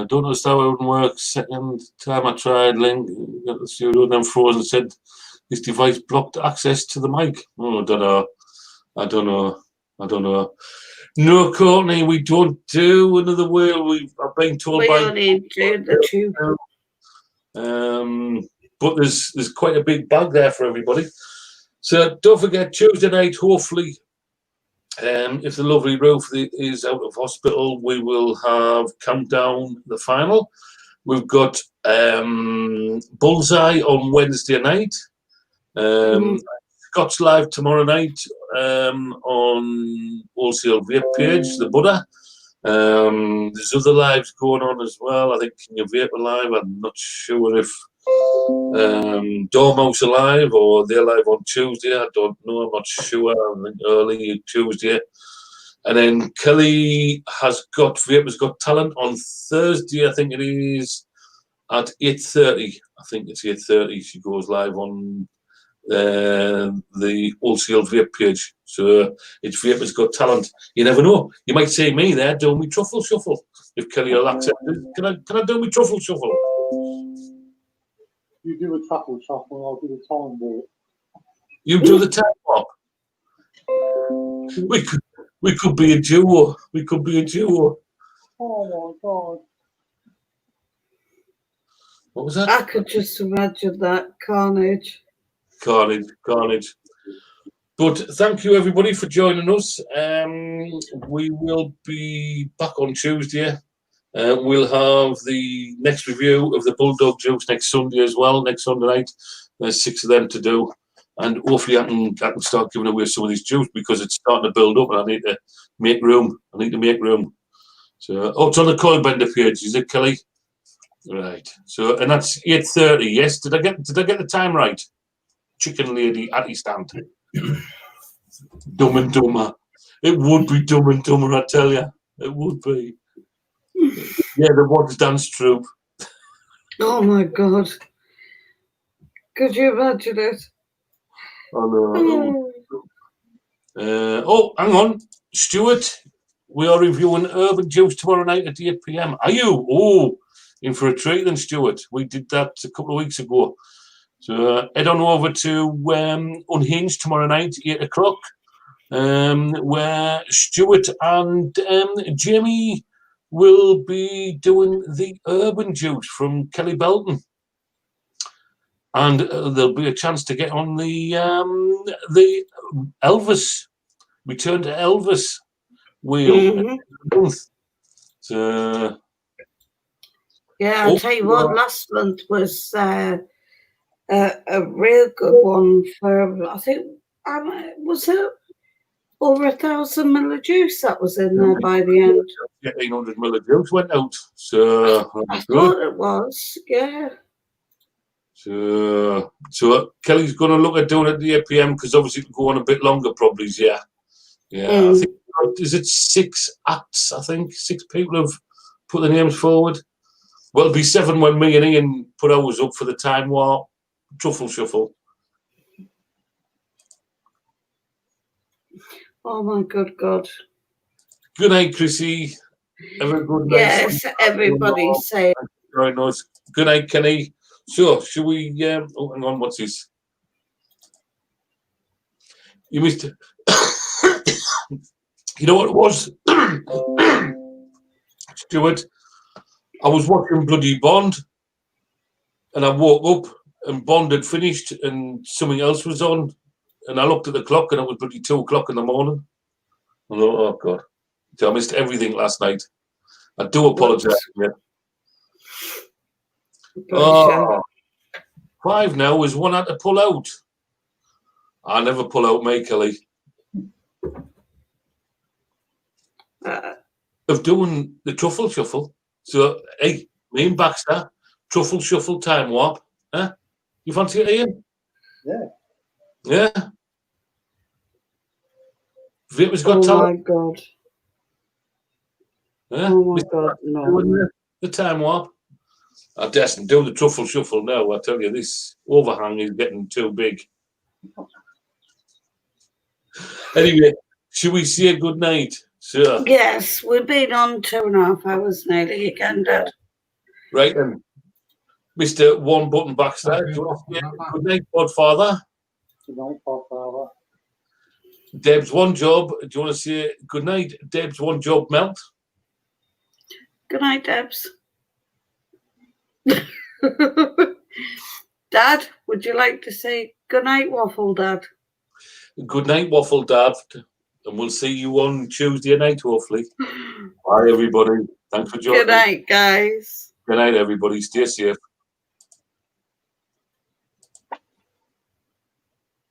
Don't understand how it works. Second time I tried link got the studio, then froze and said this device blocked access to the mic. Oh, I don't know. I don't know. I don't know. No, Courtney, we don't do another wheel. I've been told We by only do the two. but there's quite a big bag there for everybody. So don't forget Tuesday night, hopefully, if the lovely Ruth is out of hospital, we will have Countdown the final. We've got Bullseye on Wednesday night. Scott's live tomorrow night on Wholesale Vape page, the Buddha. There's other lives going on as well. I think King of Vape are live. I'm not sure if Dormouse are live or they're live on Tuesday. I don't know. I'm not sure. I think early Tuesday. And then Kelly has got Vape's Got Talent on Thursday. I think it is at 8:30. I think it's 8:30. She goes live on the Wholesale Vape page. So it's Vape's Got Talent. You never know. You might say me there doing me truffle shuffle. If Kelly will accept it. Can I do me truffle shuffle? You do a truffle shuffle, I'll do the time warp. You do the time warp. We could be a duo. We could be a duo. Oh my God. What was that? I could just imagine that carnage. Carnage. But thank you everybody for joining us. We will be back on Tuesday. We'll have the next review of the Bulldog juice next Sunday as well. Next Sunday night, there's 6 of them to do, and hopefully I can start giving away some of these juice because it's starting to build up, and I need to make room. So, it's on the Coilbender page, is it, Kelly? Right. So, and that's 8:30. Yes. Did I get the time right? Chicken lady at his stand. Dumb and Dumber. It would be Dumb and Dumber, I tell you. It would be. Yeah, the Wads Dance Troupe. Oh my God. Could you imagine it? Oh, hang on. Stuart, we are reviewing Urban Juice tomorrow night at 8 p.m. Are you? Oh, in for a treat then, Stuart. We did that a couple of weeks ago. So head on over to Unhinged tomorrow night, 8 o'clock, where Stuart and Jamie will be doing the Urban Juice from Kelly Belton. And there'll be a chance to get on the Elvis, Return to Elvis wheel. So, yeah, I'll tell you what, last month was a real good one for, I think, was it over 1,000 ml of juice that was in there by the end? 1,800 ml of juice went out. So, I thought it was, yeah. So Kelly's going to look at doing it at the 8 p.m. because obviously it'll go on a bit longer, probably. Yeah. I think, is it 6 acts? I think 6 people have put their names forward. Well, it'll be 7 when me and Ian put ours up for the time war truffle shuffle. Oh my good God. Good night, Chrissy. Have a good night. Yes, everybody say. Very nice. Good night, Kenny. So, should we? Oh, hang on. What's this? You missed it. You know what it was, Stuart? I was watching bloody Bond, and I woke up and Bond had finished, and something else was on, and I looked at the clock, and it was bloody 2 o'clock in the morning. I thought, oh God, so I missed everything last night. I do apologise. Oh, 5 now is one had to pull out. I never pull out, mate, Kelly. Of doing the truffle shuffle. So, hey, me and Baxter, Truffle Shuffle Time Warp. Huh? You fancy it, Ian? Yeah. Yeah. Vapors Got Oh Talent. my God. Huh? Oh my God, no. Doing the Time Warp. I destined do the Truffle Shuffle now. I tell you, this overhang is getting too big. Anyway, should we say good night, sir? Yes, we've been on 2.5 hours nearly again, Dad. Right then. Mr. One Button Backstage, Okay, do you want to say well, good night, Godfather? Good night, Godfather. Deb's One Job, do you want to say good night, Deb's One Job Melt? Good night, Debs. Dad, would you like to say good night, Waffle Dad? Good night, Waffle Dad. And we'll see you on Tuesday night, hopefully. Bye, everybody. Thanks for joining. Good night, guys. Good night, everybody. Stay safe.